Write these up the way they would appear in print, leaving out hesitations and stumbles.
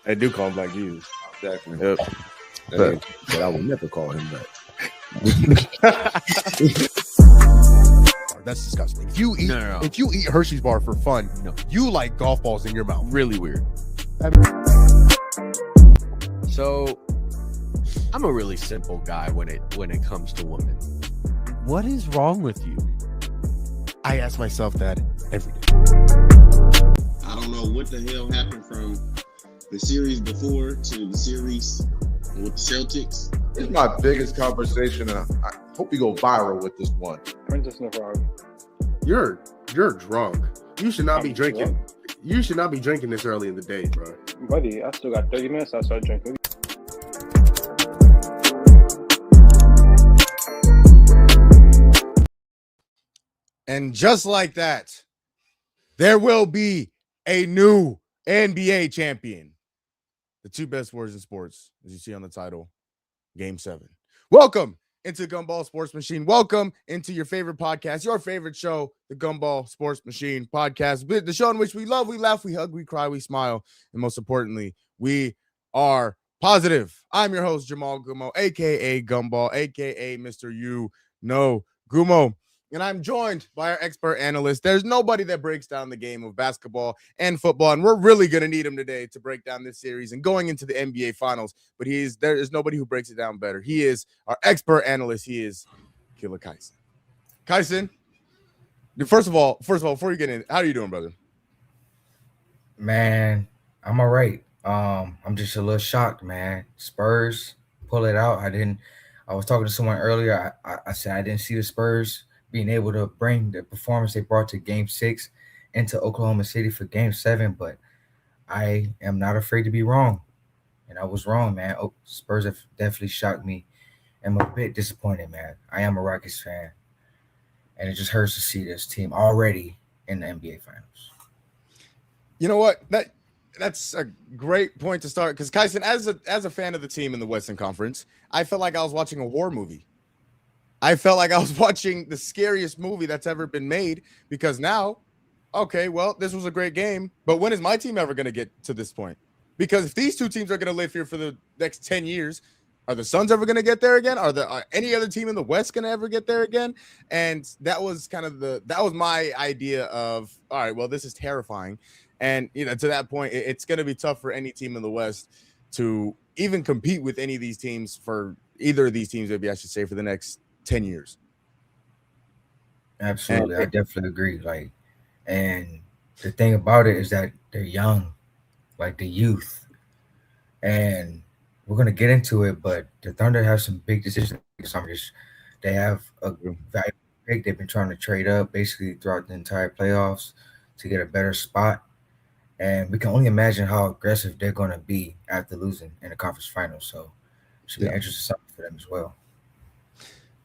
I do call him Black Jesus. Exactly. Yep. But I will never call him that. That's disgusting. If you eat No. if you eat Hershey's bar for fun, you like golf balls in your mouth. Really weird. So, I'm a really simple guy when it comes to women. What is wrong with you? I ask myself that every day. I don't know what the hell happened from the series before to the series with the Celtics. It's my biggest conversation, and I hope we go viral with this one. Princess Navarro. You're drunk. You should not be drinking. You should not be drinking this early in the day, bro. Buddy, I still got 30 minutes. I start drinking. And just like that, there will be a new NBA champion. The two best words in sports, as you see on the title, Game 7. Welcome into Gumball Sports Machine. Welcome into your favorite podcast, your favorite show, the Gumball Sports Machine podcast. The show in which we love, we laugh, we hug, we cry, we smile, and most importantly, we are positive. I'm your host, Jamal Gumo, a.k.a. Gumball, a.k.a. Mr. You Know Gumo. And I'm joined by our expert analyst. There's nobody that breaks down the game of basketball and football, and we're really going to need him today to break down this series and going into the NBA Finals. But there is nobody who breaks it down better. He is our expert analyst. He is Killer Kyson. Kyson, first of all, before you get in, how are you doing, brother? Man, I'm all right. I'm just a little shocked, man. Spurs pull it out. I was talking to someone earlier. I said I didn't see the Spurs being able to bring the performance they brought to Game 6 into Oklahoma City for Game 7, but I am not afraid to be wrong. And I was wrong, man. Spurs have definitely shocked me. I'm a bit disappointed, man. I am a Rockets fan, and it just hurts to see this team already in the NBA Finals. You know what? That's a great point to start, because Kyson, as a fan of the team in the Western Conference, I felt like I was watching a war movie. I felt like I was watching the scariest movie that's ever been made, because now, okay, well, this was a great game, but when is my team ever going to get to this point? Because if these two teams are going to live here for the next 10 years, are the Suns ever going to get there again? Are any other team in the West going to ever get there again? And that was my idea of, all right, well, this is terrifying. And, to that point, it's going to be tough for any team in the West to even compete with any of these teams, for either of these teams, maybe I should say, for the next 10 years. Absolutely. I definitely agree. And the thing about it is that they're young, like the youth. And we're going to get into it, but the Thunder have some big decisions. They have a valuable pick. They've been trying to trade up basically throughout the entire playoffs to get a better spot. And we can only imagine how aggressive they're going to be after losing in the conference finals. So it should be interesting for them as well.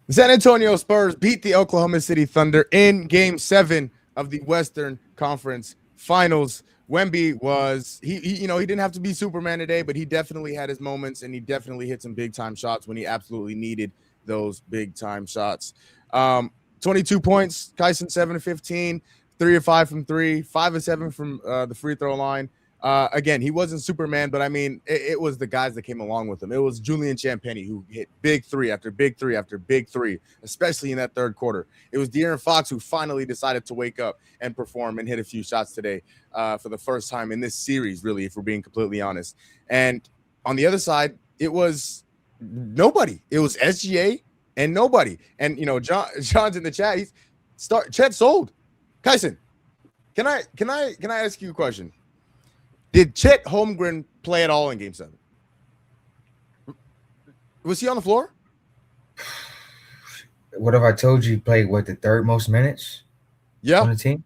The San Antonio Spurs beat the Oklahoma City Thunder in Game 7 of the Western Conference Finals. Wemby was he didn't have to be Superman today, but he definitely had his moments, and he definitely hit some big time shots when he absolutely needed those big time shots. 22 points, Kyson 7 of 15, 3 of 5 from 3, 5 of 7 from the free throw line. Again, he wasn't Superman, but I mean, it was the guys that came along with him. It was Julian Champagnie who hit big three after big three after big three, especially in that third quarter. It was De'Aaron Fox who finally decided to wake up and perform and hit a few shots today for the first time in this series, really, if we're being completely honest. And on the other side, it was nobody. It was SGA and nobody. And, John's in the chat. Chet sold. Kyson, can I ask you a question? Did Chet Holmgren play at all in Game 7? Was he on the floor? What if I told you he played, the third most minutes on the team?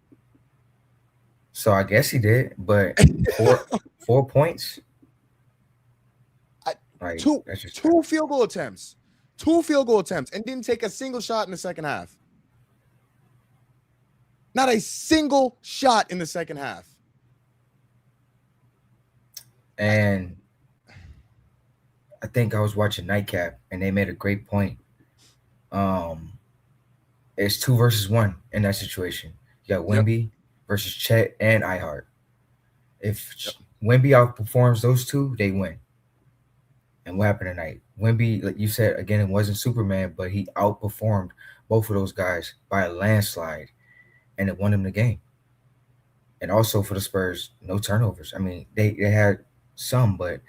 So I guess he did, but 4 points? Two field goal attempts. 2 field goal attempts, and didn't take a single shot in the second half. Not a single shot in the second half. And I think I was watching Nightcap, and they made a great point. It's 2 versus 1 in that situation. You got Wemby versus Chet and Ihart. If Wemby outperforms those two, they win. And what happened tonight? Wemby, like you said, again, it wasn't Superman, but he outperformed both of those guys by a landslide, and it won them the game. And also for the Spurs, no turnovers. I mean, they had some, but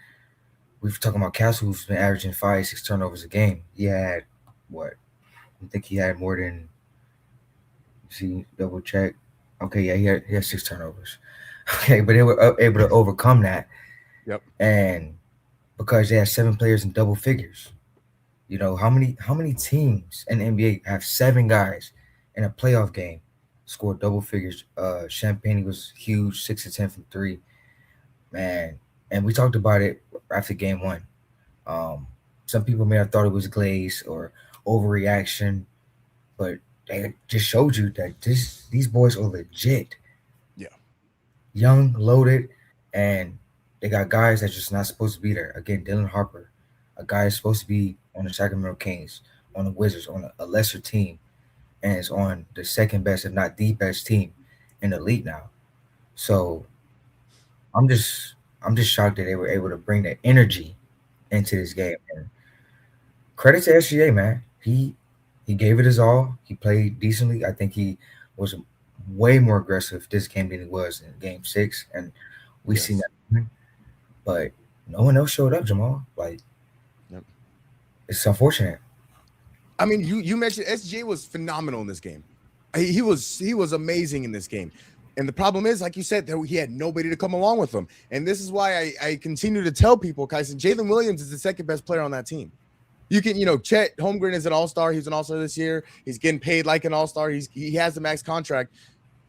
we've talking about Castle, who's been averaging 5-6 turnovers a game. He had what? I think he had more than. See, double check. Okay, yeah, he had 6 turnovers. Okay, but they were able to overcome that. Yep. And because they had 7 players in double figures, you know how many teams in the NBA have 7 guys in a playoff game scored double figures? Champagne was huge, 6 of 10 from 3, man. And we talked about it after game 1. Some people may have thought it was glaze or overreaction, but they just showed you that these boys are legit. Yeah. Young, loaded, and they got guys that's just not supposed to be there. Again, Dylan Harper, a guy is supposed to be on the Sacramento Kings, on the Wizards, on a lesser team, and is on the second best, if not the best team in the league now. So I'm just shocked that they were able to bring that energy into this game. And credit to SGA, man. He gave it his all. He played decently. I think he was way more aggressive this game than he was in game 6. And we seen that. But no one else showed up, Jamal. Like, it's unfortunate. I mean, you mentioned SGA was phenomenal in this game. He was amazing in this game. And the problem is, like you said, that he had nobody to come along with him. And this is why I continue to tell people, Kyson, Jalen Williams is the second best player on that team. You can, Chet Holmgren is an all-star. He's an all-star this year. He's getting paid like an all-star. He has the max contract.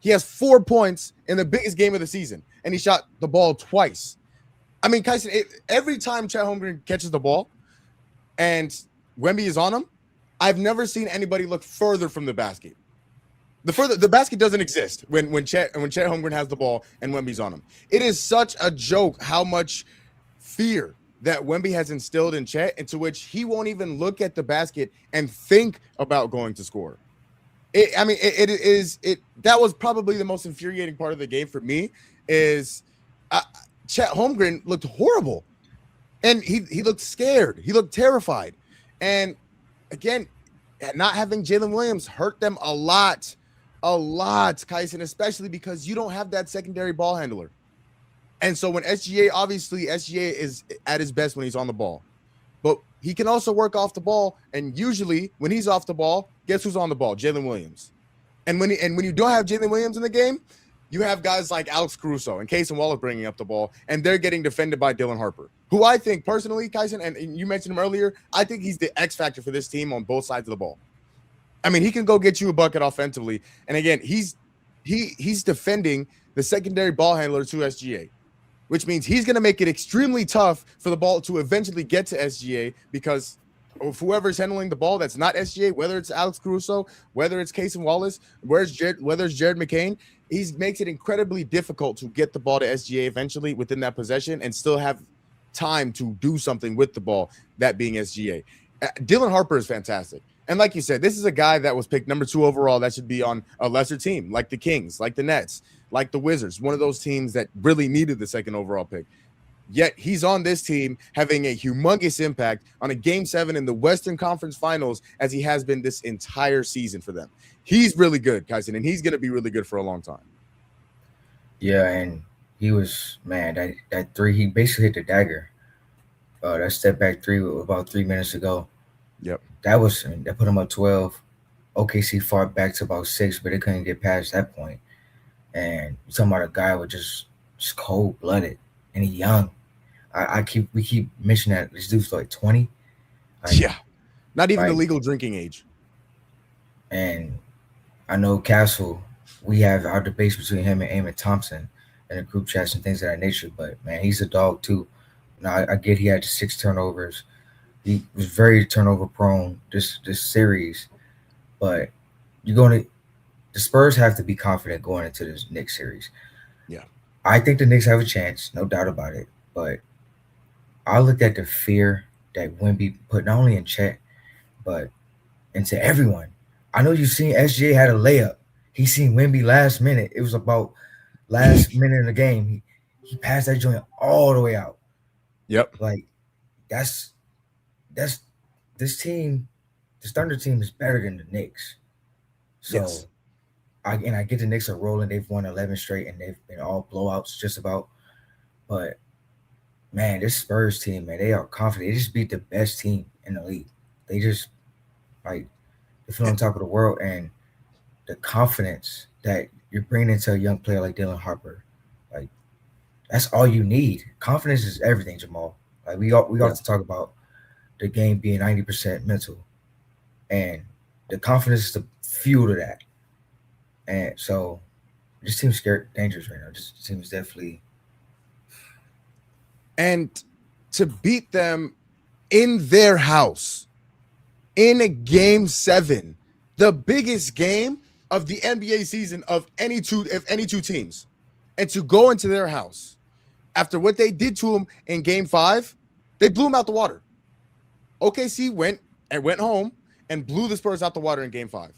He has 4 points in the biggest game of the season, and he shot the ball twice. I mean, Kyson, every time Chet Holmgren catches the ball and Wemby is on him, I've never seen anybody look further from the basket. The basket doesn't exist when Chet Holmgren has the ball and Wemby's on him. It is such a joke how much fear that Wemby has instilled in Chet, into which he won't even look at the basket and think about going to score. That was probably the most infuriating part of the game for me. Is Chet Holmgren looked horrible, and he looked scared. He looked terrified, and again, not having Jalen Williams hurt them a lot, Kyson, especially because you don't have that secondary ball handler. And so when SGA is at his best when he's on the ball, but he can also work off the ball. And usually when he's off the ball, guess who's on the ball? Jalen Williams. And when you don't have Jalen Williams in the game, you have guys like Alex Caruso and Kyson Wallace bringing up the ball, and they're getting defended by Dylan Harper, who I think personally, Kyson, and you mentioned him earlier, I think he's the X factor for this team on both sides of the ball. I mean, he can go get you a bucket offensively. And again, he's defending the secondary ball handler to SGA, which means he's going to make it extremely tough for the ball to eventually get to SGA, because of whoever's handling the ball that's not SGA, whether it's Alex Caruso, whether it's Kyson Wallace, whether it's Jared McCain, he makes it incredibly difficult to get the ball to SGA eventually within that possession and still have time to do something with the ball, that being SGA. Dylan Harper is fantastic. And like you said, this is a guy that was picked number 2 overall that should be on a lesser team, like the Kings, like the Nets, like the Wizards, one of those teams that really needed the second overall pick. Yet he's on this team having a humongous impact on a Game 7 in the Western Conference Finals, as he has been this entire season for them. He's really good, Kyson, and he's going to be really good for a long time. Yeah, and he was, man, that 3, he basically hit the dagger. That step back 3 about 3 minutes ago. Yep. That put him up 12. OKC fought back to about 6, but they couldn't get past that point. And you're talking about a guy with just cold-blooded, and he's young. We keep mentioning that this dude's like 20. Not even the legal drinking age. And I know Castle, we have our debates between him and Eamon Thompson in the group chats and things of that nature, but man, he's a dog too. Now I get he had 6 turnovers. He was very turnover prone this series, but the Spurs have to be confident going into this Knicks series. Yeah. I think the Knicks have a chance, no doubt about it, but I looked at the fear that Wemby put not only in Chet, but into everyone. I know you've seen SGA had a layup. He seen Wemby last minute. It was about last minute in the game. he passed that joint all the way out. Yep. Like that's this team, this Thunder team is better than the Knicks. So Yes. I get the Knicks are rolling. They've won 11 straight and they've been all blowouts just about. But man, this Spurs team, man, they are confident. They just beat the best team in the league. They just like they feel on top of the world, and the confidence that you're bringing into a young player like Dylan Harper, like that's all you need. Confidence is everything, Jamal. Like we ought to talk about the game being 90% mental, and the confidence is the fuel to that. And so this team's scared, dangerous right now. This team is definitely. And to beat them in their house in a game 7, the biggest game of the NBA season of any two teams, and to go into their house after what they did to them in game 5, they blew them out the water. OKC went home and blew the Spurs out the water in game 5.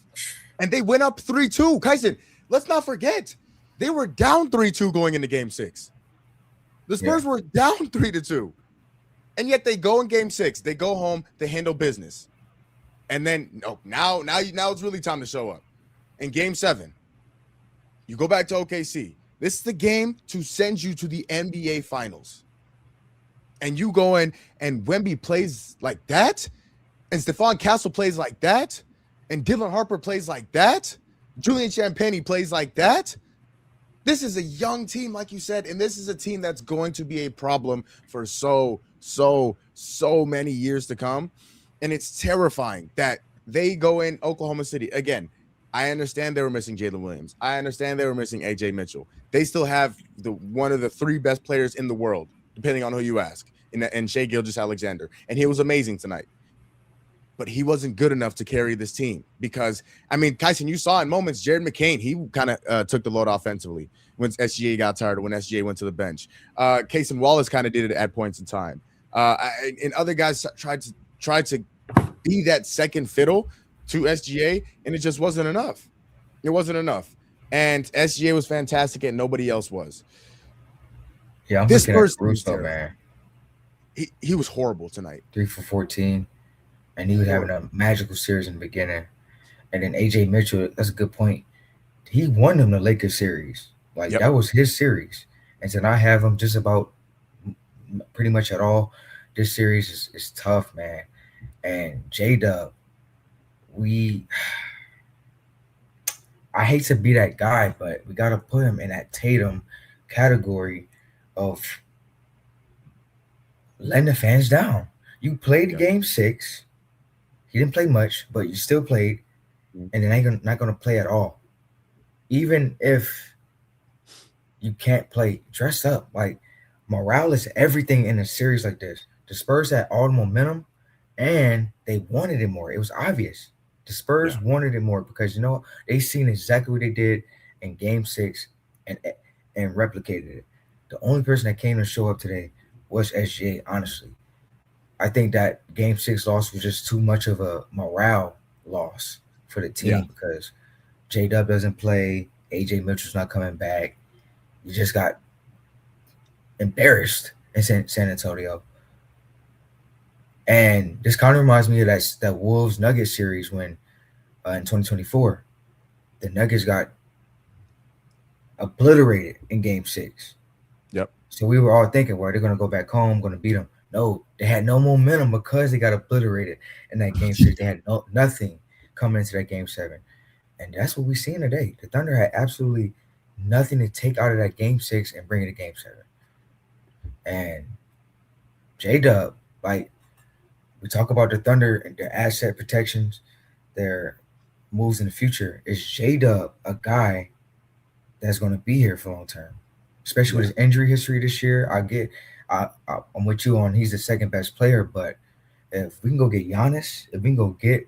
And they went up 3-2. Kyson, let's not forget, they were down 3-2 going into game 6. The Spurs were down 3-2. And yet they go in game 6. They go home. They handle business. And then now it's really time to show up. In game 7, you go back to OKC. This is the game to send you to the NBA Finals. And you go in and Wemby plays like that, and Stephon Castle plays like that, and Dylan Harper plays like that, Julian Champagnie plays like that. This is a young team, like you said, and this is a team that's going to be a problem for so many years to come. And it's terrifying that they go in Oklahoma City. Again, I understand they were missing Jalen Williams. I understand they were missing AJ Mitchell. They still have one of the 3 best players in the world, depending on who you ask, and Shai Gilgeous-Alexander. And he was amazing tonight. But he wasn't good enough to carry this team because, I mean, Kyson, you saw in moments, Jared McCain, he kind of took the load offensively when SGA got tired or when SGA went to the bench. Cason Wallace kind of did it at points in time. And other guys tried to be that second fiddle to SGA, and it just wasn't enough. It wasn't enough. And SGA was fantastic, and nobody else was. Yeah, I'm this looking first at Russo, man. He was horrible tonight. 3 for 14. And he was having a magical series in the beginning. And then AJ Mitchell, that's a good point. He won them the Lakers series. Like, that was his series. And to not have him just about pretty much at all, this series is tough, man. And J-Dub, I hate to be that guy, but we got to put him in that Tatum category of letting the fans down. You played game 6. He didn't play much, but you still played, and then not going to play at all. Even if you can't play, dress up. Like, morale is everything in a series like this. The Spurs had all the momentum, and they wanted it more. It was obvious. The Spurs wanted it more because, you know, they seen exactly what they did in game 6 and replicated it. The only person that came to show up today was SGA, honestly. I think that game 6 loss was just too much of a morale loss for the team because J-Dub doesn't play. AJ Mitchell's not coming back. You just got embarrassed in San Antonio. And this kind of reminds me of that Wolves-Nuggets series when in 2024, the Nuggets got obliterated in game 6. Yep. So we were all thinking, well, they're going to go back home, going to beat them. No, they had no momentum because they got obliterated in that game 6. They had nothing coming into that game 7. And that's what we're seeing today. The Thunder had absolutely nothing to take out of that game 6 and bring it to game 7. And J-Dub, like, we talk about the Thunder and their asset protections, their moves in the future. Is J-Dub a guy that's going to be here for long term? Especially with his injury history this year. I'm with you on he's the second best player, but if we can go get Giannis, if we can go get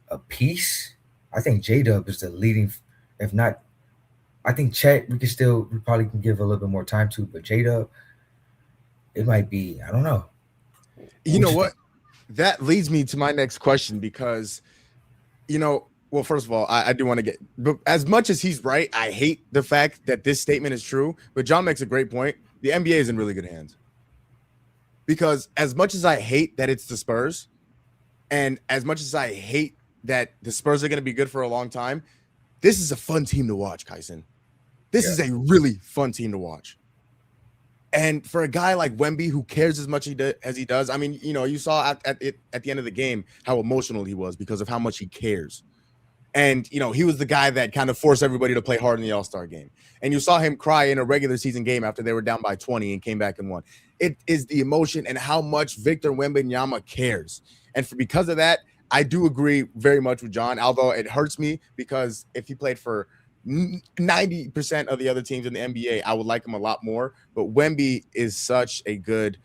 a piece, I think J-Dub is the leading. If not, I think Chet we probably can give a little bit more time to, but J-Dub, it might be, I don't know. You know what? That leads me to my next question because, you know, well, first of all, I do want to but as much as he's right, I hate the fact that this statement is true. But John makes a great point. the NBA is in really good hands. Because as much as I hate that it's the Spurs, and as much as I hate that the Spurs are going to be good for a long time, this is a fun team to watch, Kyson. This is a really fun team to watch. And for a guy like Wemby who cares as much as he does, I mean, you saw at the end of the game how emotional he was because of how much he cares. And, he was the guy that kind of forced everybody to play hard in the All-Star game. And you saw him cry in a regular season game after they were down by 20 and came back and won. It is the emotion and how much Victor Wembanyama cares. And because of that, I do agree very much with John, although it hurts me because if he played for 90% of the other teams in the NBA, I would like him a lot more. But Wemby is such a good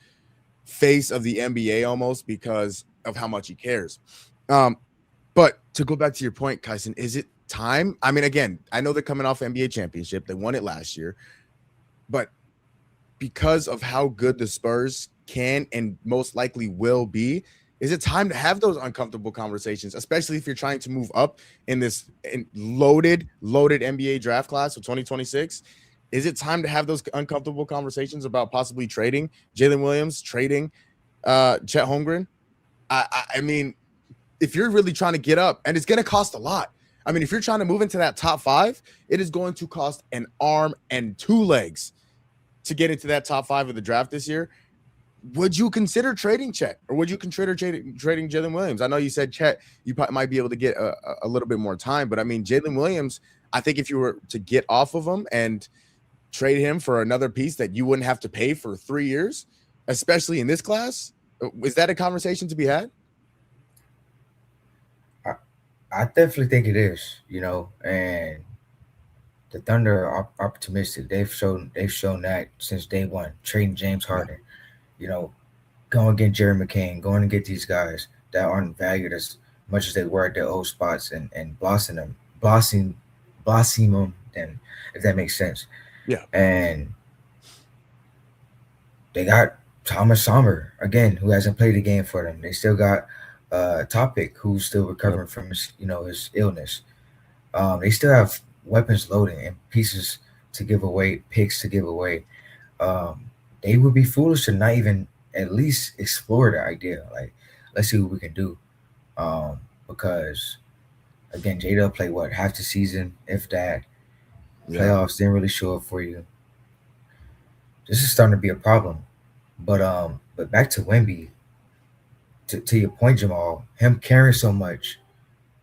face of the NBA almost because of how much he cares. But to go back to your point, Kyson, is it time? I mean, again, I know they're coming off NBA championship. They won it last year. But because of how good the Spurs can and most likely will be, is it time to have those uncomfortable conversations, especially if you're trying to move up in this loaded NBA draft class of 2026? Is it time to have those uncomfortable conversations about possibly trading Jalen Williams, trading Chet Holmgren? I mean, if you're really trying to get up, and it's going to cost a lot. I mean, if you're trying to move into that top 5, it is going to cost an arm and 2 legs to get into that top 5 of the draft this year. Would you consider trading Chet, or would you consider trading Jalen Williams? I know you said Chet, you might be able to get a little bit more time, but I mean, Jalen Williams, I think if you were to get off of him and trade him for another piece that you wouldn't have to pay for 3 years, especially in this class, is that a conversation to be had? I definitely think it is, and the Thunder are optimistic. They've shown that since day one, trading James Harden, going to get Jerry McCain, going to get these guys that aren't valued as much as they were at their old spots and blossom them, then, if that makes sense. Yeah. And they got Thomas Sommer, again, who hasn't played the game for them. They still got Topic, who's still recovering from his illness. They still have weapons loading and pieces to give away, picks to give away. They would be foolish to not even at least explore the idea. Like, let's see what we can do. Because again, Jada played half the season, if that. Playoffs didn't really show up for you. This is starting to be a problem. But back to Wemby. To your point, Jamal, him caring so much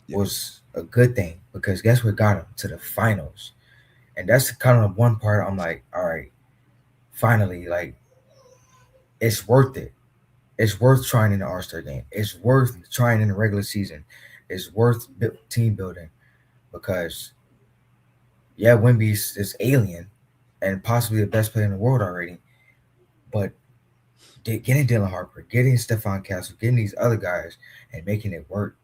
was a good thing, because guess what got him to the finals? And that's kind of one part I'm like, all right, finally, like, it's worth it. It's worth trying in the All-Star game. It's worth trying in the regular season. It's worth team building, because, Wemby is alien and possibly the best player in the world already, but getting Dylan Harper, getting Stephon Castle, getting these other guys and making it work.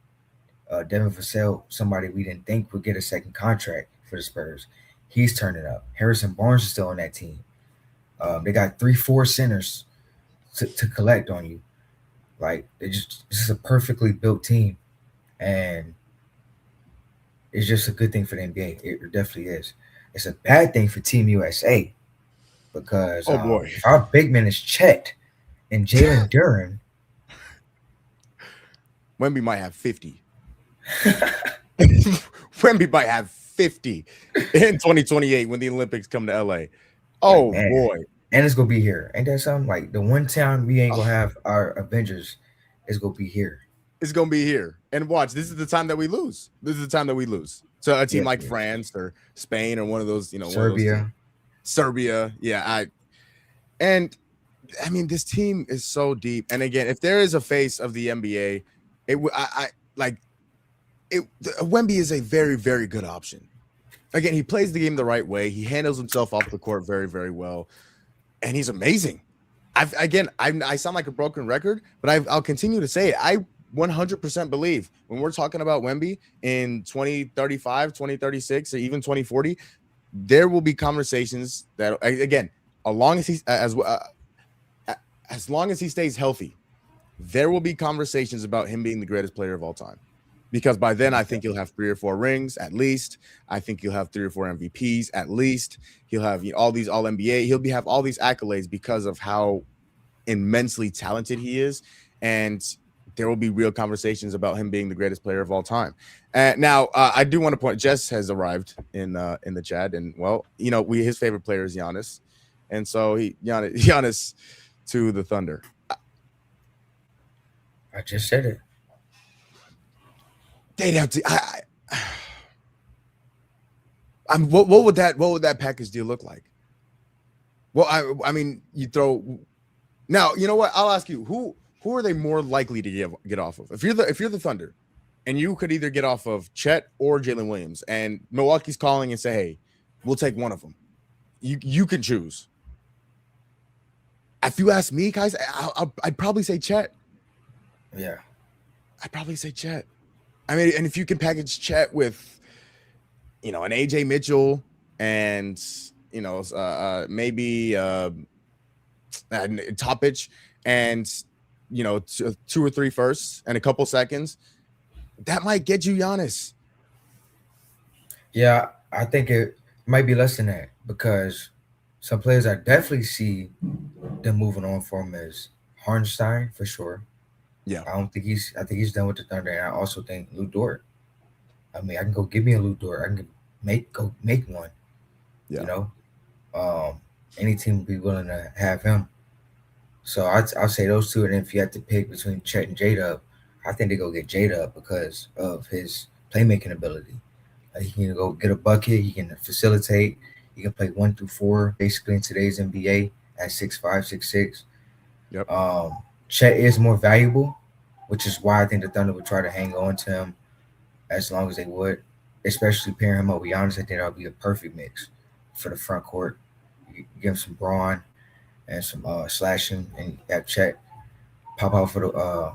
Devin Vassell, somebody we didn't think would get a second contract for the Spurs. He's turning up. Harrison Barnes is still on that team. They got 3-4 centers to collect on you. Like, this is a perfectly built team. And it's just a good thing for the NBA. It definitely is. It's a bad thing for Team USA, because if our big man is Chet and Jalen Duren, Wemby might have 50. Wemby might have 50 in 2028 when the Olympics come to LA. Oh, man. Boy. And it's going to be here. Ain't that something? Like, the one time we ain't going to have our Avengers is going to be here. It's going to be here. And watch, this is the time that we lose. This is the time that we lose. So a team like France or Spain or one of those, Serbia. Serbia. Yeah. I mean, this team is so deep. And again, if there is a face of the NBA, Wemby is a very, very good option. Again, he plays the game the right way. He handles himself off the court very, very well. And he's amazing. I sound like a broken record, but I'll continue to say it. I 100% believe when we're talking about Wemby in 2035, 2036, or even 2040, there will be conversations that, again, as long as he stays healthy, there will be conversations about him being the greatest player of all time. because by then I think he'll have 3 or 4 rings at least. I think he'll have 3 or 4 MVPs at least. He'll have all these All NBA. He'll have all these accolades because of how immensely talented he is, and there will be real conversations about him being the greatest player of all time. Now, I do want to point. Jess has arrived in the chat, and well, his favorite player is Giannis, and so Giannis to the Thunder. I just said it. They'd have to. What would that package deal look like? Well, I mean, you throw. Now, you know what? I'll ask you who are they more likely to get off of? If you're the Thunder, and you could either get off of Chet or Jalen Williams, and Milwaukee's calling and say, "Hey, we'll take one of them." You can choose. If you ask me, guys, I'd probably say Chet. Yeah, I'd probably say Chet. I mean, and if you can package Chet with, an AJ Mitchell and maybe Topic and 2 or 3 firsts and a couple seconds, that might get you Giannis. Yeah, I think it might be less than that because some players I definitely see them moving on from is Hartenstein for sure. Yeah, I think he's done with the Thunder, and I also think Lou Dort. I mean, I can go give me a Lou Dort. I can make one. Yeah. Any team would be willing to have him. So I'll say those two, and if you had to pick between Chet and J-Dub, I think they go get J-Dub because of his playmaking ability. He can go get a bucket. He can facilitate. He can play 1 through 4, basically in today's NBA at 6'5", 6'6". Yep. Chet is more valuable, which is why I think the Thunder would try to hang on to him as long as they would, especially pairing him up with Giannis. I think that would be a perfect mix for the front court. You give him some brawn and some slashing, and you have Chet pop out for the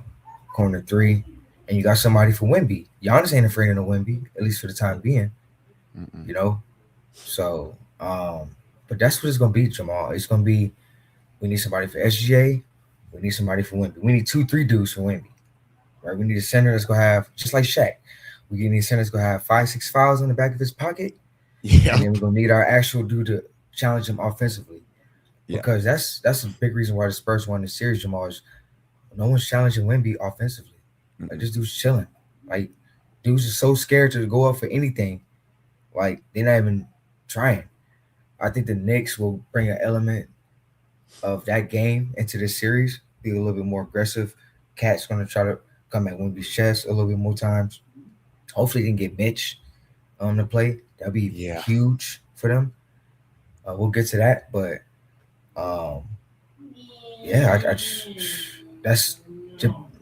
corner 3, and you got somebody for Wemby. Giannis ain't afraid of no Wemby, at least for the time being. So, but that's what it's gonna be, Jamal. It's gonna be we need somebody for SGA, we need somebody for Wemby. We need 2-3 dudes for Wemby, right? We need a center that's gonna have just like Shaq. We need a center that's gonna have 5-6 fouls in the back of his pocket. Yeah, and then we're gonna need our actual dude to challenge him offensively. Yeah. Because that's a big reason why the Spurs won the series, Jamal, is no one's challenging Wemby offensively. Like, this dude's chilling. Like, dudes are so scared to go up for anything. Like, they're not even trying. I think the Knicks will bring an element of that game into the series, be a little bit more aggressive. Cat's going to try to come at Wemby's chest a little bit more times. Hopefully they can get Mitch to play. That'd be huge for them. We'll get to that, but that's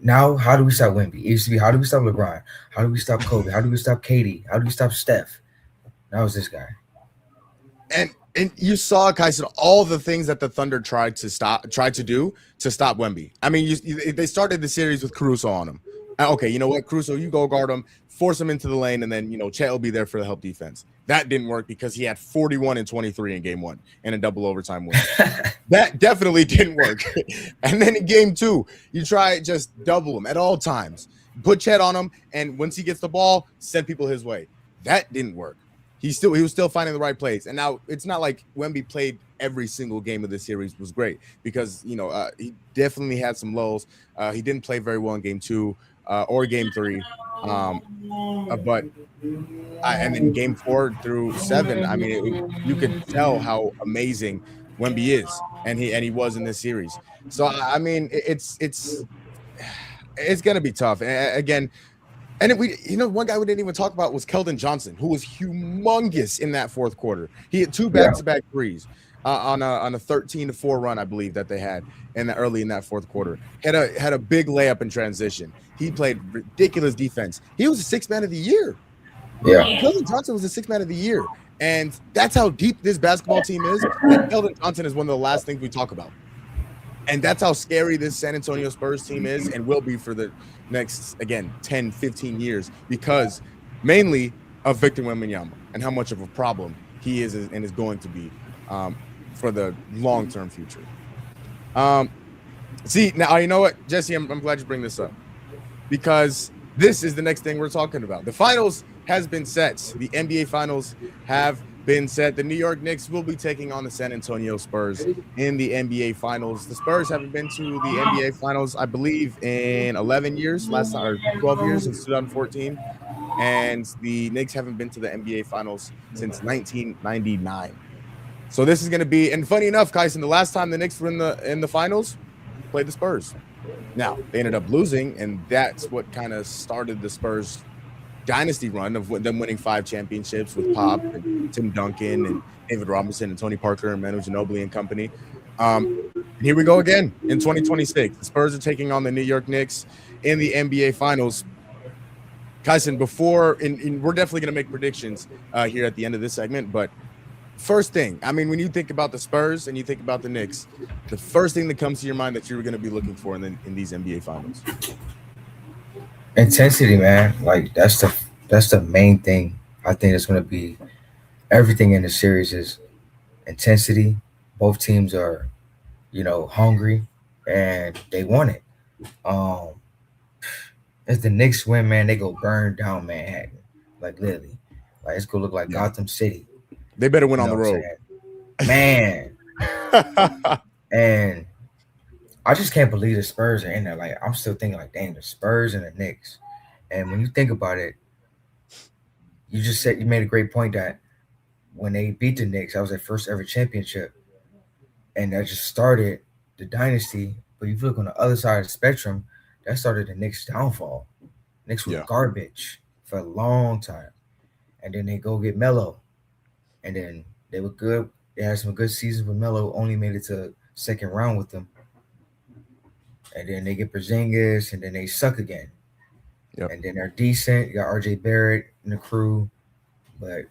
now. How do we stop Wemby? It used to be how do we stop LeBron? How do we stop Kobe? How do we stop KD? How do we stop Steph? Now it's this guy. And you saw, Kyson, all the things that the Thunder tried to do to stop Wemby. I mean, they started the series with Caruso on him. Okay, you know what, Caruso, you go guard him, force him into the lane, and then Chet will be there for the help defense. That didn't work because he had 41 and 23 in game 1 and a double overtime win. That definitely didn't work. And then in game 2, you try just double him at all times, put Chet on him, and once he gets the ball, send people his way. That didn't work. He was still finding the right plays. And now it's not like Wemby played every single game of the series was great because he definitely had some lulls. He didn't play very well in game 2 or game 3. But and then game 4 through 7, I mean, you could tell how amazing Wemby is, and he was in this series. So I mean, it's gonna be tough. Again, and one guy we didn't even talk about was Keldon Johnson, who was humongous in that fourth quarter. He had 2 back-to-back threes on a 13-4 run, I believe, that they had early in that fourth quarter. Had a big layup in transition. He played ridiculous defense. He was the 6th man of the year. Yeah, Keldon Johnson was the 6th man of the year, and that's how deep this basketball team is. And Keldon Johnson is one of the last things we talk about, and that's how scary this San Antonio Spurs team is and will be for the next 10, 15 years because mainly of Victor Wembanyama and how much of a problem he is and is going to be for the long-term future. See, now you know what, Jesse, I'm glad you bring this up because this is the next thing we're talking about. The finals has been set. The NBA finals have been set. The New York Knicks will be taking on the San Antonio Spurs in the NBA finals. The Spurs haven't been to the NBA finals, I believe, in 11 years, last time, or 12 years since 2014. And the Knicks haven't been to the NBA finals since 1999. So this is going to be, and funny enough, Kyson, the last time the Knicks were in the finals, played the Spurs. Now, they ended up losing, and that's what kind of started the Spurs dynasty run of them winning 5 championships with Pop and Tim Duncan and David Robinson and Tony Parker and Manu Ginobili and company. Here we go again in 2026. The Spurs are taking on the New York Knicks in the NBA Finals. Kyson, we're definitely going to make predictions here at the end of this segment, but first thing, I mean, when you think about the Spurs and you think about the Knicks, the first thing that comes to your mind that you're going to be looking for in these NBA Finals? Intensity, man. Like that's the main thing. I think it's going to be everything in the series is intensity. Both teams are, hungry and they want it. If the Knicks win, man, they go burn down Manhattan, like literally. Like it's gonna look like Gotham City. They better win on the road, man. And I just can't believe the Spurs are in there. Like I'm still thinking, like, dang, the Spurs and the Knicks. And when you think about it, you made a great point that when they beat the Knicks, that was their first ever championship, and that just started the dynasty. But if you look on the other side of the spectrum, that started the Knicks' downfall. Knicks were garbage for a long time, and then they go get Melo, and then they were good. They had some good seasons with Melo. Only made it to second round with them, and then they get Porzingis, and then they suck again. Yep. And then they're decent. You got RJ Barrett in the crew, but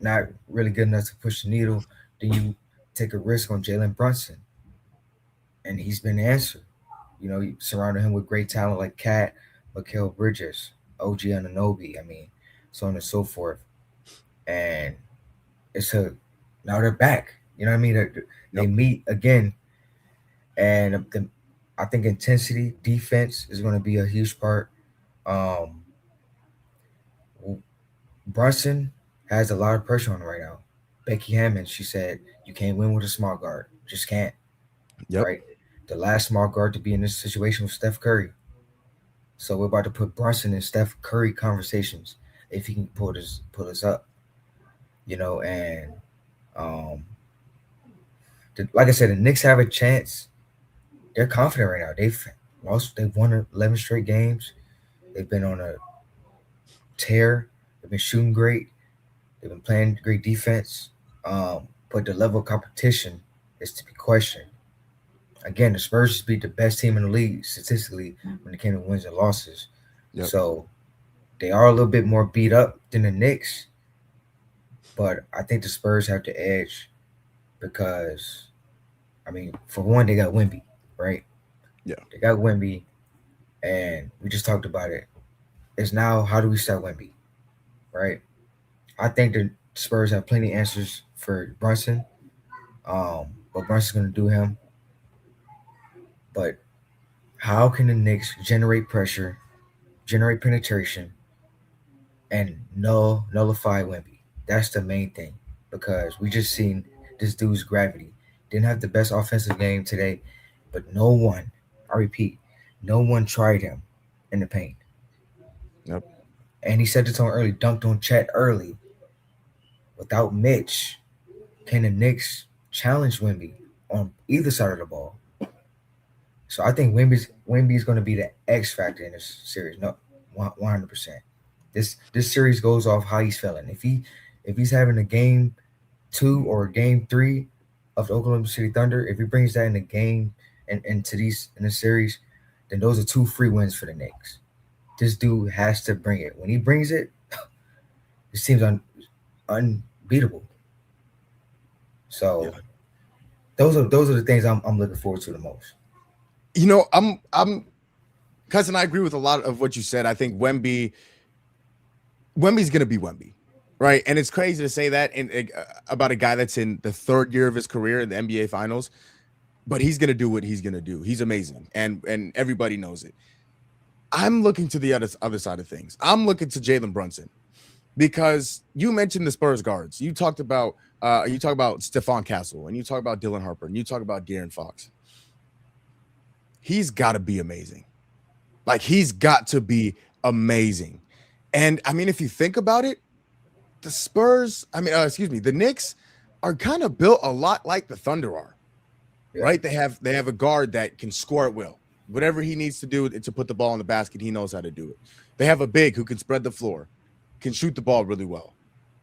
not really good enough to push the needle. Then you take a risk on Jalen Brunson, and he's been the answer. You surrounded him with great talent like Cat, Mikal Bridges, OG Anunoby, so on and so forth. And now they're back. You know what I mean? They meet again. And I think intensity, defense is going to be a huge part. Brunson has a lot of pressure on him right now. Becky Hammond, she said, you can't win with a small guard. Just can't. Yep. Right? The last small guard to be in this situation was Steph Curry. So we're about to put Brunson in Steph Curry conversations if he can pull this up. And like I said, the Knicks have a chance. They're confident right now. They've won 11 straight games. They've been on a tear. They've been shooting great. They've been playing great defense. But the level of competition is to be questioned. Again, the Spurs just beat the best team in the league statistically when it came to wins and losses. Yep. So they are a little bit more beat up than the Knicks. But I think the Spurs have the edge because, for one, they got Wemby, right? Yeah. They got Wemby, and we just talked about it. It's now, how do we start Wemby, right? I think the Spurs have plenty of answers for Brunson, but Brunson's going to do him. But how can the Knicks generate pressure, generate penetration, and nullify Wemby? That's the main thing, because we just seen this dude's gravity. Didn't have the best offensive game today, but no one tried him in the paint. Yep. And he said to Tony early, dunked on Chet early. Without Mitch, can the Knicks challenge Wemby on either side of the ball? So I think Wemby's going to be the X factor in this series. No, 100%. This series goes off how he's feeling. If he's having a game 2 or game 3 of the Oklahoma City Thunder, if he brings that in the game and in the series, then those are 2 free wins for the Knicks. This dude has to bring it. When he brings it, this team's unbeatable. So those are the things I'm looking forward to the most. I'm Cousin, I agree with a lot of what you said. I think Wemby's going to be Wemby, right? And it's crazy to say that about a guy that's in the 3rd year of his career in the NBA Finals, but he's going to do what he's going to do. He's amazing, and everybody knows it. I'm looking to the other side of things. I'm looking to Jalen Brunson because you mentioned the Spurs guards. You talk about Stephon Castle, and you talk about Dylan Harper, and you talk about De'Aaron Fox. He's got to be amazing. Like, he's got to be amazing. And I mean, if you think about it, the Spurs, the Knicks are kind of built a lot like the Thunder are, right? They have a guard that can score at will. Whatever he needs to do to put the ball in the basket, he knows how to do it. They have a big who can spread the floor, can shoot the ball really well.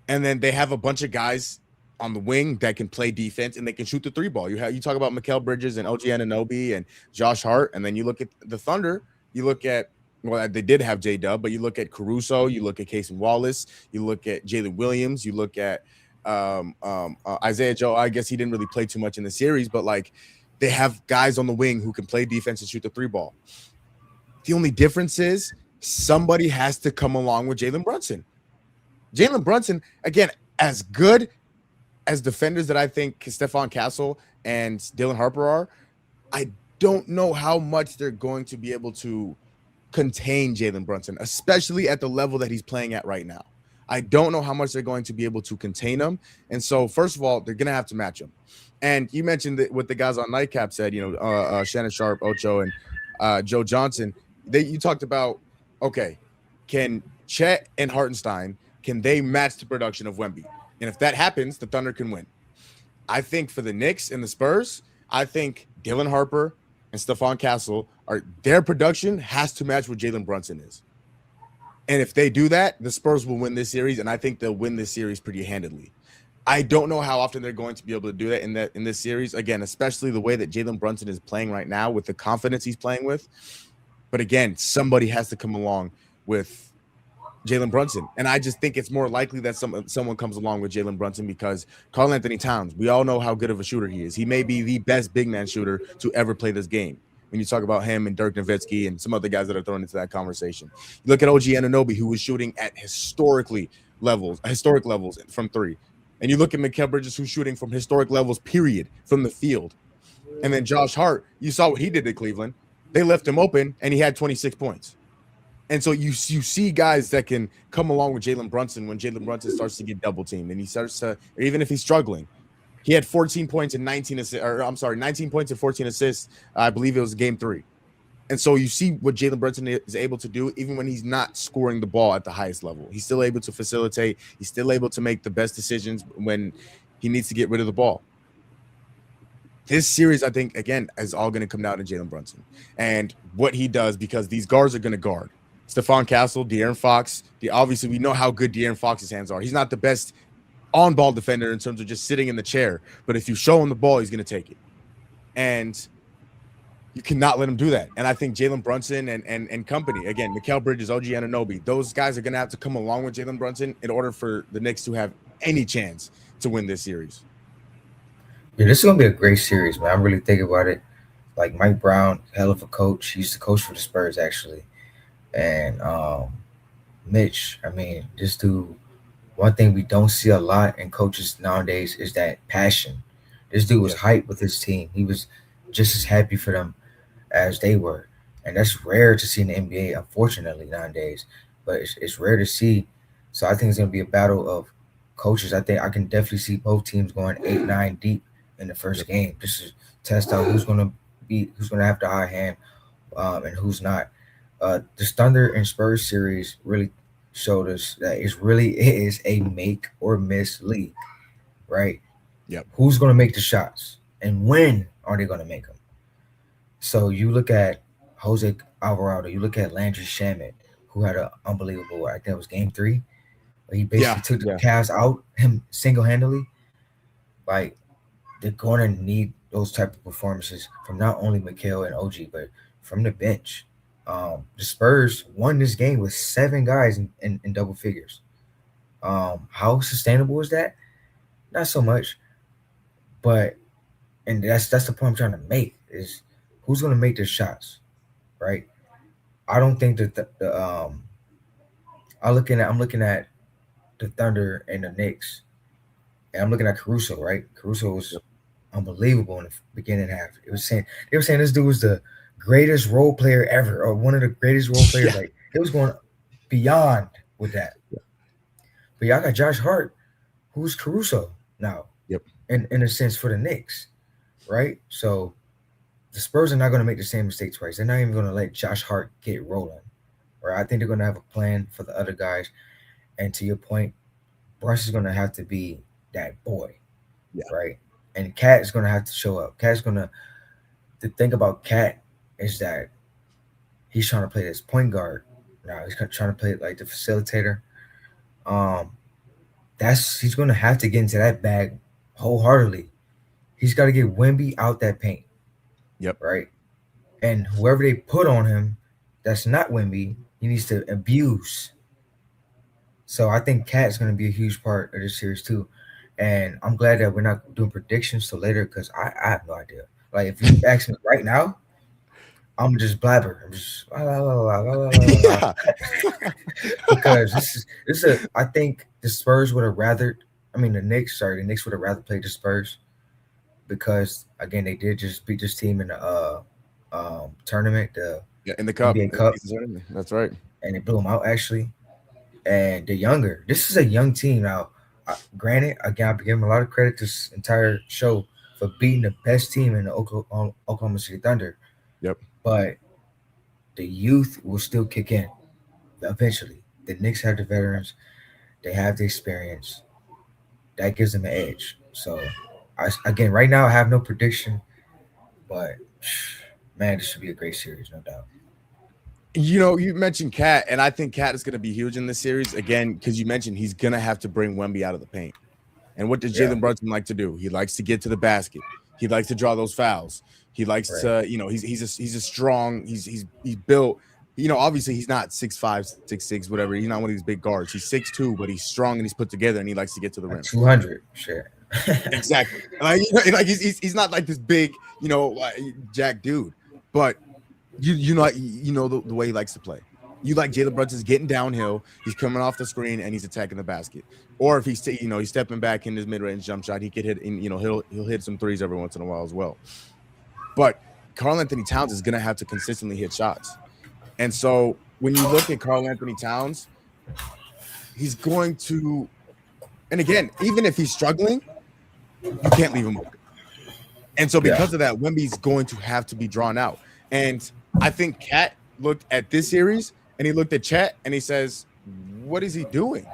And then they have a bunch of guys on the wing that can play defense and they can shoot the three ball. You talk about Mikal Bridges and OG Anunoby and Josh Hart, and then you look at the Thunder, you look at, well, they did have J-Dub, but you look at Caruso, you look at Casey Wallace, you look at Jalen Williams, you look at Isaiah Joe. I guess he didn't really play too much in the series, but like they have guys on the wing who can play defense and shoot the three ball. The only difference is somebody has to come along with Jalen Brunson. Jalen Brunson, again, as good as defenders that I think Stephon Castle and Dylan Harper are, I don't know how much they're going to be able to contain Jalen Brunson, especially at the level that he's playing at right now. I don't know how much they're going to be able to contain him. And so, first of all, they're going to have to match him. And you mentioned that what the guys on Nightcap said, Shannon Sharp, Ocho, and Joe Johnson. You talked about, okay, can Chet and Hartenstein, can they match the production of Wemby? And if that happens, the Thunder can win. I think for the Knicks and the Spurs, I think Dylan Harper and Stephon Castle, their production has to match what Jalen Brunson is. And if they do that, the Spurs will win this series, and I think they'll win this series pretty handedly. I don't know how often they're going to be able to do that in this series, again, especially the way that Jalen Brunson is playing right now with the confidence he's playing with. But again, somebody has to come along with Jalen Brunson. And I just think it's more likely that someone comes along with Jalen Brunson because Karl Anthony Towns, we all know how good of a shooter he is. He may be the best big man shooter to ever play this game. When you talk about him and Dirk Nowitzki and some other guys that are thrown into that conversation. You look at OG Anunoby, who was shooting at historic levels from three. And you look at Mikal Bridges, who's shooting from historic levels, period, from the field. And then Josh Hart, you saw what he did at Cleveland. They left him open, and he had 26 points. And so you see guys that can come along with Jalen Brunson when Jalen Brunson starts to get double teamed, and he starts to, or even if he's struggling. He had 14 points and 19 points and 14 assists. I believe it was game 3. And so you see what Jalen Brunson is able to do, even when he's not scoring the ball at the highest level. He's still able to facilitate. He's still able to make the best decisions when he needs to get rid of the ball. This series, I think, again, is all going to come down to Jalen Brunson and what he does, because these guards are going to guard. Stephon Castle, De'Aaron Fox. Obviously, we know how good De'Aaron Fox's hands are. He's not the best on-ball defender in terms of just sitting in the chair, but if you show him the ball, he's going to take it. And you cannot let him do that. And I think Jalen Brunson and company, again, Mikal Bridges, OG Anunoby, those guys are going to have to come along with Jalen Brunson in order for the Knicks to have any chance to win this series. Yeah, this is going to be a great series, man. I'm really thinking about it. Like Mike Brown, hell of a coach. He used to coach for the Spurs, actually. And Mitch, I mean, this dude, one thing we don't see a lot in coaches nowadays is that passion. This dude was hyped with his team. He was just as happy for them as they were. And that's rare to see in the NBA, unfortunately, nowadays. But it's rare to see. So I think it's going to be a battle of coaches. I think I can definitely see both teams going 8-9 deep in the first game, just to test out who's going to have the high hand and who's not. The Thunder and Spurs series really showed us that it really is a make or miss league, right? Yep. Who's going to make the shots and when are they going to make them? So you look at Jose Alvarado, you look at Landry Shamet, who had an unbelievable, I think it was game 3, where he basically took the Cavs out, him single-handedly. Like, they're going to need those type of performances from not only Mikal and OG, but from the bench. The Spurs won this game with 7 guys in double figures. How sustainable is that? Not so much. But, and that's the point I'm trying to make, is who's going to make their shots, right? I don't think that I'm looking at the Thunder and the Knicks, and I'm looking at Caruso, right? Caruso was unbelievable in the beginning half. They were saying this dude was the greatest role player ever, or one of the greatest role players. Yeah. Like it was going beyond with that. But y'all got Josh Hart, who's Caruso now. Yep. In a sense for the Knicks, right? So the Spurs are not going to make the same mistake twice. They're not even going to let Josh Hart get rolling. Right? I think they're going to have a plan for the other guys. And to your point, Brunson's going to have to be that boy, right? And Cat is going to have to show up. Cat's going to. The thing about Cat is that he's trying to play this point guard. Now he's trying to play like the facilitator. He's going to have to get into that bag wholeheartedly. He's got to get Wemby out that paint. Yep. Right. And whoever they put on him, that's not Wemby, he needs to abuse. So I think Cat is going to be a huge part of this series too. And I'm glad that we're not doing predictions till later because I have no idea. Like if you ask me right now, I'm just blabber. I'm just because this is I think the Spurs would have rather. I mean the Knicks would have rather played the Spurs because again they did just beat this team in the tournament, in the Cup. NBA Cup. That's right. And they blew them out actually. And they're younger. This is a young team now. Granted, again, I give them a lot of credit this entire show for beating the best team in the Oklahoma City Thunder. Yep. But the youth will still kick in eventually. The Knicks have the veterans. They have the experience. That gives them an edge. So, again, right now I have no prediction. But, man, this should be a great series, no doubt. You know, you mentioned Cat, and I think Cat is going to be huge in this series again because you mentioned he's going to have to bring Wemby out of the paint. And what does Jalen Brunson like to do? He likes to get to the basket. He likes to draw those fouls. He likes to, you know, he's a strong. He's built. You know, obviously he's not 6'5", 6'6", whatever. He's not one of these big guards. He's 6'2", but he's strong and he's put together and he likes to get to the rim. 200, sure. Exactly. Like he's not like this big, you know, jack dude, but. You know the way he likes to play. You like Jalen Brunson's getting downhill. He's coming off the screen and he's attacking the basket. Or if he's he's stepping back in his mid-range jump shot, he could hit. And, he'll hit some threes every once in a while as well. But Karl-Anthony Towns is going to have to consistently hit shots. And so when you look at Karl-Anthony Towns, he's going to. And again, even if he's struggling, you can't leave him open. And so because of that, Wemby's going to have to be drawn out. And I think Cat looked at this series and he looked at Chet and he says, what is he doing?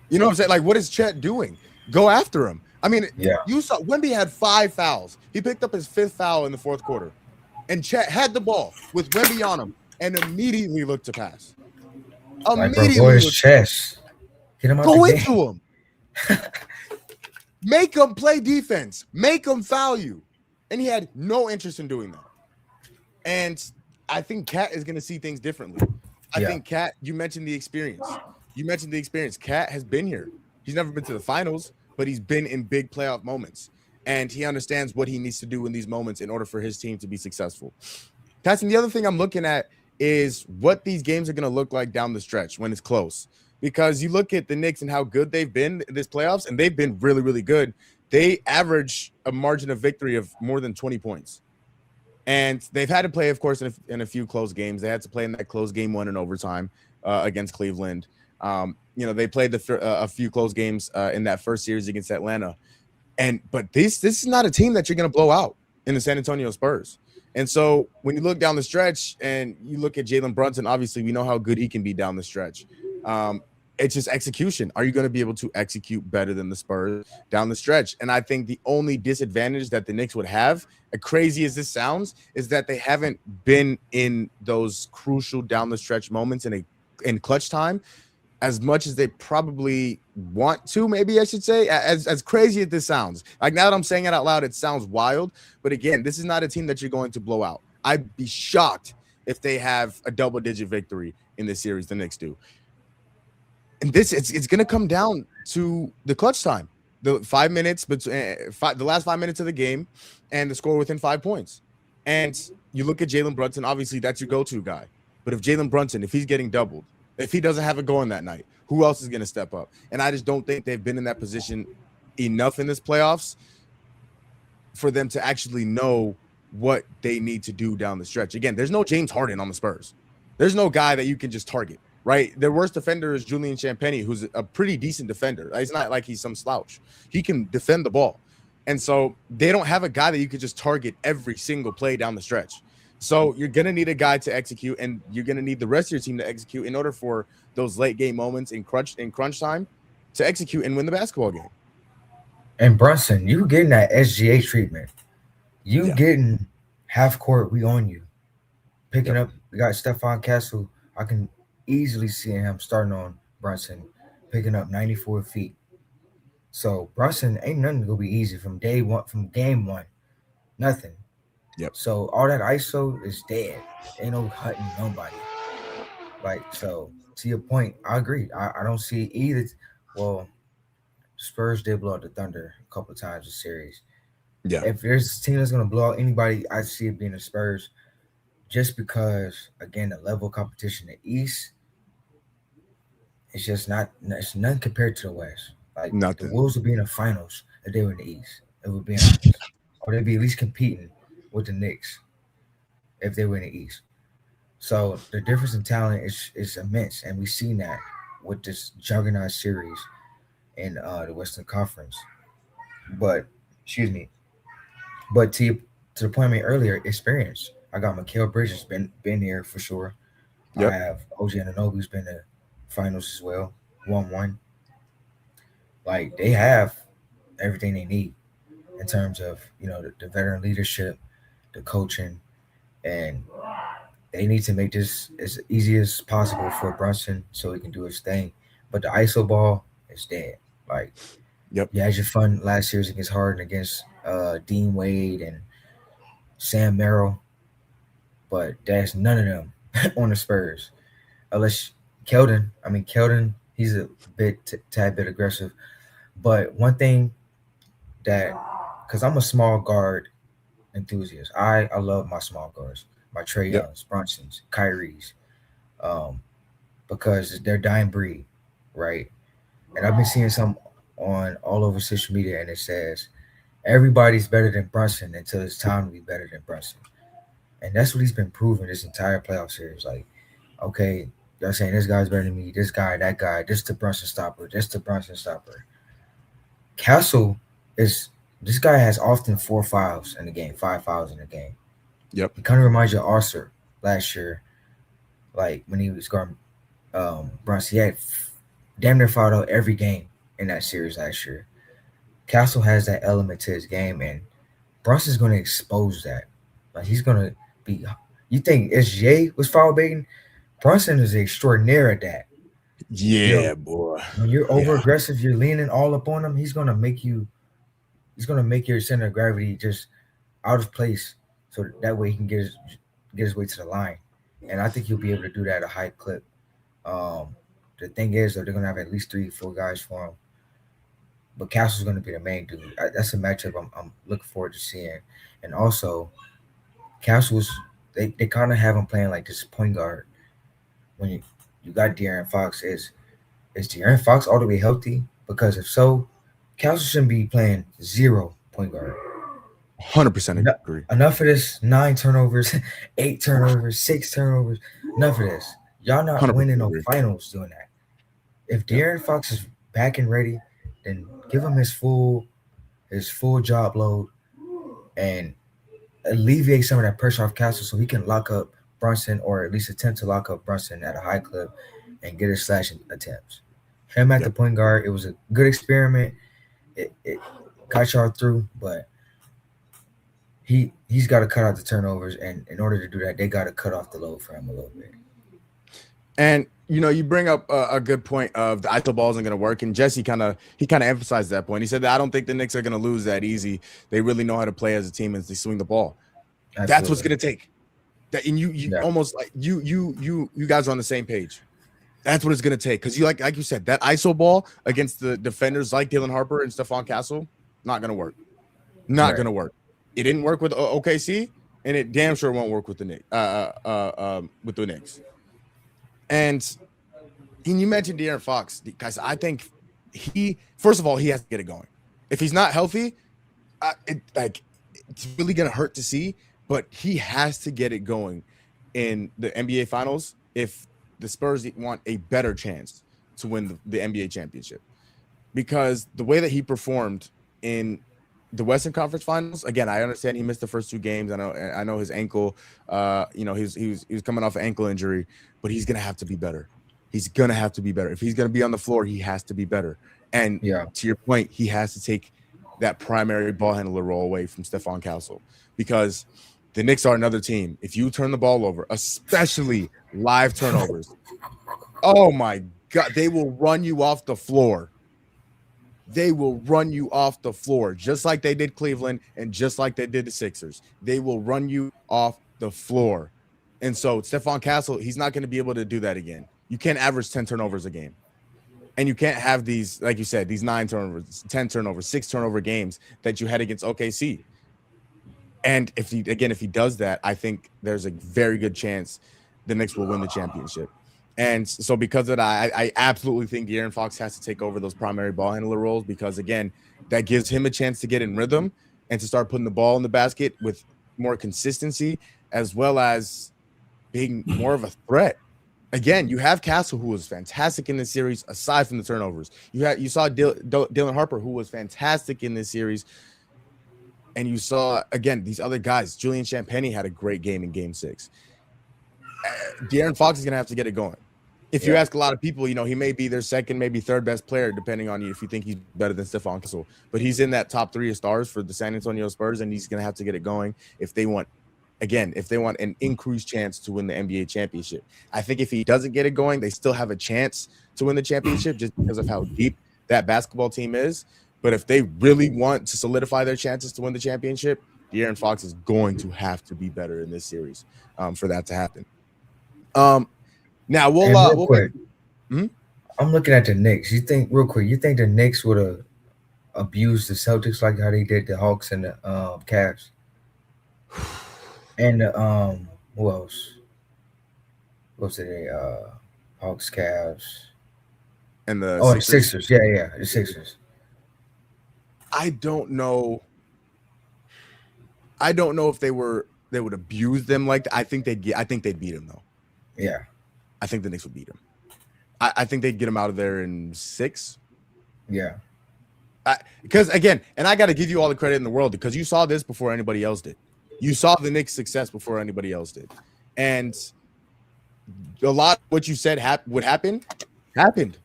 You know what I'm saying? Like, what is Chet doing? Go after him. I mean, you saw Wemby had 5 fouls. He picked up his 5th foul in the 4th quarter. And Chet had the ball with Wemby on him and immediately looked to pass. Immediately his chest. Hit him up go into him. Make him play defense. Make him foul you. And he had no interest in doing that. And I think Cat is going to see things differently. I think Cat, you mentioned the experience. Cat has been here. He's never been to the finals, but he's been in big playoff moments. And he understands what he needs to do in these moments in order for his team to be successful. Tyson, the other thing I'm looking at is what these games are going to look like down the stretch when it's close. Because you look at the Knicks and how good they've been in this playoffs, and they've been really, really good. They average a margin of victory of more than 20 points. And they've had to play, of course, in a few close games. They had to play in that close game 1 in overtime against Cleveland. They played a few close games in that first series against Atlanta. But this is not a team that you're going to blow out in the San Antonio Spurs. And so when you look down the stretch and you look at Jalen Brunson, obviously we know how good he can be down the stretch. It's just execution. Are you going to be able to execute better than the Spurs down the stretch? And I think the only disadvantage that the Knicks would have, as crazy as this sounds, is that they haven't been in those crucial down the stretch moments in clutch time as much as they probably want to, maybe I should say, as crazy as this sounds. Like now that I'm saying it out loud, it sounds wild. But again, this is not a team that you're going to blow out. I'd be shocked if they have a double-digit victory in this series, the Knicks do. And it's going to come down to the clutch time, the 5 minutes, but the last 5 minutes of the game, and the score within 5 points. And you look at Jalen Brunson, obviously that's your go-to guy. But if Jalen Brunson, if he's getting doubled, if he doesn't have it going that night, who else is going to step up? And I just don't think they've been in that position enough in this playoffs for them to actually know what they need to do down the stretch. Again, there's no James Harden on the Spurs. There's no guy that you can just target, right? Their worst defender is Julian Champagny, who's a pretty decent defender. It's not like he's some slouch. He can defend the ball. And so they don't have a guy that you could just target every single play down the stretch. So you're going to need a guy to execute, and you're going to need the rest of your team to execute in order for those late game moments in crunch time to execute and win the basketball game. And Brunson, you getting that SGA treatment. You getting half court, we on you. Picking up, we got Stephon Castle. I can easily see him starting on Brunson, picking up 94 feet. So Brunson ain't nothing gonna be easy from day one, from game one. Nothing. Yep. So all that ISO is dead. Ain't no cutting nobody. Like, so to your point, I agree. I don't see either. Well, Spurs did blow out the Thunder a couple of times this series. Yeah. If there's a team that's going to blow out anybody, I see it being the Spurs, just because, again, the level of competition in the East, it's just not. It's none compared to the West. Like Nothing. The Wolves would be in the finals if they were in the East. It would be honest, or they'd be at least competing with the Knicks if they were in the East. So the difference in talent is immense, and we've seen that with this juggernaut series in the Western Conference. But to the point I made earlier, experience. I got Mikal Bridges been here for sure. Yep. I have OG Anunoby's been to finals as well, 1-1. Like, they have everything they need in terms of, the veteran leadership, the coaching, and they need to make this as easy as possible for Brunson so he can do his thing. But the ISO ball is dead. Like, you had your fun last series against Harden, against Dean Wade and Sam Merrill, but there's none of them on the Spurs. Unless Keldon, he's a tad bit aggressive. But one thing because I'm a small guard enthusiast. I love my small guards, my Trae Youngs, Brunsons, Kyries, because they're dying breed, right? And I've been seeing some on all over social media, and it says everybody's better than Brunson until it's time to be better than Brunson. And that's what he's been proving this entire playoff series. Like, okay, they're saying this guy's better than me, this guy, that guy, this the Brunson stopper, this the Brunson stopper. Castle this guy has often 4 fouls in the game, 5 fouls in the game. Yep. It kind of reminds you of Arthur last year, like when he was guarding Brunson. He had damn near fouled out every game in that series last year. Castle has that element to his game, and Brunson's going to expose that. Like, he's going to be – you think SGA was foul baiting? Brunson is extraordinary at that. Yeah, boy. When you're over-aggressive, you're leaning all up on him, he's going to make your center of gravity just out of place, so that way he can get his way to the line. And I think he'll be able to do that at a high clip. The thing is, though, they're going to have at least 3-4 guys for him. But Castle's going to be the main dude. That's a matchup I'm looking forward to seeing. And also, Castle's they kind of have him playing like this point guard. When you got De'Aaron Fox, is De'Aaron Fox all the way healthy? Because if so, Castle shouldn't be playing 0 point guard. 100% agree. Enough of this 9 turnovers, 8 turnovers, 6 turnovers. Enough of this. Y'all not winning no finals doing that. If De'Aaron Fox is back and ready, then give him his full job load and alleviate some of that pressure off Castle so he can lock up Brunson, or at least attempt to lock up Brunson at a high clip and get his slashing attempts. Him at the point guard, it was a good experiment. It got y'all through, but he's got to cut out the turnovers, and in order to do that, they got to cut off the load for him a little bit. And you bring up a good point of the ISO ball isn't going to work, and Jesse kind of emphasized that point. He said that I don't think the Knicks are going to lose that easy. They really know how to play as a team as they swing the ball. Absolutely. That's what's going to take. That, and you almost like you guys are on the same page. That's what it's going to take, because you like you said, that ISO ball against the defenders like Dylan Harper and Stephon Castle, not going to work. Not going to work. It didn't work with OKC, and it damn sure won't work with the Knicks. And you mentioned De'Aaron Fox, guys. I think first of all, he has to get it going. If he's not healthy, it's really going to hurt to see. but he has to get it going in the NBA Finals if the Spurs want a better chance to win the NBA championship. Because the way that he performed in the Western Conference Finals, again, I understand he missed the first 2 games. I know his ankle, he was coming off an ankle injury, but he's gonna have to be better. He's gonna have to be better. If he's gonna be on the floor, he has to be better. And to your point, he has to take that primary ball handler role away from Stephon Castle, because the Knicks are another team. If you turn the ball over, especially live turnovers, oh my God, they will run you off the floor. They will run you off the floor, just like they did Cleveland and just like they did the Sixers. They will run you off the floor. And so Stephon Castle, he's not going to be able to do that again. You can't average 10 turnovers a game. And you can't have these, like you said, these 9 turnovers, 10 turnovers, 6 turnover games that you had against OKC. And if he does that, I think there's a very good chance the Knicks will win the championship. And so because of that, I absolutely think De'Aaron Fox has to take over those primary ball handler roles, because, again, that gives him a chance to get in rhythm and to start putting the ball in the basket with more consistency, as well as being more of a threat. Again, you have Castle, who was fantastic in this series, aside from the turnovers. You saw Dylan Harper, who was fantastic in this series. And you saw, again, these other guys. Julian Champagnie had a great game in Game 6. De'Aaron Fox is going to have to get it going. If you ask a lot of people, he may be their second, maybe third best player, depending on if you think he's better than Stephon Castle. But he's in that top 3 of stars for the San Antonio Spurs, and he's going to have to get it going if they want an increased chance to win the NBA championship. I think if he doesn't get it going, they still have a chance to win the championship just because of how deep that basketball team is. But if they really want to solidify their chances to win the championship, De'Aaron Fox is going to have to be better in this series for that to happen. Now we'll quick. I'm looking at the Knicks. You think the Knicks would have abused the Celtics like how they did the Hawks and the Cavs? And who else? What was it? Hawks, Cavs, and the Sixers. Yeah, the Sixers. I don't know if they would abuse them like that. I think they'd beat them though. Yeah, I think the Knicks would beat them. I think they'd get them out of there in 6. Yeah. Because again, and I got to give you all the credit in the world, because you saw this before anybody else did. You saw the Knicks' success before anybody else did, and a lot of what you said would happen happened.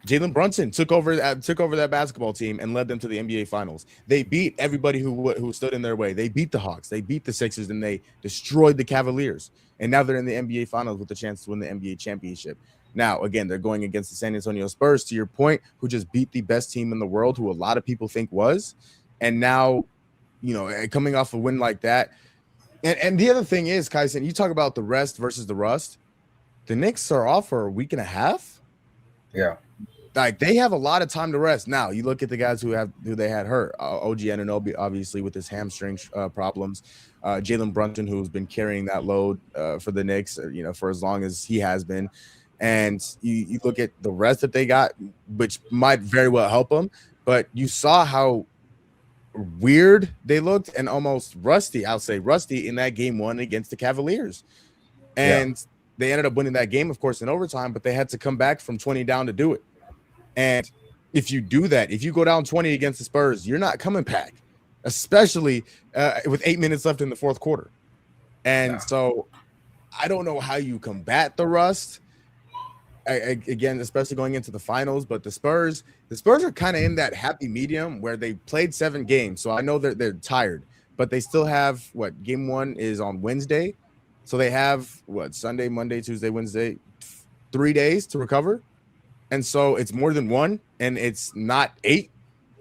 Jalen Brunson took over that basketball team and led them to the NBA Finals. They beat everybody who stood in their way. They beat the Hawks, they beat the Sixers, and they destroyed the Cavaliers. And now they're in the NBA Finals with a chance to win the NBA championship. Now, again, they're going against the San Antonio Spurs, to your point, who just beat the best team in the world, who a lot of people think was. And now, coming off a win like that. And the other thing is, Kyson, you talk about the rest versus the rust. The Knicks are off for a week and a half. Yeah. Like, they have a lot of time to rest. Now, you look at the guys who they had hurt. OG Anunoby, obviously, with his hamstring problems. Jalen Brunson, who's been carrying that load for the Knicks, for as long as he has been. And you look at the rest that they got, which might very well help them. But you saw how weird they looked and almost rusty. I'll say rusty in that game 1 against the Cavaliers. And they ended up winning that game, of course, in overtime, but they had to come back from 20 down to do it. And if you do that, if you go down 20 against the Spurs, you're not coming back, especially with 8 minutes left in the fourth quarter. And so I don't know how you combat the rust. Again, especially going into the finals, but the Spurs are kind of in that happy medium where they played 7 games. So I know they're tired, but they still have game 1 is on Wednesday. So they have Sunday, Monday, Tuesday, Wednesday, 3 days to recover. And so it's more than 1 and it's not 8.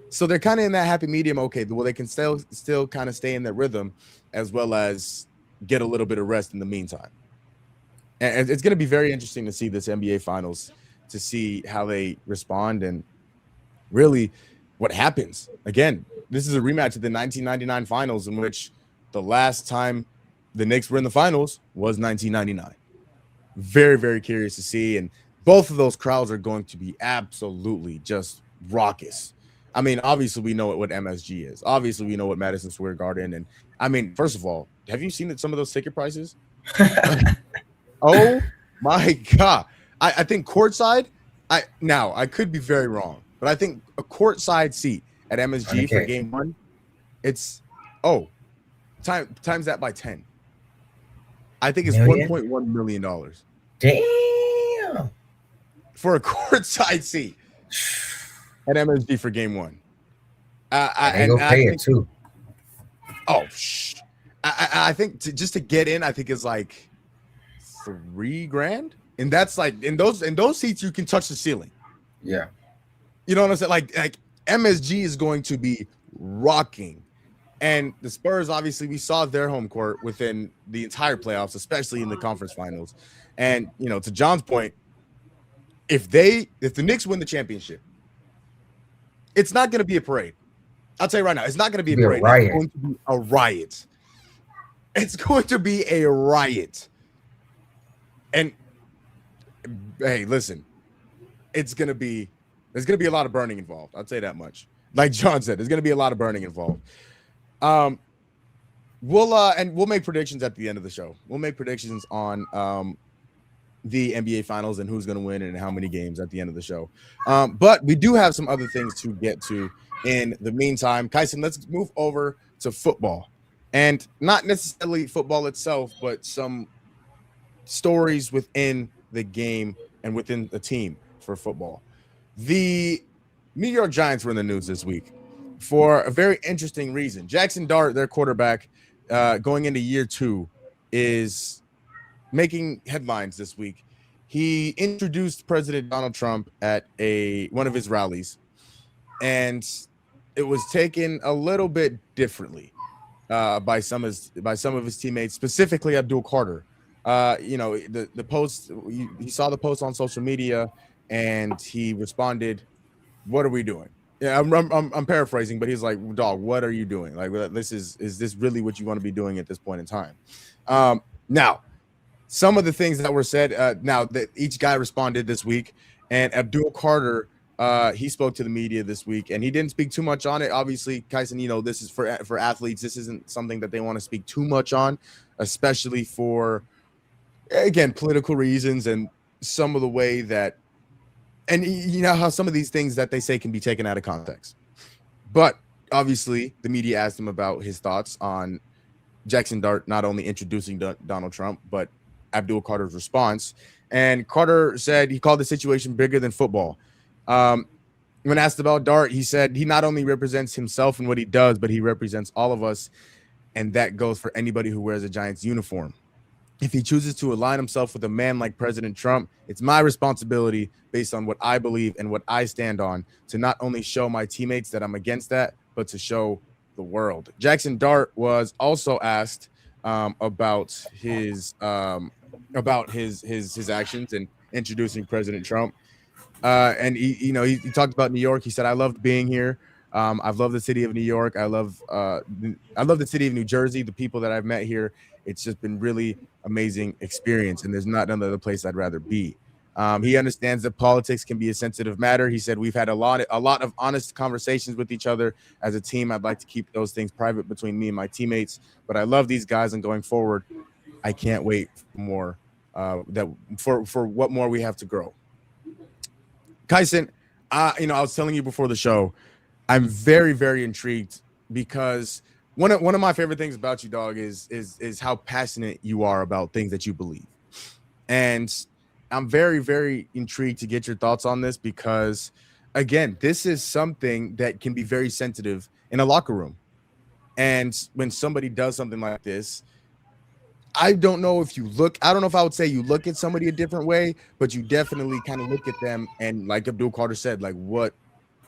So they're kind of in that happy medium. Okay, well, they can still kind of stay in their rhythm as well as get a little bit of rest in the meantime. And it's going to be very interesting to see this NBA Finals, to see how they respond and really what happens. Again, this is a rematch of the 1999 Finals, in which the last time the Knicks were in the Finals was 1999. Very, very curious to see. And both of those crowds are going to be absolutely just raucous. I mean, obviously we know what MSG is. Obviously we know what Madison Square Garden. And I mean, first of all, have you seen some of those ticket prices? Oh my God. I think courtside, I could be very wrong, but I think a courtside seat at MSG for game 1, it's times that by 10. I think it's $1.1 million. Damn. For a courtside seat at MSG for game 1. I go pay it too. I think just to get in, I think is like $3,000, and that's like in those seats you can touch the ceiling. Yeah, you know what I'm saying. Like MSG is going to be rocking, and the Spurs obviously we saw their home court within the entire playoffs, especially in the conference finals. And to John's point, if the Knicks win the championship, it's not going to be a parade. I'll tell you right now, it's not going to be a parade. It's going to be a riot. It's going to be a riot. And hey, listen, there's going to be a lot of burning involved. I'll say that much. Like John said, there's going to be a lot of burning involved. We'll make predictions at the end of the show. We'll make predictions on the NBA Finals and who's going to win and how many games at the end of the show. But we do have some other things to get to in the meantime. Kyson, let's move over to football. And not necessarily football itself, but some stories within the game and within the team for football. The New York Giants were in the news this week for a very interesting reason. Jaxson Dart, their quarterback, going into year 2, is making headlines this week. He introduced President Donald Trump at one of his rallies, and it was taken a little bit differently by some of his teammates, specifically Abdul Carter. The post, he saw the post on social media, and he responded, "What are we doing?" Yeah, I'm paraphrasing, but he's like, "Dog, what are you doing? Like, is this really what you want to be doing at this point in time?" Now, some of the things that were said, now that each guy responded this week, and Abdul Carter, he spoke to the media this week, and he didn't speak too much on it. Obviously, Kyson, this is for athletes. This isn't something that they want to speak too much on, especially for, again, political reasons and some of the way that, and you know how some of these things that they say can be taken out of context. But obviously, the media asked him about his thoughts on Jaxson Dart not only introducing Donald Trump, but Abdul Carter's response. And Carter said he called the situation bigger than football. When asked about Dart, he said he not only represents himself and what he does, but he represents all of us. And that goes for anybody who wears a Giants uniform. If he chooses to align himself with a man like President Trump, it's my responsibility, based on what I believe and what I stand on, to not only show my teammates that I'm against that, but to show the world. Jaxson Dart was also asked about his actions in introducing President Trump, and he talked about New York. He said, "I loved being here. I've loved the city of New York. I love the city of New Jersey. The people that I've met here. It's just been really amazing experience, and there's not another place I'd rather be." He understands that politics can be a sensitive matter. He said, "We've had a lot of honest conversations with each other as a team. I'd like to keep those things private between me and my teammates, but I love these guys, and going forward, I can't wait for more for what more we have to grow." Kyson, I was telling you before the show, I'm very, very intrigued because one of my favorite things about you, dog, is how passionate you are about things that you believe. And I'm very, very intrigued to get your thoughts on this because, again, this is something that can be very sensitive in a locker room. And when somebody does something like this, I don't know if I would say you look at somebody a different way, but you definitely kind of look at them and, like Abdul Carter said, like, what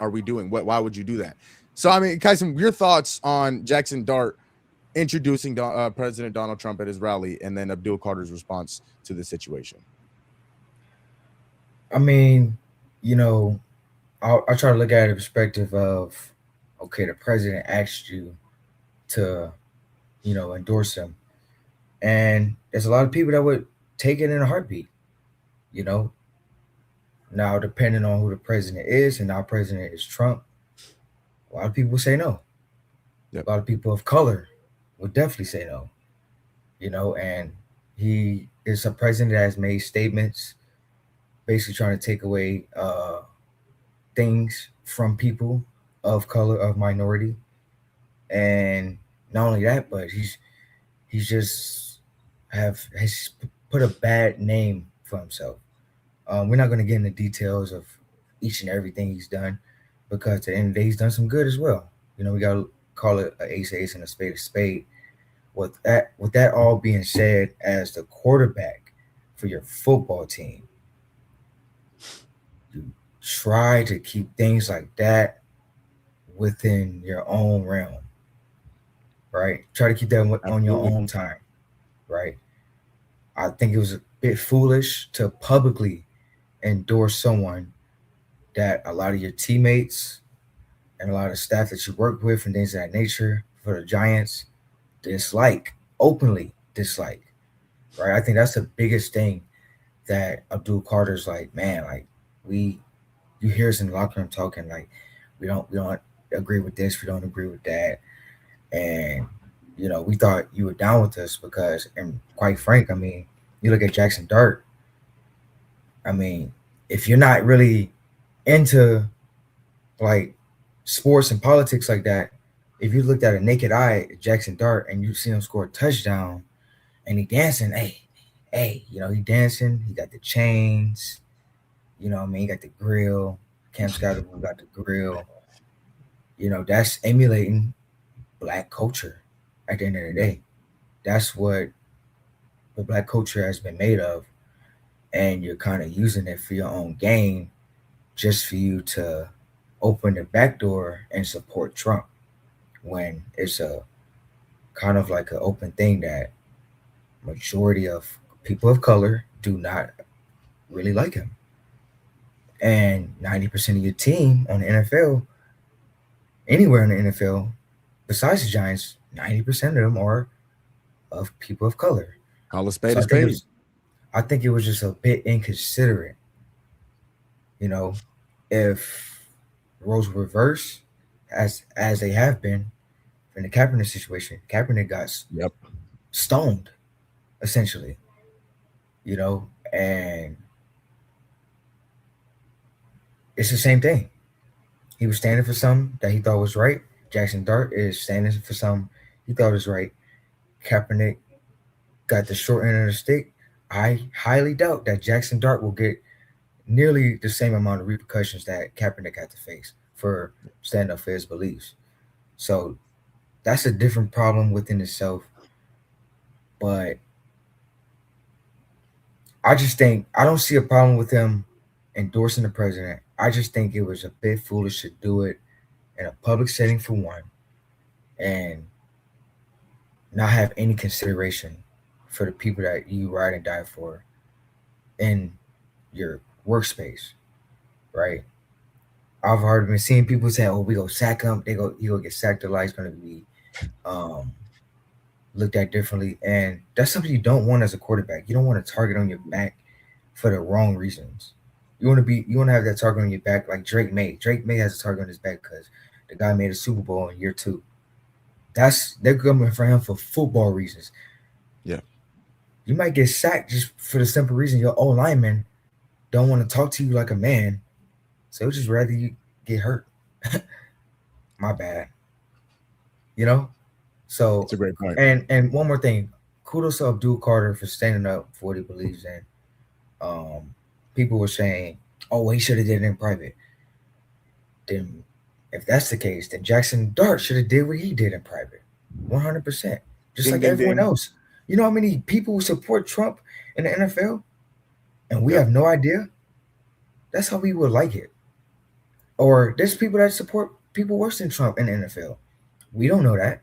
are we doing? Why would you do that? So, I mean, Kyson, your thoughts on Jaxson Dart introducing President Donald Trump at his rally, and then Abdul Carter's response to the situation. I mean, I'll try to look at it in perspective of, okay, the president asked you to, endorse him. And there's a lot of people that would take it in a heartbeat, Now, depending on who the president is, and our president is Trump, A lot of people say no. Yep. A lot of people of color would definitely say no. And he is a president that has made statements basically trying to take away things from people of color, of minority. And not only that, but he's just has put a bad name for himself. We're not going to get into details of each and everything he's done, because at the end of the day, he's done some good as well. We got to call it an ace and a spade. With that all being said, as the quarterback for your football team, you try to keep things like that within your own realm, right? Try to keep that on your Absolutely. own time, right? I think it was a bit foolish to publicly endorse someone that a lot of your teammates and a lot of staff that you work with and things of that nature for the Giants openly dislike, right? I think that's the biggest thing that Abdul Carter's like, man, like you hear us in the locker room talking like we don't agree with this, we don't agree with that, and we thought you were down with us because, and quite frank, I mean, you look at Jaxson Dart. I mean, if you're not really into like sports and politics like that, if you looked at a naked eye at Jaxson Dart and you see him score a touchdown and he dancing, hey, he dancing, he got the chains, what I mean, he got the grill. Cam Scott got the grill. That's emulating black culture at the end of the day. That's what the black culture has been made of. And you're kind of using it for your own gain, just for you to open the back door and support Trump, when it's a kind of like an open thing that majority of people of color do not really like him. And 90% of your team on the NFL, anywhere in the NFL, besides the Giants, 90% of them are of people of color. Call a spade So a spade. I think it was just a bit inconsiderate. If roles were reversed, as they have been in the Kaepernick situation, Kaepernick got Yep. stoned, essentially. And it's the same thing. He was standing for something that he thought was right. Jaxson Dart is standing for something he thought was right. Kaepernick got the short end of the stick. I highly doubt that Jaxson Dart will get nearly the same amount of repercussions that Kaepernick had to face for standing up for his beliefs. So that's a different problem within itself. But I just think I don't see a problem with him endorsing the president. I just think it was a bit foolish to do it in a public setting for one, and not have any consideration for the people that you ride and die for in your workspace, right? I've already been seeing people say, "Oh, we go sack him. He go get sacked. The life's gonna be looked at differently," and that's something you don't want as a quarterback. You don't want a target on your back for the wrong reasons. You want to have that target on your back like Drake May. Drake May has a target on his back because the guy made a Super Bowl in year 2. They're coming for him for football reasons. Yeah. You might get sacked just for the simple reason your old lineman don't want to talk to you like a man, so he'll just rather you get hurt. My bad. So That's a great point. And one more thing, kudos to Abdul Carter for standing up for what he believes in. People were saying, "Oh, he should have did it in private." Then, if that's the case, then Jaxson Dart should have did what he did in private, 100%, just Ding, like ding, everyone ding. else. You know how many people support Trump in the NFL, and we Yeah. have no idea? That's how we would like it. Or there's people that support people worse than Trump in the NFL. We don't know that.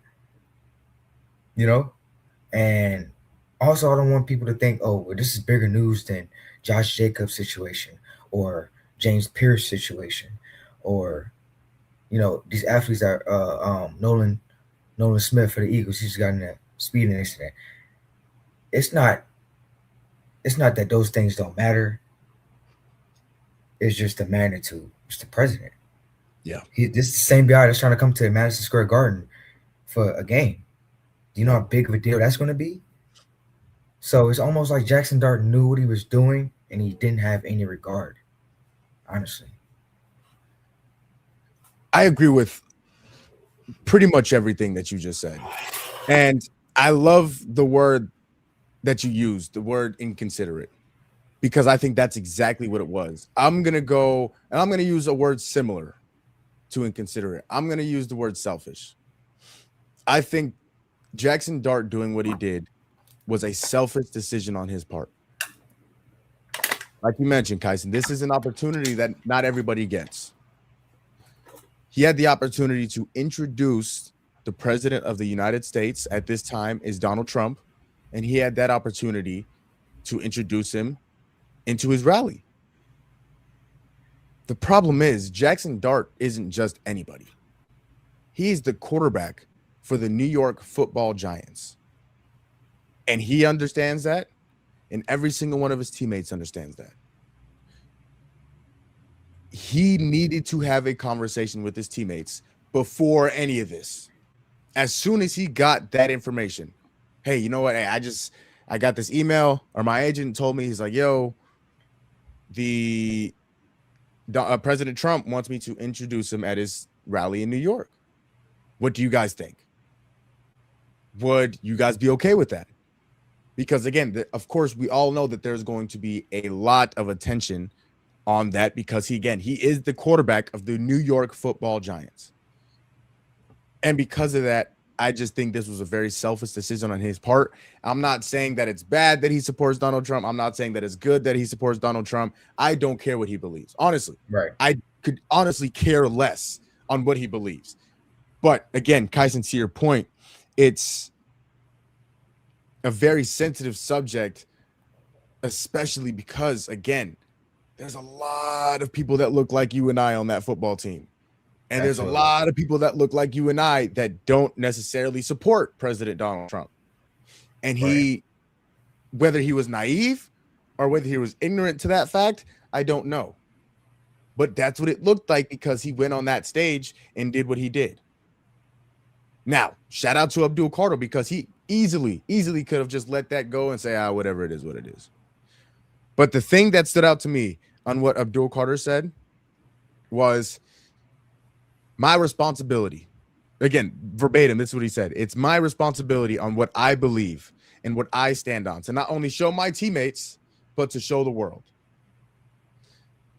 And also, I don't want people to think, "Oh, well, this is bigger news than Josh Jacobs' situation or James Pierce situation, or these athletes that Nolan Smith for the Eagles. He's got in a speeding incident." It's not that those things don't matter. It's just the magnitude. It's the president. Yeah. This is the same guy that's trying to come to Madison Square Garden for a game. Do you know how big of a deal that's going to be? So it's almost like Jaxson Dart knew what he was doing and he didn't have any regard, honestly. I agree with pretty much everything that you just said. And I love the word that you used, the word inconsiderate, because I think that's exactly what it was. I'm going to go and I'm going to use a word similar to inconsiderate. I'm going to use the word selfish. I think Jaxson Dart doing what he did was a selfish decision on his part. Like you mentioned, Kyson, this is an opportunity that not everybody gets. He had the opportunity to introduce the president of the United States at this time is Donald Trump, and he had that opportunity to introduce him into his rally. The problem is Jaxson Dart isn't just anybody. He is the quarterback for the New York Football Giants. And he understands that, and every single one of his teammates understands that. He needed to have a conversation with his teammates before any of this. As soon as he got that information, hey, you know what? Hey, I got this email, or my agent told me, he's like, yo, President Trump wants me to introduce him at his rally in New York. What do you guys think? Would you guys be okay with that? Because again, of course, we all know that there's going to be a lot of attention on that because he is the quarterback of the New York Football Giants. And because of that, I just think this was a very selfish decision on his part. I'm not saying that it's bad that he supports Donald Trump. I'm not saying that it's good that he supports Donald Trump. I don't care what he believes. Honestly, Right. I could honestly care less on what he believes. But again, Kyson, to your point, it's a very sensitive subject, especially because, again, there's a lot of people that look like you and I on that football team. And there's a lot of people that look like you and I that don't necessarily support President Donald Trump. And he, whether he was naive or whether he was ignorant to that fact, I don't know. But that's what it looked like because he went on that stage and did what he did. Now, shout out to Abdul because he easily could have just let that go and say, whatever it is, what it is. But the thing that stood out to me on what Abdul Carter said was my responsibility. Again, verbatim, this is what he said. It's my responsibility on what I believe and what I stand on to not only show my teammates, but to show the world.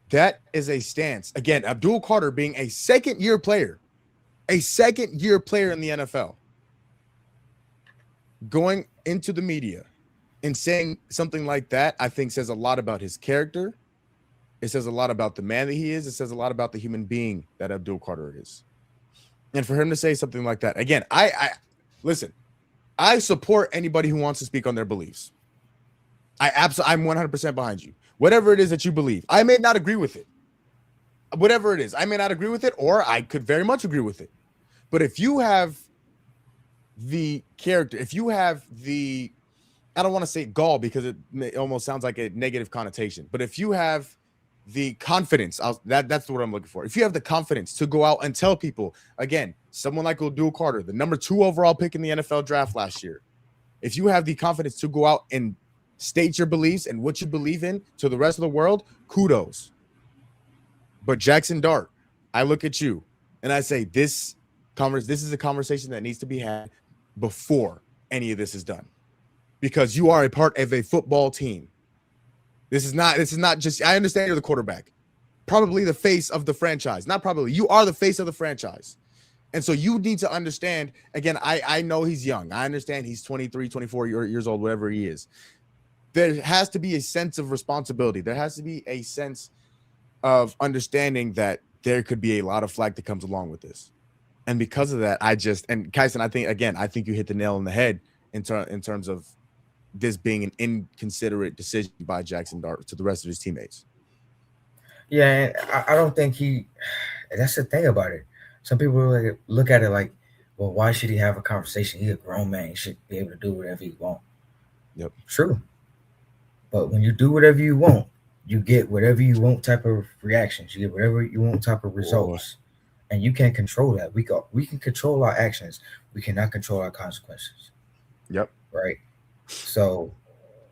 That is a stance. Again, Abdul Carter being a second-year player in the NFL, going into the media and saying something like that, I think says a lot about his character. It says a lot about the man that he is. It says a lot about the human being that Abdul Carter is. And for him to say something like that, again, listen, I support anybody who wants to speak on their beliefs. I'm 100% behind you. Whatever it is that you believe, I may not agree with it. Whatever it is, I may not agree with it, or I could very much agree with it. But if you have the character, if you have the, I don't want to say gall because it almost sounds like a negative connotation, but if you have the confidence, that's the word I'm looking for. If you have the confidence to go out and tell people, again, someone like Abdul Carter, the number 2 overall pick in the NFL draft last year, if you have the confidence to go out and state your beliefs and what you believe in to the rest of the world, kudos. But Jaxson Dart, I look at you and I say, this is a conversation that needs to be had before any of this is done, because you are a part of a football team. This is not just, I understand you're the quarterback, probably the face of the franchise. Not probably, you are the face of the franchise. And so you need to understand, again, I know he's young. I understand he's 23, 24 years old, whatever he is. There has to be a sense of responsibility. There has to be a sense of understanding that there could be a lot of flack that comes along with this. And because of that, and Kyson, I think you hit the nail on the head in terms of this being an inconsiderate decision by Jaxson Dart to the rest of his teammates. Yeah, I don't think that's the thing about it. Some people look at it like, well, why should he have a conversation? He's a grown man. He should be able to do whatever he wants. Yep. True. But when you do whatever you want, you get whatever you want type of reactions. You get whatever you want type of results. and you can't control that. We can control our actions. We cannot control our consequences. Yep. Right. So,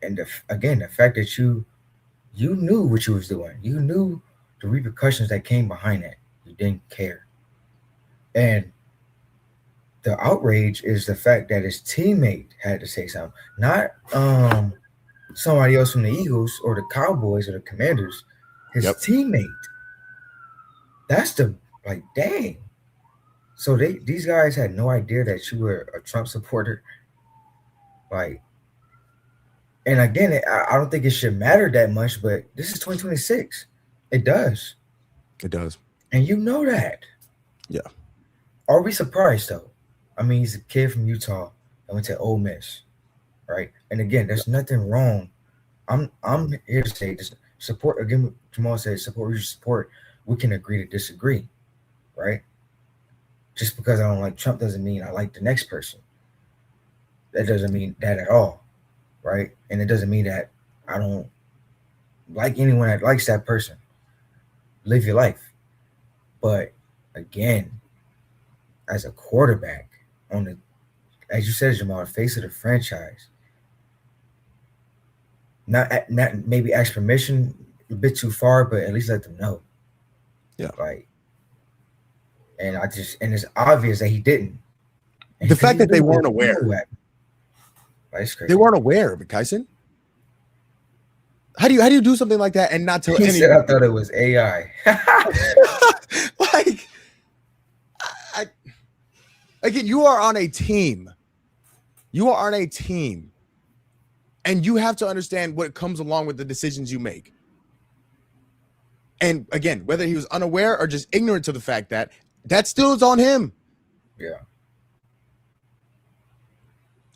and the fact that you knew what you was doing, you knew the repercussions that came behind it. You didn't care. And the outrage is the fact that his teammate had to say something, not somebody else from the Eagles or the Cowboys or the Commanders. His teammate. That's the dang. So these guys had no idea that you were a Trump supporter. Like, and again, I don't think it should matter that much, but this is 2026. It does. It does. And you know that. Yeah. Are we surprised though? I mean, he's a kid from Utah that went to Ole Miss, right? And again, there's nothing wrong. I'm here to say this: support. Again, Jamal said, support your support. We can agree to disagree, right? Just because I don't like Trump doesn't mean I like the next person. That doesn't mean that at all, right? And it doesn't mean that I don't like anyone that likes that person. Live your life. But again, as a quarterback on the, as you said, Jamal, the face of the franchise, not maybe ask permission a bit too far, but at least let them know. Yeah. Like, and it's obvious that he didn't. And the fact that they weren't aware. That's crazy. They weren't aware of it, Kyson. How do you do something like that and not tell anyone? He said, I thought it was AI. Like, again, you are on a team. You are on a team. And you have to understand what comes along with the decisions you make. And again, whether he was unaware or just ignorant to the fact that still is on him. Yeah.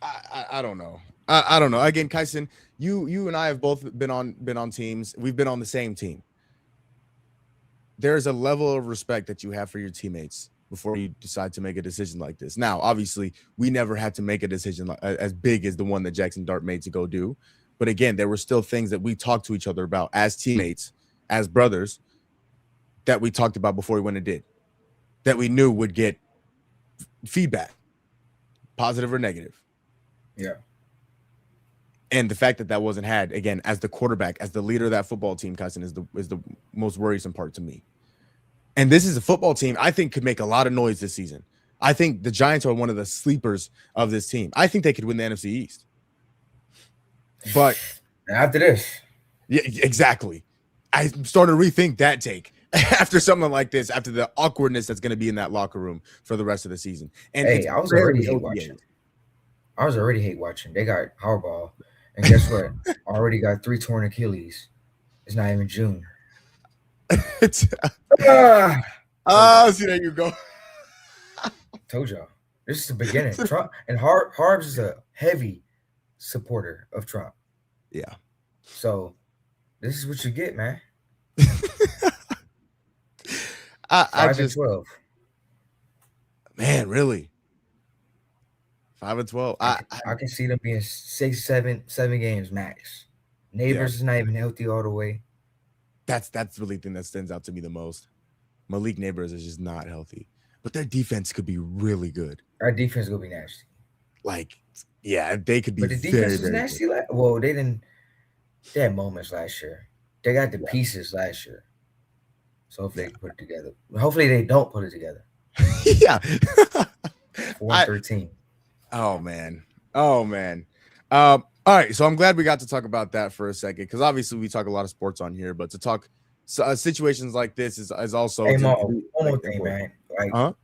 I don't know. I don't know. Again, Kyson, you and I have both been on teams. We've been on the same team. There's a level of respect that you have for your teammates before you decide to make a decision like this. Now, obviously, we never had to make a decision as big as the one that Jaxson Dart made to go do. But again, there were still things that we talked to each other about as teammates, as brothers, that we talked about before we went and did, that we knew would get feedback, positive or negative. Yeah. And the fact that wasn't had, again, as the quarterback, as the leader of that football team, Kyson, is the most worrisome part to me. And this is a football team I think could make a lot of noise this season. I think the Giants are one of the sleepers of this team. I think they could win the NFC East. But after this. Yeah, exactly. I started to rethink that take after something like this, after the awkwardness that's going to be in that locker room for the rest of the season. And hey, I was already hate watching. They got Harbaugh. And guess what? Already got 3 torn Achilles. It's not even June. See, there you go. Told y'all. This is the beginning. Trump and Harbs is a heavy supporter of Trump. Yeah. So this is what you get, man. I just 12. Man, really? 5-12. I can see them being 6, 7 games max. Neighbors is not even healthy all the way. That's really the thing that stands out to me the most. Malik Neighbors is just not healthy, but their defense could be really good. Our defense will be nasty. Like, yeah, they could be. But the defense very, was nasty. Well, they didn't. They had moments last year. They got the pieces last year. So if they put it together, hopefully they don't put it together. Yeah. 4-13. Oh man. All right, so I'm glad we got to talk about that for a second, because obviously we talk a lot of sports on here, but to talk situations like this is also. Hey, one more thing, man. Like, you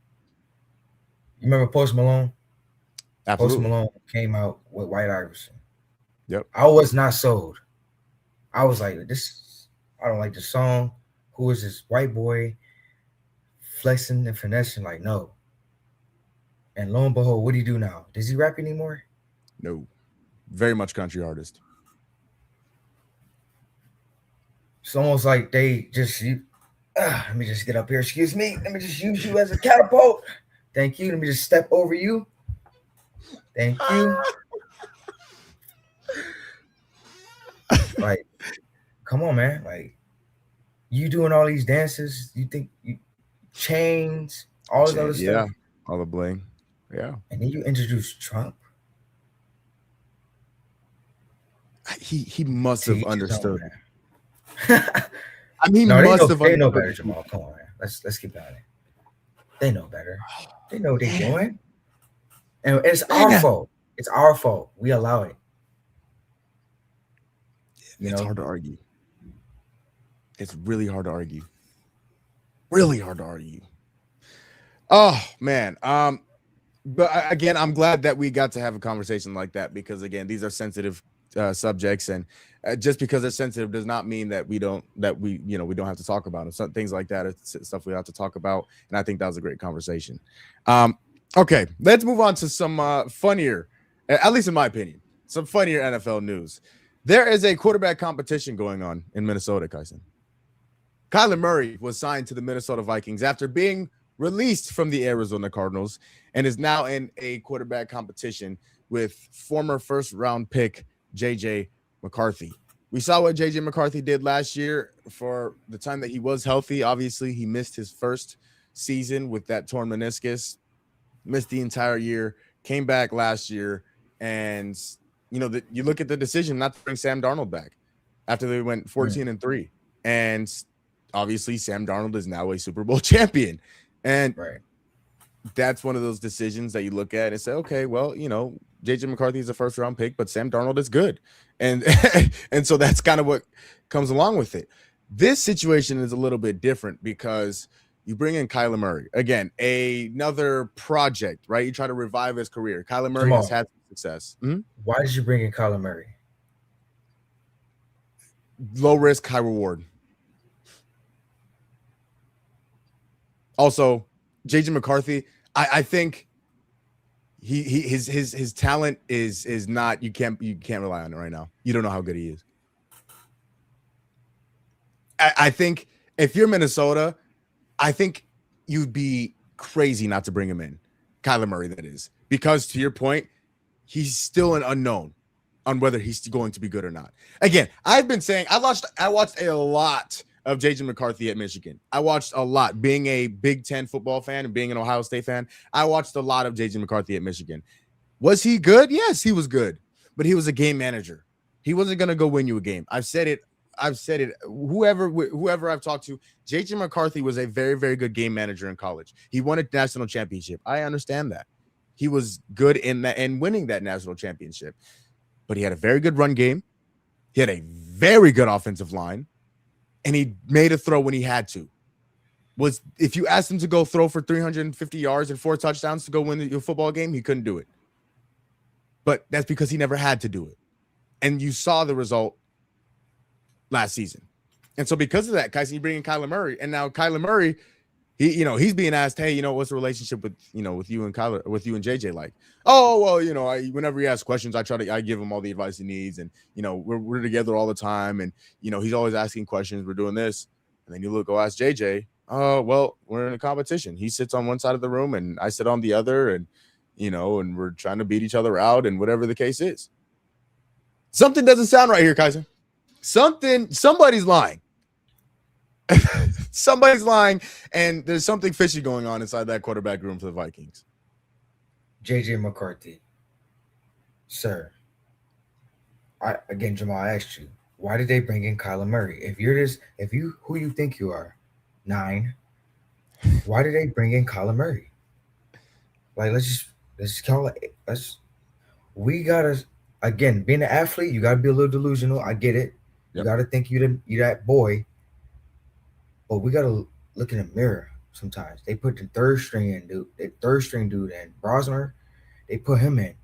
remember Post Malone? Absolutely. Post Malone came out with White Iverson. Yep. I was not sold. I was like, this. I don't like the song. Who is this white boy flexing and finessing? Like, no. And lo and behold, what do you do now? Does he rap anymore? No. Very much country artist. It's almost like they just let me just get up here. Excuse me. Let me just use you as a catapult. Thank you. Let me just step over you. Thank you. Like, come on, man. Like, you doing all these dances. You think chains, all this other Yeah, stuff. all the bling. Yeah, And then you introduce Trump. he must To have each his own, understood. man. I mean, he No, must have they know understood. better, Jamal. Come on, man. Let's keep at it. They know better. They know what they're doing. And it's our fault. It's our fault. We allow it. It's hard to argue. It's really hard to argue. Really hard to argue. Oh man. But again, I'm glad that we got to have a conversation like that because again, these are sensitive subjects, and just because they're sensitive does not mean that we don't have to talk about them. Some things like that are stuff we have to talk about, and I think that was a great conversation. Okay, let's move on to some funnier, at least in my opinion, some funnier NFL news. There is a quarterback competition going on in Minnesota, Kyson. Kyler Murray was signed to the Minnesota Vikings after being released from the Arizona Cardinals and is now in a quarterback competition with former first-round pick J.J. McCarthy. We saw what J.J. McCarthy did last year for the time that he was healthy. Obviously, he missed his first season with that torn meniscus, missed the entire year, came back last year, and you look at the decision not to bring Sam Darnold back after they went 14-3, and obviously Sam Darnold is now a Super Bowl champion, and that's one of those decisions that you look at and say, okay, well, JJ McCarthy is a first round pick, but Sam Darnold is good, and and so that's kind of what comes along with it. This situation is a little bit different because you bring in Kyler Murray again, another project, right? You try to revive his career. Kyler Murray has had success. Why did you bring in Kyler Murray? Low risk, high reward. Also, JJ McCarthy, I think his talent is not, you can't rely on it right now. You don't know how good he is. I think if you're Minnesota, I think you'd be crazy not to bring him in. Kyler Murray, that is. Because to your point, he's still an unknown on whether he's going to be good or not. Again, I've been saying I watched a lot of JJ McCarthy at Michigan. I watched a lot. Being a Big Ten football fan and being an Ohio State fan, I watched a lot of JJ McCarthy at Michigan. Was he good? Yes, he was good. But he was a game manager. He wasn't going to go win you a game. I've said it. Whoever I've talked to, JJ McCarthy was a very, very good game manager in college. He won a national championship. I understand that. He was good in that and winning that national championship. But he had a very good run game. He had a very good offensive line. And he made a throw when he had to. If you asked him to go throw for 350 yards and 4 touchdowns to go win your football game, he couldn't do it. But that's because he never had to do it. And you saw the result last season. And so because of that, Kyson, you bring in Kyler Murray. And now Kyler Murray, he's being asked, hey, what's the relationship with you and Kyler, with you and JJ like? Oh, well, whenever he asks questions, I give him all the advice he needs. And, we're together all the time. And, he's always asking questions. We're doing this. And then you go ask JJ, well, we're in a competition. He sits on one side of the room and I sit on the other. And, and we're trying to beat each other out and whatever the case is. Something doesn't sound right here, Kyson. Somebody's lying. Somebody's lying, and there's something fishy going on inside that quarterback room for the Vikings. JJ McCarthy, sir. Jamal, I asked you, why did they bring in Kyler Murray? If you who you think you are, 9, why did they bring in Kyler Murray? Like, let's call it. We gotta, again, being an athlete, you gotta be a little delusional. I get it. You gotta think you that boy. But we gotta look in the mirror sometimes. They put the third string dude in. Brosner, they put him in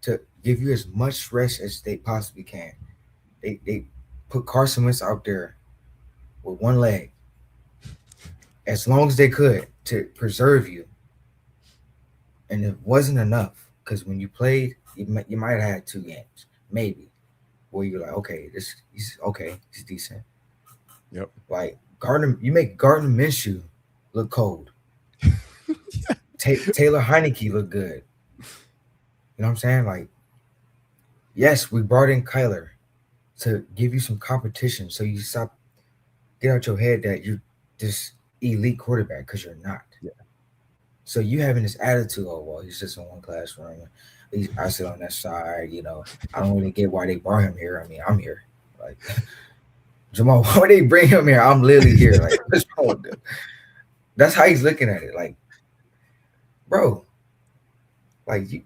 to give you as much rest as they possibly can. They put Carson Wentz out there with one leg as long as they could to preserve you. And it wasn't enough because when you played, you might have had 2 games, maybe, where you're like, okay, he's okay, he's decent. Yep. Like you make Gardner Minshew look cold. Taylor Heineke look good. You know what I'm saying? Like, yes, we brought in Kyler to give you some competition, so you get out your head that you're just elite quarterback because you're not. Yeah. So you having this attitude, oh well, he's just in one classroom. I sit on that side, I don't really get why they brought him here. I mean, I'm here. Like Jamal, why they bring him here? I'm literally here. Like, what's wrong with them? That's how he's looking at it. Like, bro, like you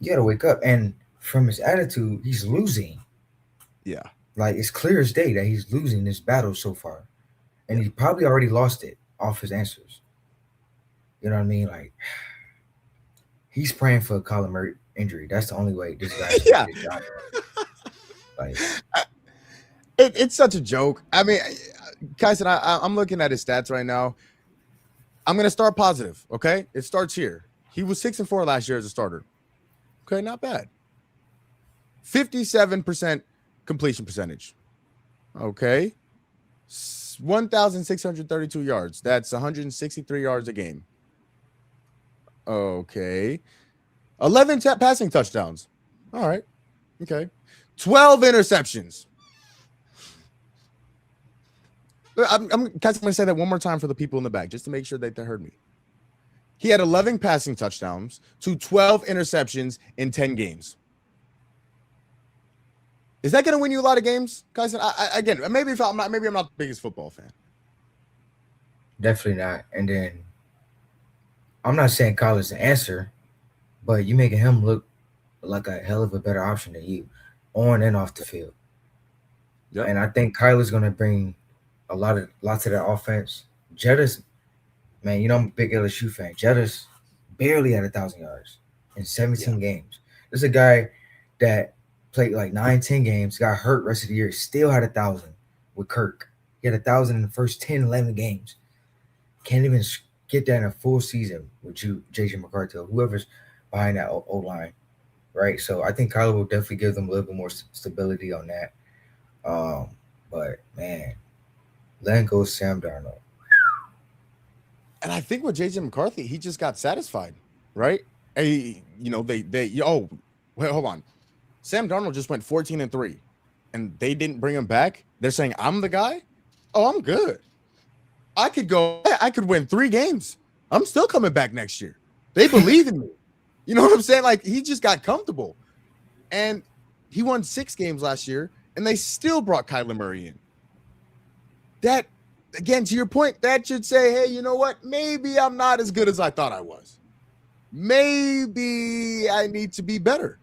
gotta wake up. And from his attitude, he's losing. Yeah. Like it's clear as day that he's losing this battle so far. And he probably already lost it off his answers. You know what I mean? Like he's praying for a Kyler Murray injury. That's the only way this guy's Yeah. gonna get done. Like it's such a joke. I mean, Kyson, I'm looking at his stats right now. I'm gonna start positive. Okay, it starts here. He was 6-4 last year as a starter. Okay, not bad. 57% completion percentage. Okay, 1,632 yards. That's 163 yards a game. Okay, 11 passing touchdowns. All right. Okay, 12 interceptions. I'm going to say that one more time for the people in the back, just to make sure that they heard me. He had 11 passing touchdowns to 12 interceptions in 10 games. Is that going to win you a lot of games, Kyson? Again, maybe I'm not the biggest football fan. definitely not. And then I'm not saying Kyler's the answer, but you making him look like a hell of a better option than you, on and off the field. Yep. And I think Kyler's gonna bring lots of that offense. Jetta's, man, I'm a big LSU fan. Jetta's barely at 1,000 yards in 17 games. There's a guy that played like 9-10 games, got hurt rest of the year, still had 1,000 with Kirk. He had 1,000 in the first 10, 11 games. Can't even get that in a full season with you, JJ McCarthy, or whoever's behind that O-line, right? So I think Kyler will definitely give them a little bit more stability on that. But man, letting go Sam Darnold. And I think with JJ McCarthy, he just got satisfied, right? Hey, wait, hold on. Sam Darnold just went 14-3, and they didn't bring him back. They're saying I'm the guy. Oh, I'm good. I could win 3 games. I'm still coming back next year. They believe in me. You know what I'm saying? Like he just got comfortable, and he won 6 games last year, and they still brought Kyler Murray in. That, again, to your point, that should say, hey, you know what? Maybe I'm not as good as I thought I was. Maybe I need to be better.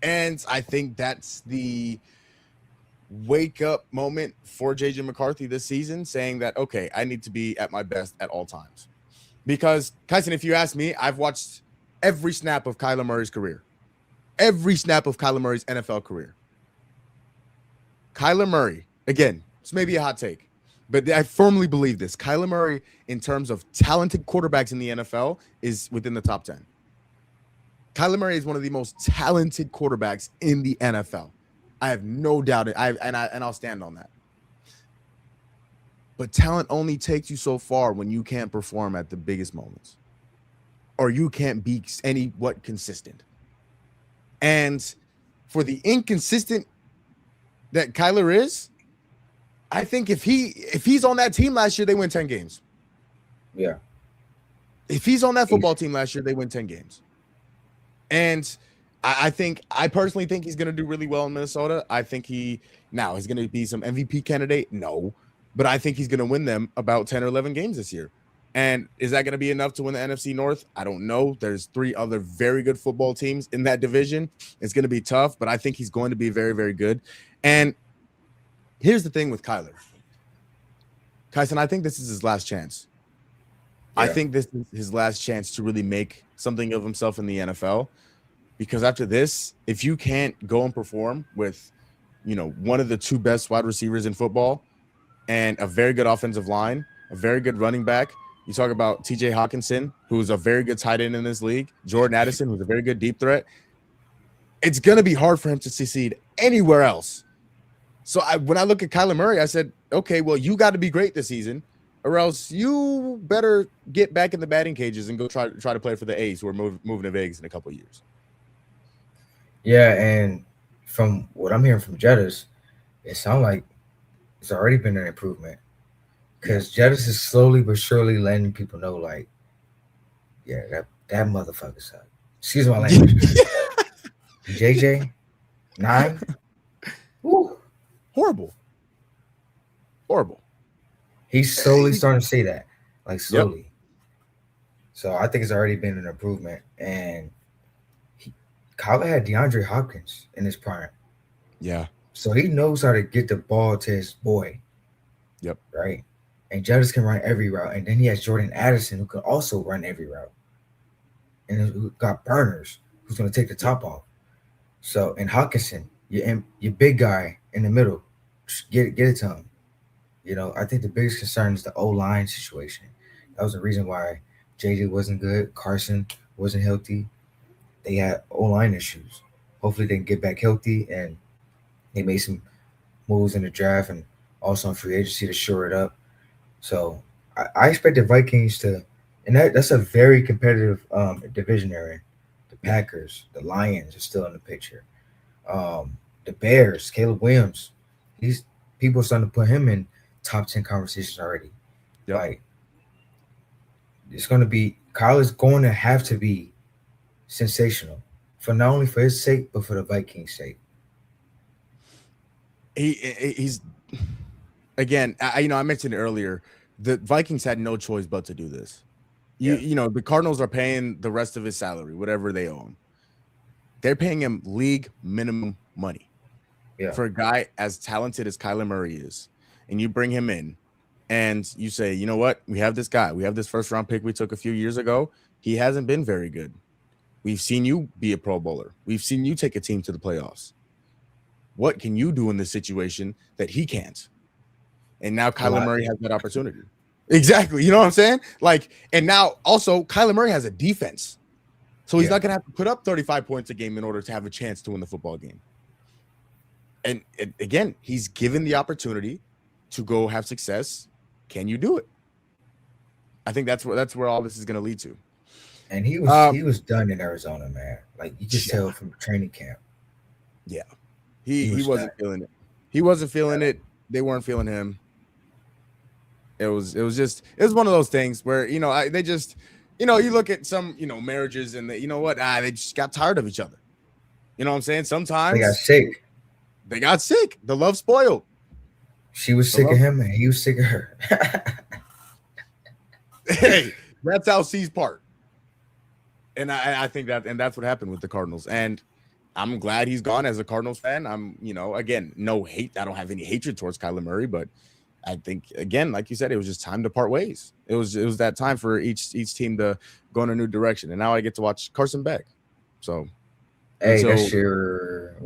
And I think that's the wake up moment for JJ McCarthy this season, saying that, okay, I need to be at my best at all times. Because, Kyson, if you ask me, I've watched every snap of Kyler Murray's career, every snap of Kyler Murray's NFL career. Kyler Murray, again, this may be a hot take, but I firmly believe this. Kyler Murray, in terms of talented quarterbacks in the NFL, is within the top 10. Kyler Murray is one of the most talented quarterbacks in the NFL. I have no doubt it. I'll stand on that. But talent only takes you so far when you can't perform at the biggest moments, or you can't be anywhat consistent. And for the inconsistent that Kyler is, I think if he's on that team last year, they win 10 games. Yeah. If he's on that football team last year, they win 10 games. And I personally think he's going to do really well in Minnesota. I think he's going to be some MVP candidate. No, but I think he's going to win them about 10 or 11 games this year. And is that going to be enough to win the NFC North? I don't know. There's 3 other very good football teams in that division. It's going to be tough, but I think he's going to be very, very good. And here's the thing with Kyler. Kyson, I think this is his last chance. Yeah. I think this is his last chance to really make something of himself in the NFL. Because after this, if you can't go and perform with, one of the 2 best wide receivers in football and a very good offensive line, a very good running back, you talk about TJ Hawkinson, who's a very good tight end in this league, Jordan Addison, who's a very good deep threat, it's going to be hard for him to succeed anywhere else. So when I look at Kyler Murray, I said, okay, well, you got to be great this season, or else you better get back in the batting cages and go try to play for the A's, who are moving to Vegas in a couple of years. Yeah, and from what I'm hearing from Jettas, it sounds like it's already been an improvement. Because Jettis is slowly but surely letting people know, like, yeah, that motherfucker's up. Excuse my language. JJ, 9. Woo. Horrible. He's slowly starting to say that, like Yep. slowly. So I think it's already been an improvement. And Kyler had DeAndre Hopkins in his prime. Yeah. So he knows how to get the ball to his boy. Yep. Right. And Jettis can run every route. And then he has Jordan Addison, who can also run every route. And who got burners, who's going to take the top off. So, and Hawkinson, your big guy in the middle, just get it to him. You know, I think the biggest concern is the O-line situation. That was the reason why JJ wasn't good. Carson wasn't healthy. They had O-line issues. Hopefully they can get back healthy, and they made some moves in the draft and also in free agency to shore it up. So I expect the Vikings to, and that's a very competitive division area. The Packers, the Lions are still in the picture. The Bears, Caleb Williams, these people are starting to put him in top 10 conversations already. Yep. Like, it's going to be, Kyle is going to have to be sensational for not only for his sake, but for the Vikings' sake. He's again, I mentioned it earlier, the Vikings had no choice but to do this. You know, the Cardinals are paying the rest of his salary, whatever they owe him. They're paying him league minimum money. Yeah. For a guy as talented as Kyler Murray is. And you bring him in and you say, you know what? We have this guy. We have this first round pick we took a few years ago. He hasn't been very good. We've seen you be a Pro Bowler. We've seen you take a team to the playoffs. What can you do in this situation that he can't? And now Kyler Murray has that opportunity. Exactly. You know what I'm saying? Like, and now also Kyler Murray has a defense. So he's not going to have to put up 35 points a game in order to have a chance to win the football game. And again, he's given the opportunity to go have success. Can you do it? I think that's where all this is going to lead to. And he was done in Arizona, man. Like, you just tell from training camp. Yeah. He wasn't feeling it. He wasn't feeling it. They weren't feeling him. It was one of those things where, you know, they just, you know, you look at some, you know, marriages and you know what? They just got tired of each other. You know what I'm saying? Sometimes they got sick. The love spoiled. She was sick of him and he was sick of her. Hey, that's how C's part. And I think that's what happened with the Cardinals. And I'm glad he's gone as a Cardinals fan. I'm, you know, again, no hate. I don't have any hatred towards Kyler Murray, but I think, again, like you said, it was just time to part ways. It was that time for each team to go in a new direction. And now I get to watch Carson Beck. So, hey, that's your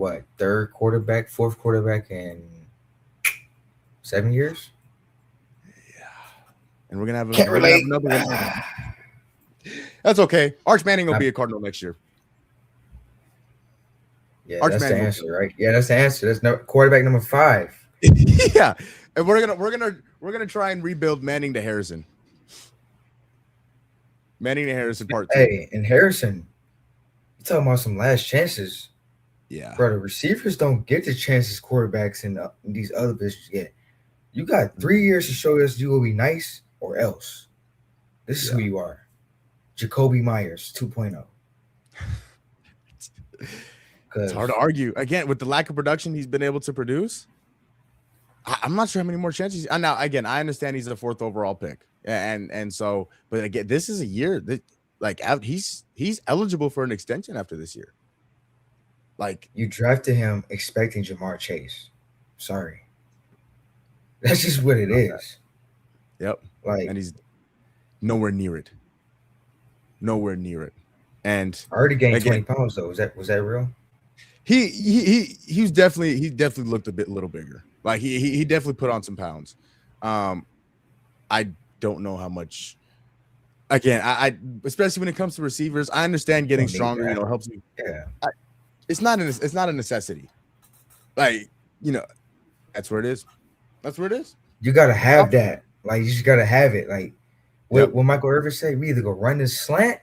fourth quarterback in 7 years? Yeah. And we're gonna have another one. That's okay. Arch Manning will be a Cardinal next year. Yeah, that's the answer, right? Yeah, that's the answer. That's quarterback number 5. Yeah, and we're gonna try and rebuild Manning to Harrison. Manning to Harrison part 2. Hey, and Harrison, you talking about some last chances? Yeah, bro. The receivers don't get the chances quarterbacks in these other positions get. You got 3 years to show us you will be nice or else. This is who you are. Jacoby Myers 2.0. It's hard to argue. Again, with the lack of production he's been able to produce, I'm not sure how many more chances. Now, again, I understand he's a 4th overall pick. And so, but again, this is a year that, like, he's eligible for an extension after this year. Like, you drafted him expecting Jamar Chase. Sorry. That's just what it is. Yep. Like, and he's nowhere near it. Nowhere near it. And I already gained 20 pounds though. Was that real? He definitely looked a little bigger. Like he definitely put on some pounds. I don't know how much. Again, I especially when it comes to receivers, I understand getting stronger, you know, helps you. Yeah. It's not a necessity. Like, you know, that's where it is. That's where it is. You gotta have that. Like, you just gotta have it. Like, what Michael Irvin say? We either go run this slant,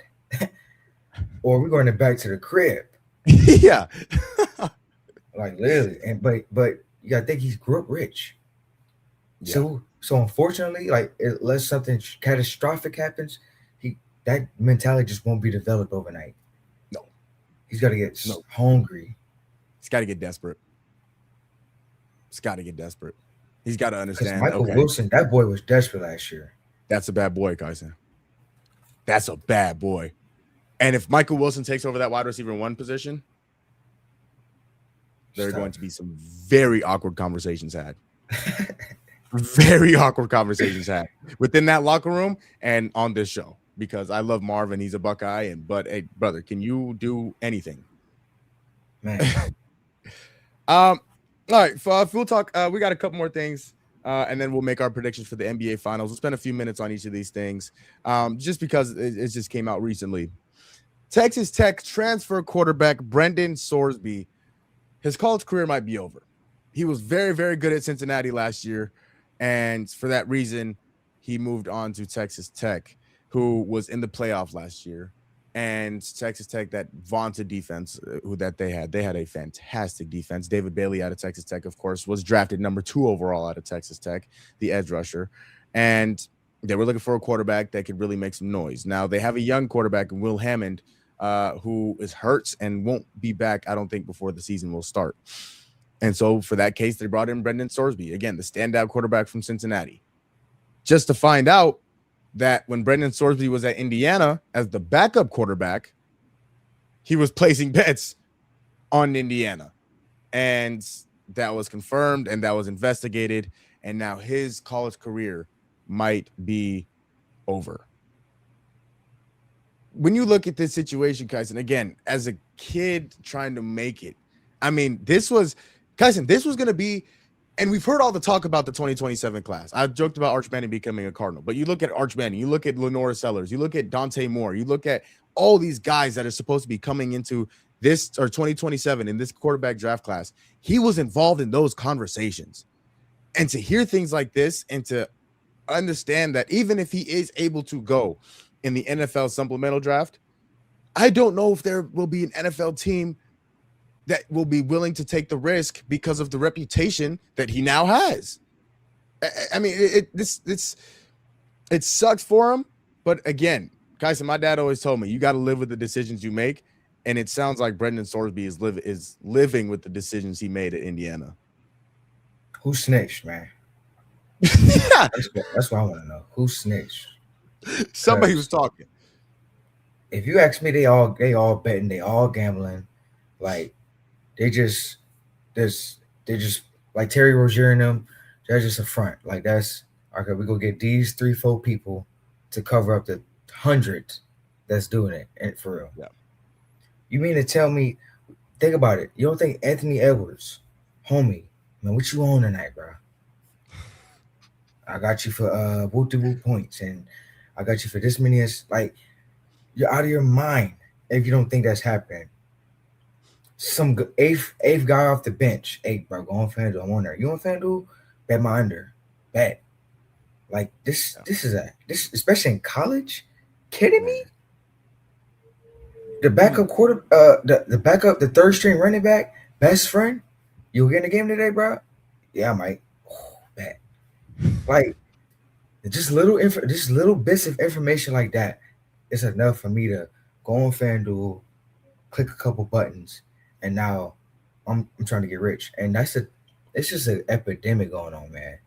or we're going back to the crib. Yeah. Like, literally. And but you gotta think he's grew up rich. Yeah. So So unfortunately, like unless something catastrophic happens, that mentality just won't be developed overnight. No. He's got to get No. hungry. He's got to get desperate. He's got to get desperate. He's got to understand. Michael Wilson, that boy was desperate last year. That's a bad boy, Kyson. That's a bad boy. And if Michael Wilson takes over that wide receiver 1 position, there are going to be some very awkward conversations had. Very awkward conversations had within that locker room and on this show, because I love Marvin. He's a Buckeye, but hey, brother, can you do anything? Man. All right, we'll talk. We got a couple more things, and then we'll make our predictions for the NBA Finals. We'll spend a few minutes on each of these things, just because it just came out recently. Texas Tech transfer quarterback Brendan Sorsby, his college career might be over. He was very, very good at Cincinnati last year, and for that reason, he moved on to Texas Tech, who was in the playoff last year. And Texas Tech, that vaunted defense they had a fantastic defense. David Bailey out of Texas Tech, of course, was drafted number 2 overall out of Texas Tech, the edge rusher. And they were looking for a quarterback that could really make some noise. Now, they have a young quarterback, Will Hammond, who is hurt and won't be back, I don't think, before the season will start. And so for that case, they brought in Brendan Sorsby, again, the standout quarterback from Cincinnati, just to find out that when Brendan Sorsby was at Indiana as the backup quarterback, he was placing bets on Indiana. And that was confirmed and that was investigated. And now his college career might be over. When you look at this situation, Kyson, again, as a kid trying to make it, I mean, this was going to be, and we've heard all the talk about the 2027 class. I've joked about Arch Manning becoming a Cardinal, but you look at Arch Manning, you look at Lenora Sellers, you look at Dante Moore, you look at all these guys that are supposed to be coming into this or 2027 in this quarterback draft class. He was involved in those conversations. And to hear things like this and to understand that even if he is able to go in the NFL supplemental draft, I don't know if there will be an NFL team that will be willing to take the risk because of the reputation that he now has. I mean, it sucks for him, but again, Kyson, my dad always told me you got to live with the decisions you make, and it sounds like Brendan Sorsby is living with the decisions he made at Indiana. Who snitched, man? That's what I want to know. Who snitched? Somebody was talking. If you ask me, they all betting, they all gambling, like. They just like Terry Rozier and them. They're just a front. Like that's okay. We go get these 3-4 people to cover up the hundreds that's doing it, and for real. Yeah. You mean to tell me? Think about it. You don't think Anthony Edwards, homie, man, what you on tonight, bro? I got you for woo points, and I got you for this many. Like you're out of your mind if you don't think that's happening. Some eighth guy off the bench. Hey, bro, go on FanDuel. I'm on there. You on FanDuel? Bet my under. Bet. Like this is especially in college. Kidding me? The backup the third string running back, best friend. You get in the game today, bro? Yeah, I might. Bet. Like just little bits of information like that is enough for me to go on FanDuel, click a couple buttons. And now I'm trying to get rich. And it's just an epidemic going on, man.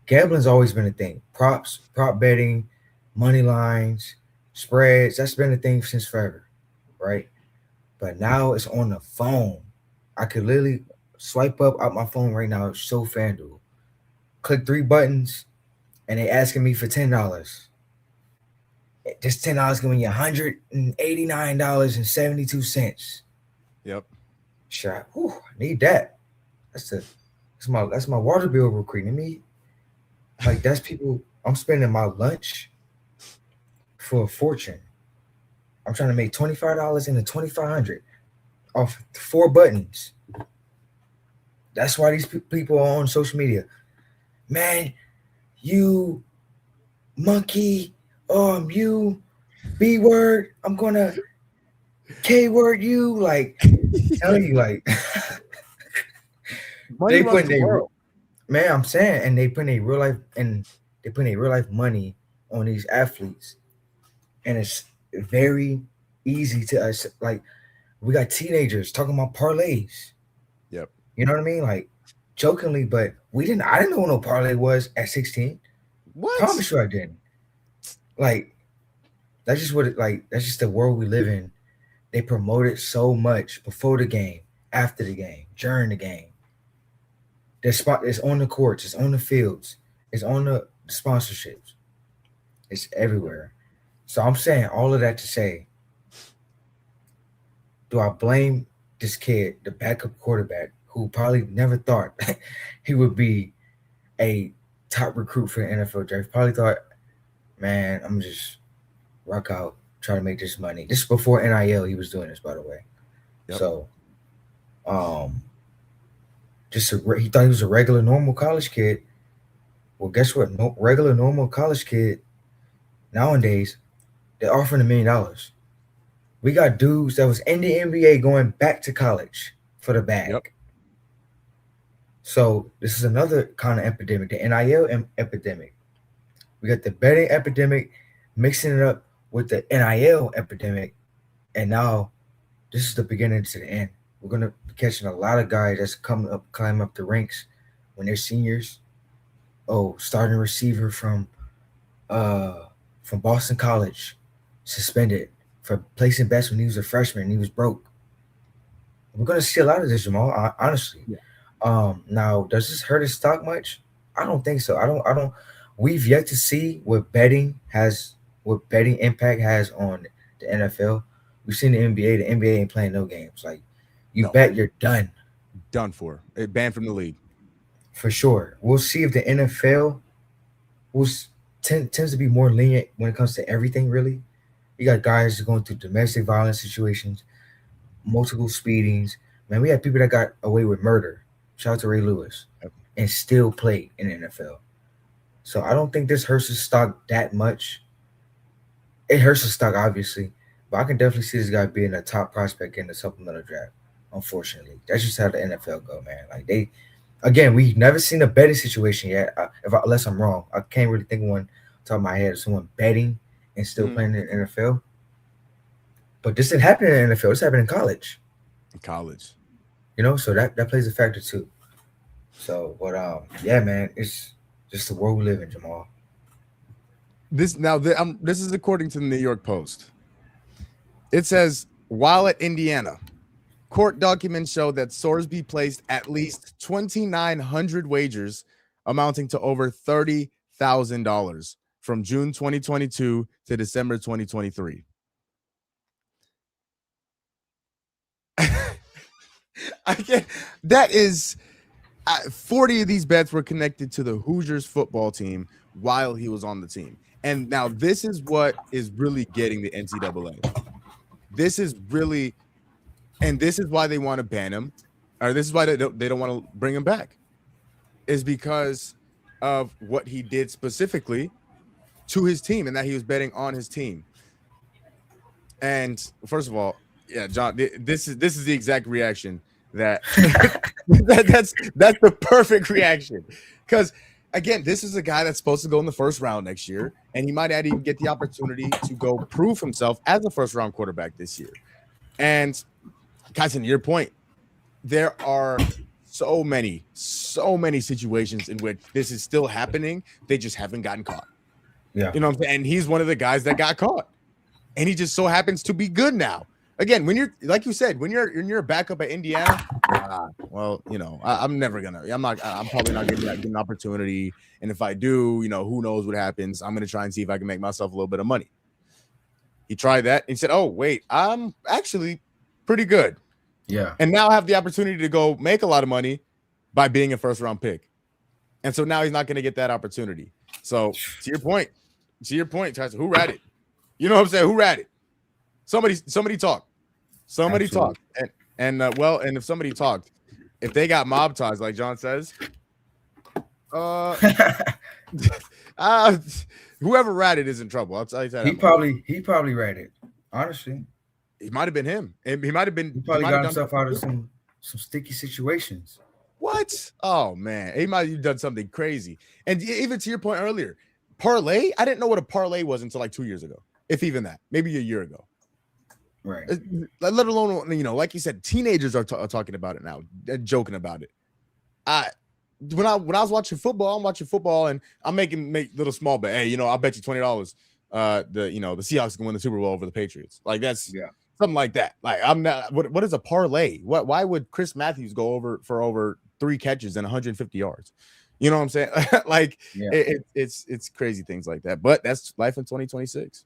Gambling's always been a thing. Props, prop betting, money lines, spreads, that's been a thing since forever, right? But now it's on the phone. I could literally swipe up out my phone right now, show FanDuel. Click 3 buttons, and they asking me for $10. Just $10 giving you $189.72. Yep. Sure. I need that. That's my water bill real quick. Me, like that's people. I'm spending my lunch for a fortune. I'm trying to make $25 into $2,500 off 4 buttons. That's why these people are on social media. Man, you monkey, you B word. I'm gonna K word you, like. Tell you, like they putting Man, I'm saying, and they put a real life money on these athletes, and it's very easy to us. Like we got teenagers talking about parlays. Yep. You know what I mean? Like jokingly, but we didn't. I didn't know what no parlay was at 16. What? Promise you, I didn't. Like that's just what it like. That's just the world we live in. They promote it so much before the game, after the game, during the game. The spot is on the courts, it's on the fields, it's on the sponsorships, it's everywhere. So I'm saying all of that to say, do I blame this kid, the backup quarterback, who probably never thought he would be a top recruit for the NFL draft? Probably thought, man, I'm just rock out, try to make this money. This is before NIL. He was doing this, by the way. Yep. So, he thought he was a regular, normal college kid. Well, guess what? No regular, normal college kid nowadays, they're offering $1 million. We got dudes that was in the NBA going back to college for the bag. Yep. So this is another kind of epidemic, the NIL epidemic. We got the betting epidemic mixing it up with the NIL epidemic, and now this is the beginning to the end. We're gonna be catching a lot of guys that's climb up the ranks when they're seniors. Oh, starting receiver from Boston College, suspended for placing bets when he was a freshman and he was broke. We're gonna see a lot of this, Jamal. Honestly. Yeah. Now, does this hurt his stock much? I don't think so. I don't. We've yet to see what betting impact has on the NFL. We've seen the NBA. The NBA ain't playing no games. Like you bet, you're done. Done for. It banned from the league. For sure. We'll see if the NFL tends to be more lenient when it comes to everything, really. You got guys going through domestic violence situations, multiple speedings. Man, we had people that got away with murder. Shout out to Ray Lewis. And still played in the NFL. So I don't think this hurts his stock that much. It hurts his stock, obviously. But I can definitely see this guy being a top prospect in the supplemental draft, unfortunately. That's just how the NFL go, man. Like we've never seen a betting situation yet. Unless I'm wrong. I can't really think of one top of my head of someone betting and still playing in the NFL. But this didn't happen in the NFL. This happened in college. In college. You know, so that plays a factor too. So, but yeah, man, it's just the world we live in, Jamal. This is according to the New York Post. It says, while at Indiana, court documents show that Sorsby placed at least 2,900 wagers amounting to over $30,000 from June 2022 to December 2023. That is 40 of these bets were connected to the Hoosiers football team while he was on the team. And now this is what is really getting the NCAA. This is why they want to ban him, or this is why they don't want to bring him back, is because of what he did specifically to his team and that he was betting on his team. And first of all, yeah, John, this is the exact reaction that's the perfect reaction, because again, this is a guy that's supposed to go in the first round next year, and he might not even get the opportunity to go prove himself as a first round quarterback this year. And Kyson, to your point, there are so many situations in which this is still happening. They just haven't gotten caught. Yeah, you know what I'm saying? And he's one of the guys that got caught, and he just so happens to be good now. Again, when you're, like you said, when you're a backup at Indiana, well, you know, I'm probably not going to get an opportunity. And if I do, you know, who knows what happens? I'm going to try and see if I can make myself a little bit of money. He tried that. And he said, oh, wait, I'm actually pretty good. Yeah. And now I have the opportunity to go make a lot of money by being a first round pick. And so now he's not going to get that opportunity. So to your point, Tyson, who ratted? You know what I'm saying? Who ratted? Somebody talk. Somebody Absolutely. talk. And if somebody talked, if they got mob ties, like John says, whoever ratted is in trouble. I'll tell you that. He probably ratted. Honestly, it might have been him. He might have been. He probably got himself out of some sticky situations. What? Oh man, he might have done something crazy. And even to your point earlier, parlay. I didn't know what a parlay was until like 2 years ago, if even that, maybe a year ago. Right. Let alone, like you said, teenagers are talking about it now, joking about it. When I was watching football, I'm watching football and I'm make little small bet. Hey, I'll bet you $20. The Seahawks can win the Super Bowl over the Patriots. Like that's something like that. Like I'm not. What is a parlay? Why would Chris Matthews go over 3 catches and 150 yards? You know what I'm saying? Like it's crazy things like that. But that's life in 2026.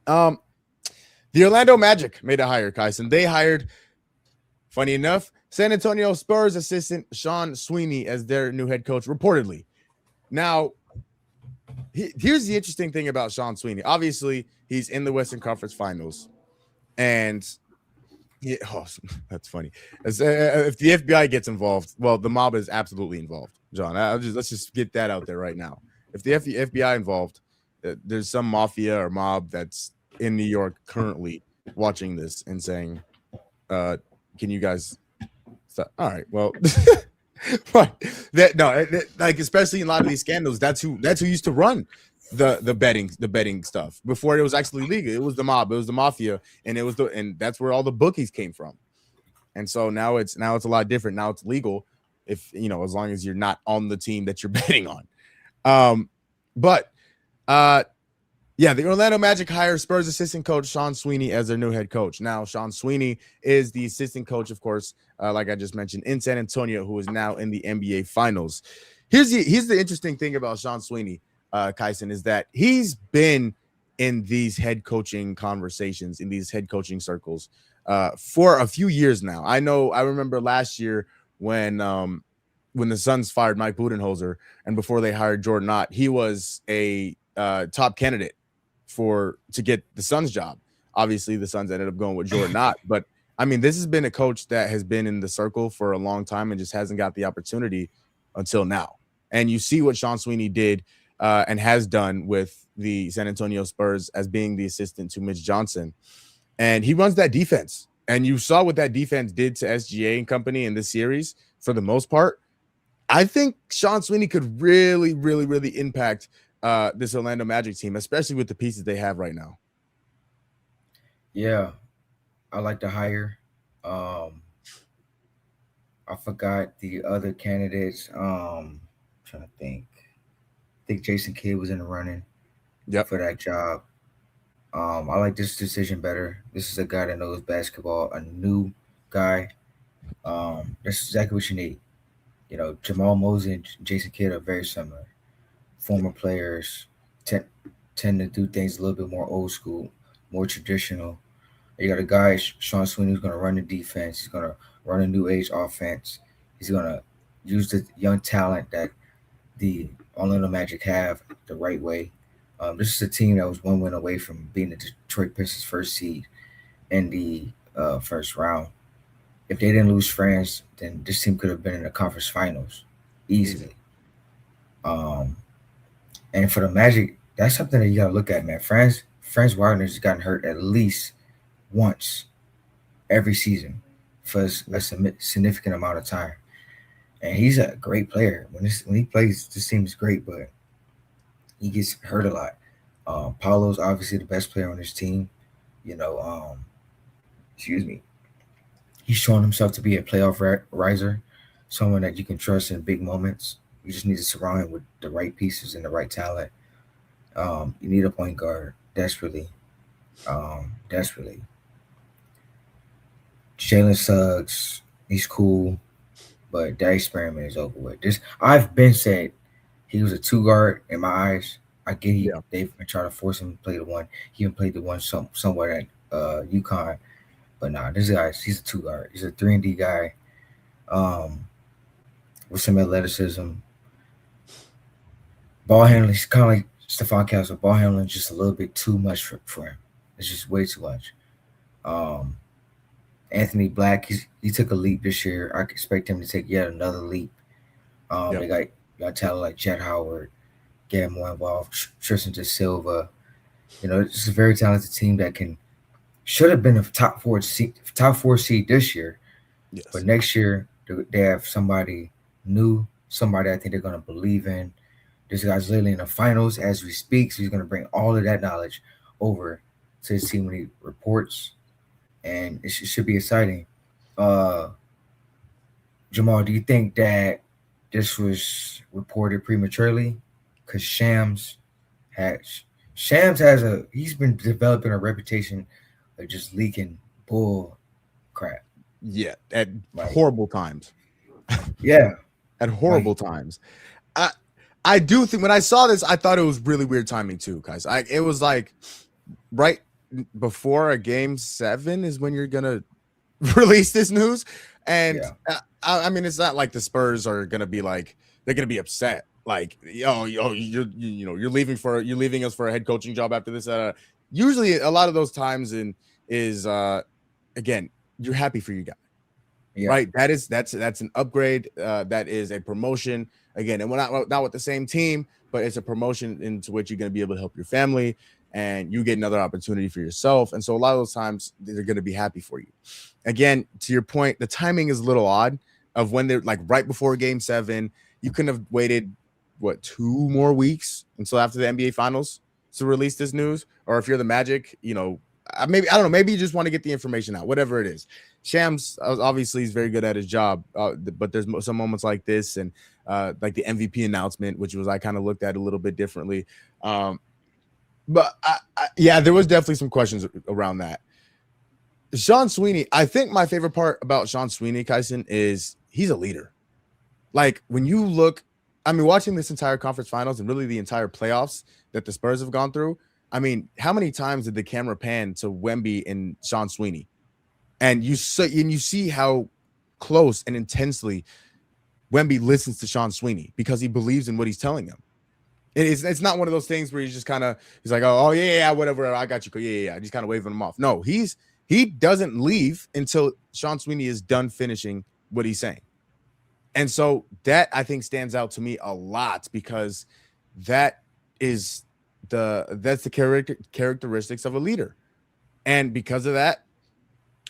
The Orlando Magic made a hire, Kyson. They hired, funny enough, San Antonio Spurs assistant Sean Sweeney as their new head coach, reportedly. Now, here's the interesting thing about Sean Sweeney. Obviously, he's in the Western Conference Finals, and that's funny. If the FBI gets involved, well, the mob is absolutely involved, John. Let's just get that out there right now. If the FBI involved, there's some mafia or mob that's in New York currently watching this and saying, "Can you guys stop?" All right, well. Right. Like especially in a lot of these scandals, that's who used to run the betting stuff before it was actually legal. It was the mob, it was the mafia, and and that's where all the bookies came from. And so now it's a lot different. Now it's legal if as long as you're not on the team that you're betting on. The Orlando Magic hire Spurs assistant coach Sean Sweeney as their new head coach. Now, Sean Sweeney is the assistant coach, of course, like I just mentioned, in San Antonio, who is now in the NBA Finals. Here's the interesting thing about Sean Sweeney, Kyson, is that he's been in these head coaching conversations, in these head coaching circles, for a few years now. I remember last year when the Suns fired Mike Budenholzer, and before they hired Jordan Knott, he was a top candidate to get the Suns job. Obviously, the Suns ended up going with Jordan Knott, but I mean, this has been a coach that has been in the circle for a long time and just hasn't got the opportunity until now. And you see what Sean Sweeney did and has done with the San Antonio Spurs as being the assistant to Mitch Johnson, and he runs that defense. And you saw what that defense did to SGA and company in this series for the most part. I think Sean Sweeney could really, really, really impact this Orlando Magic team, especially with the pieces they have right now. Yeah, I like the hire. I forgot the other candidates. Trying to think. I think Jason Kidd was in the running for that job. I like this decision better. This is a guy that knows basketball, a new guy. That's exactly what you need. Jamal Mosey and Jason Kidd are very similar. Former players tend to do things a little bit more old school, more traditional. You got a guy, Sean Sweeney, who's going to run the defense. He's going to run a new age offense. He's going to use the young talent that the Orlando Magic have the right way. This is a team that was one win away from being the Detroit Pistons' first seed in the first round. If they didn't lose France, then this team could have been in the conference finals easily. And for the Magic, that's something that you got to look at, man. Franz Wagner's gotten hurt at least once every season for a significant amount of time. And he's a great player. When he plays, this team is great, but he gets hurt a lot. Paolo's obviously the best player on his team. He's shown himself to be a playoff riser, someone that you can trust in big moments. You just need to surround him with the right pieces and the right talent. You need a point guard desperately. Jalen Suggs, he's cool, but that experiment is over with. I've been said he was a 2-guard in my eyes. I get they've been trying to force him to play the one. He even played the one somewhere at UConn. But nah, this guy, he's a 2-guard. He's a 3-and-D guy with some athleticism. Ball handling, he's kind of like Stephon Castle. Ball handling just a little bit too much for him. It's just way too much. Anthony Black, he took a leap this year. I expect him to take yet another leap. They got talent like Jet Howard, get more involved. Tristan De Silva. It's a very talented team that should have been a top four seed this year. Yes. But next year, They have somebody new, somebody I think they're gonna believe in. This guy's literally in the finals as we speak, so he's gonna bring all of that knowledge over to his team when he reports, and it should be exciting. Jamal, do you think that this was reported prematurely? Because he's been developing a reputation of just leaking bull crap. Yeah, at horrible times. Yeah, at horrible times. I do think when I saw this, I thought it was really weird timing too, guys. It was like right before a game 7 is when you're gonna release this news, and I mean, it's not like the Spurs are gonna be like they're gonna be upset. Like, you're leaving us for a head coaching job after this. Usually, a lot of those times is again, you're happy for your guy. Yeah. Right, that's an upgrade. That is a promotion again, and we're not with the same team, but it's a promotion into which you're going to be able to help your family, and you get another opportunity for yourself. And so a lot of those times they're going to be happy for you. Again, to your point, the timing is a little odd of when they're like right before Game 7. You couldn't have waited 2 more weeks until after the NBA Finals to release this news, or if you're the Magic, maybe I don't know. Maybe you just want to get the information out, whatever it is. Shams obviously is very good at his job, but there's some moments like this and like the MVP announcement, which was I kind of looked at a little bit differently. But there was definitely some questions around that. Sean Sweeney, I think my favorite part about Sean Sweeney, Kyson, is he's a leader. Like when you look, I mean, watching this entire conference finals and really the entire playoffs that the Spurs have gone through. I mean, how many times did the camera pan to Wemby and Sean Sweeney? And you see how close and intensely Wemby listens to Sean Sweeney because he believes in what he's telling him. It's not one of those things where he's just he's like, oh yeah, whatever, I got you. Yeah. He's kind of waving him off. No, he doesn't leave until Sean Sweeney is done finishing what he's saying. And so that I think stands out to me a lot because that's the characteristics of a leader. And because of that,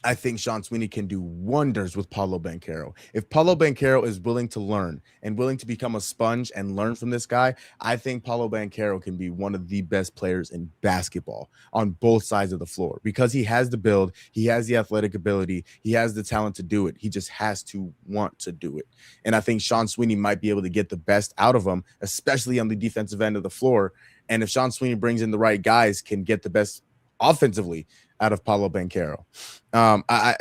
I think Sean Sweeney can do wonders with Paolo Banchero. If Paolo Banchero is willing to learn and willing to become a sponge and learn from this guy, I think Paolo Banchero can be one of the best players in basketball on both sides of the floor because he has the build, he has the athletic ability, he has the talent to do it. He just has to want to do it. And I think Sean Sweeney might be able to get the best out of him, especially on the defensive end of the floor. And if Sean Sweeney brings in the right guys, can get the best offensively out of Paolo Banchero. I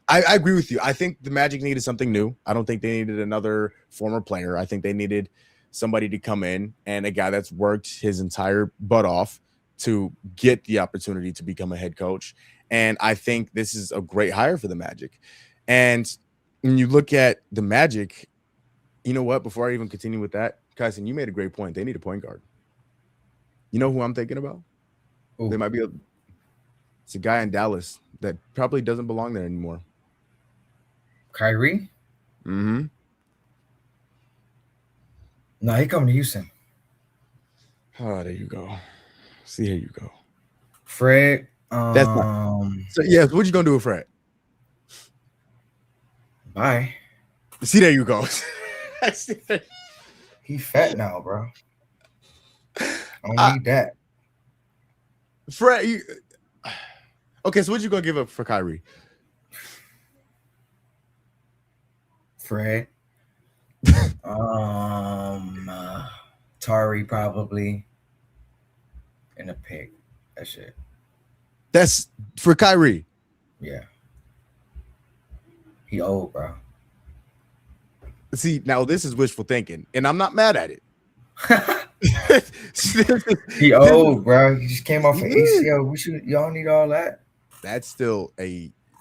agree with you. I think the Magic needed something new. I don't think they needed another former player. I think they needed somebody to come in and a guy that's worked his entire butt off to get the opportunity to become a head coach. And I think this is a great hire for the Magic. And when you look at the Magic, you know what? Before I even continue with that, Kyson, you made a great point. They need a point guard. You know who I'm thinking about? Ooh. They might be it's a guy in Dallas that probably doesn't belong there anymore. Kyrie? Mm-hmm. No, he coming to Houston. Oh, there you go. See, here you go. Fred. That's not. So, yes, what you going to do with Fred? Bye. See, there you go. He fat now, bro. I don't need that. Fred, okay, so what you gonna give up for Kyrie? Fred. Tari probably. And a pick. That's it. That's for Kyrie. Yeah. He old, bro. See, now this is wishful thinking, and I'm not mad at it. He old, bro. He just came off an ACL. Y'all need all that. That's still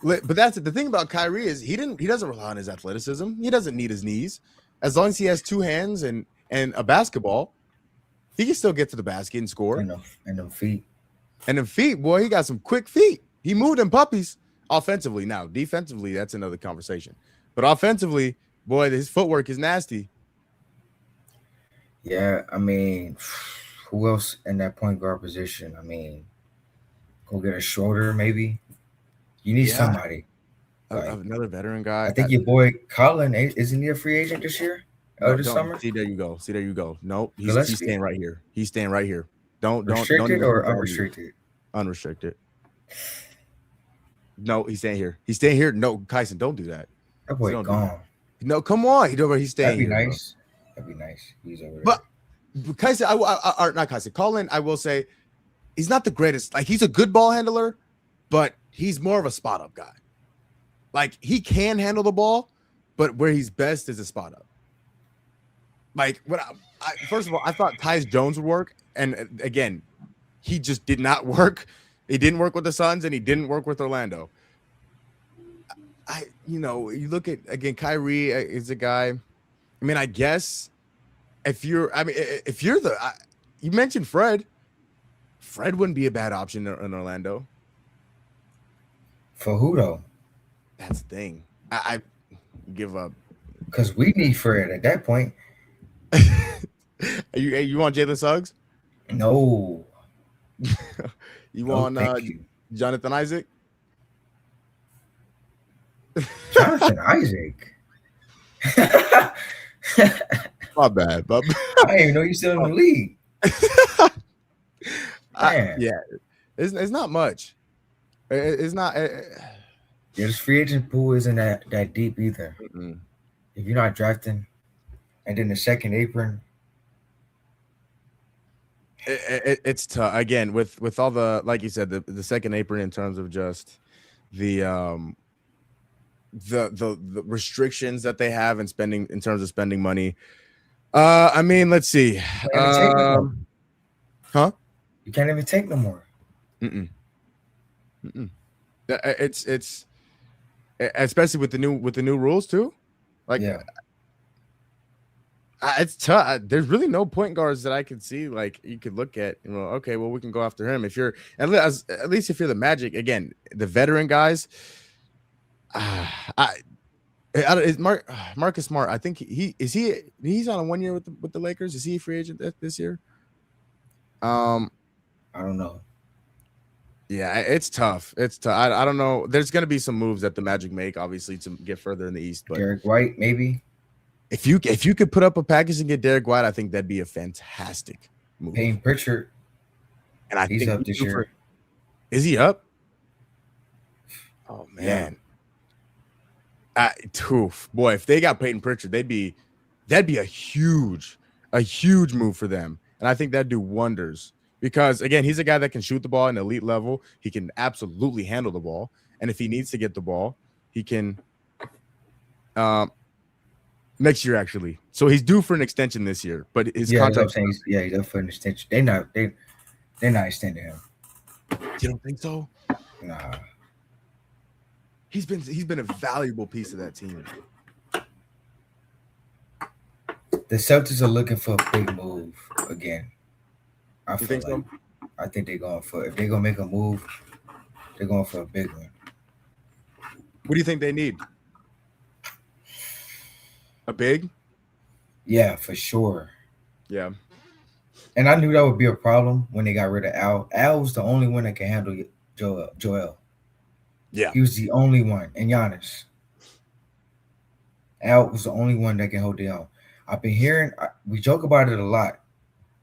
but that's the thing about Kyrie is he doesn't rely on his athleticism. He doesn't need his knees. As long as he has 2 hands and a basketball, he can still get to the basket and score. And them feet. And them feet, boy, he got some quick feet. He moved them puppies offensively. Now, defensively, that's another conversation. But offensively, boy, his footwork is nasty. Yeah, I mean, who else in that point guard position? I mean, go get a Schroeder, maybe. You need somebody. Like, Another veteran guy. I think your boy Colin isn't he a free agent this year? No, This don't summer? see. There you go. See, there you go. Nope. He's Gillespie? staying right here. He's staying right here. Don't Restricted even or think about it. unrestricted? Unrestricted. No, he's staying here. He's staying here. No, Kyson, don't do that. That boy Don't do gone. No, come on. He's staying That'd be here. nice. That'd be nice. He's over there. But Kyson, or not Kyson, Colin, I will say, he's not the greatest. Like, he's a good ball handler, but he's more of a spot up guy. Like, he can handle the ball, but where he's best is a spot up. Like, first of all, I thought Tyus Jones would work, and again, he just did not work. He didn't work with the Suns, and he didn't work with Orlando. You look at, again, Kyrie is a guy. I mean, I guess if you're you mentioned Fred wouldn't be a bad option in Orlando. For who though? That's the thing. I give up. Because we need Fred at that point. You want Jalen Suggs? No. You No, want thank you. Jonathan Isaac? Jonathan Isaac. My bad. I didn't even know you still in the league. Yeah, it's not much. It's not. Yeah, this free agent pool isn't that deep either. Mm-mm. If you're not drafting, and then the second apron, It's tough. Again, with all the, like you said, the second apron in terms of just the restrictions that they have in spending, in terms of spending money. I mean, let's see. Huh? You can't even take no more. Mm-mm. It's especially with the new rules too. Like, Yeah. It's tough. There's really no point guards that I can see like you could look at. Okay, well, we can go after him. If you're at least if you're the Magic, again, the veteran guys. Is Marcus Smart? I think he's on a 1 year with the Lakers. Is he a free agent this year? I don't know. Yeah, it's tough. It's tough. I don't know. There's going to be some moves that the Magic make, obviously, to get further in the East. But Derek White, maybe. If you could put up a package and get Derek White, I think that'd be a fantastic move. Payne Pritchard. And I He's think up this year. Is he up? Oh man. Boy, if they got Peyton Pritchard, that'd be a huge move for them. And I think that'd do wonders because, again, he's a guy that can shoot the ball at an elite level. He can absolutely handle the ball. And if he needs to get the ball, he can next year, actually. So he's due for an extension this year, but his contract. He's up for an extension. They're not extending him. You don't think so? Nah. He's been a valuable piece of that team. The Celtics are looking for a big move again. I think so? I think they're going for, if they're gonna make a move, they're going for a big one. What do you think they need? A big? Yeah, for sure. Yeah. And I knew that would be a problem when they got rid of Al. Al was the only one that can handle Joel. Yeah. He was the only one. And Giannis. Al was the only one that can hold it on. I've been hearing, we joke about it a lot,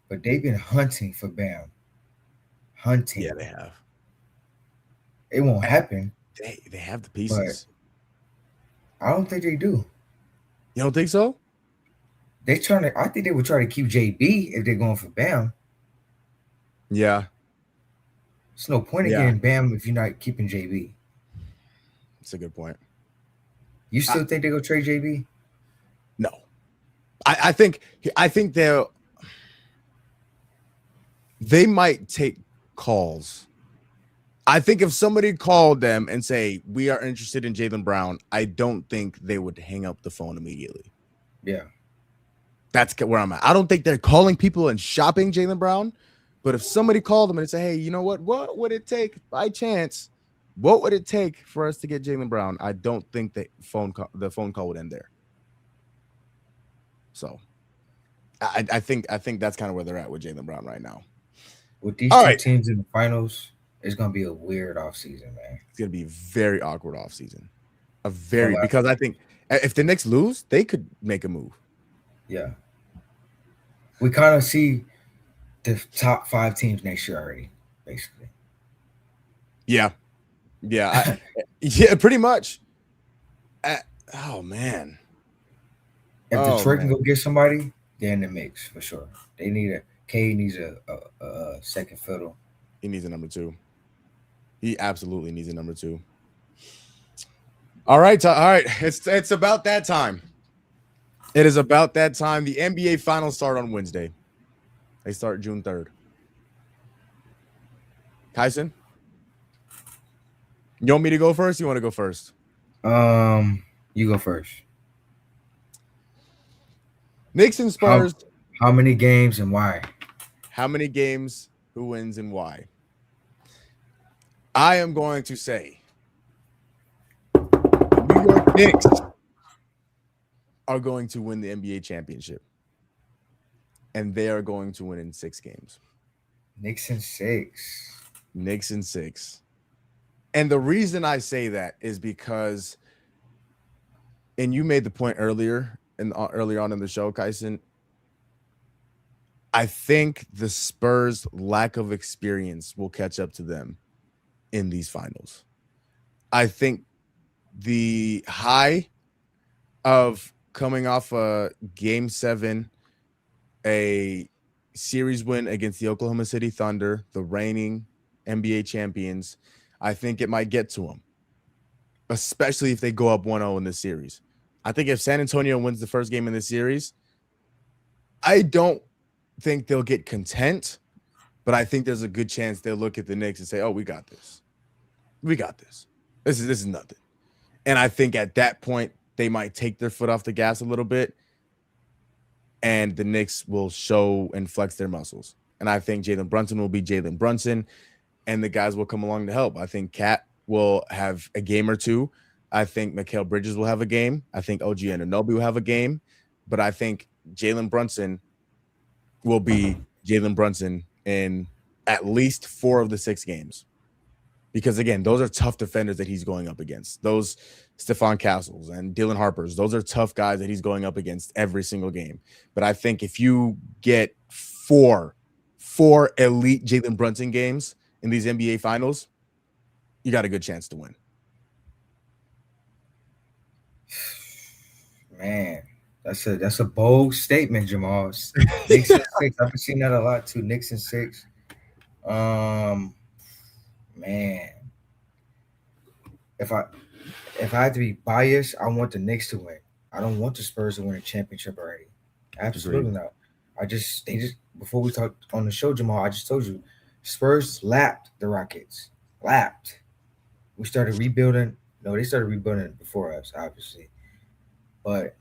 but they've been hunting for Bam. Hunting. Yeah, they have. It won't happen. They have the pieces. I don't think they do. You don't think so? I think they would try to keep JB if they're going for Bam. Yeah. There's no point in getting Bam if you're not keeping JB. That's a good point. You still think they're gonna trade JB? No. I think they might take calls. I think if somebody called them and say, we are interested in Jaylen Brown, I don't think they would hang up the phone immediately. Yeah. That's where I'm at. I don't think they're calling people and shopping Jaylen Brown. But if somebody called them and say, hey, you know what would it take by chance? What would it take for us to get Jaylen Brown? I don't think the phone call would end there. So I think that's kind of where they're at with Jaylen Brown right now. With these two teams in the finals, it's gonna be a weird offseason, man. It's gonna be a very awkward offseason. Because I think if the Knicks lose, they could make a move. Yeah. We kind of see the top 5 teams next year already, basically. Yeah. Yeah, pretty much. Oh man, If Detroit can go get somebody, they're in the mix for sure. They need K needs a second fiddle. He needs a number 2. He absolutely needs a number 2. All right. It's about that time. It is about that time. The NBA finals start on Wednesday. They start June 3rd. Kyson, you want me to go first? You want to go first? You go first. Knicks and Spurs. How many games and why? How many games? Who wins and why? I am going to say the New York Knicks are going to win the NBA championship. And they are going to win in 6 games. Knicks in 6. Knicks in 6. And the reason I say that is because, and you made the point earlier on in the show, Kyson, I think the Spurs' lack of experience will catch up to them in these finals. I think the high of coming off a Game 7, a series win against the Oklahoma City Thunder, the reigning NBA champions, I think it might get to them, especially if they go up 1-0 in this series. I think if San Antonio wins the first game in this series, I don't think they'll get content, but I think there's a good chance they'll look at the Knicks and say, oh, we got this. We got this. This is nothing. And I think at that point, they might take their foot off the gas a little bit, and the Knicks will show and flex their muscles. And I think Jalen Brunson will be Jalen Brunson, and the guys will come along to help. I think Cat will have a game or two. I think Mikal Bridges will have a game. I think OG Anunoby will have a game. But I think Jalen Brunson will be Jalen Brunson in at least 4 of the 6 games. Because, again, those are tough defenders that he's going up against. Those Stephon Castles and Dylan Harpers, those are tough guys that he's going up against every single game. But I think if you get 4 elite Jalen Brunson games in these NBA finals, you got a good chance to win. Man, that's a bold statement, Jamal. Knicks in 6. I've been seeing that a lot too. Knicks in 6. Man, if I had to be biased, I want the Knicks to win. I don't want the Spurs to win a championship already. Absolutely not. They just before we talked on the show, Jamal, I just told you, Spurs lapped the Rockets. We started rebuilding. No, they started rebuilding before us, obviously. But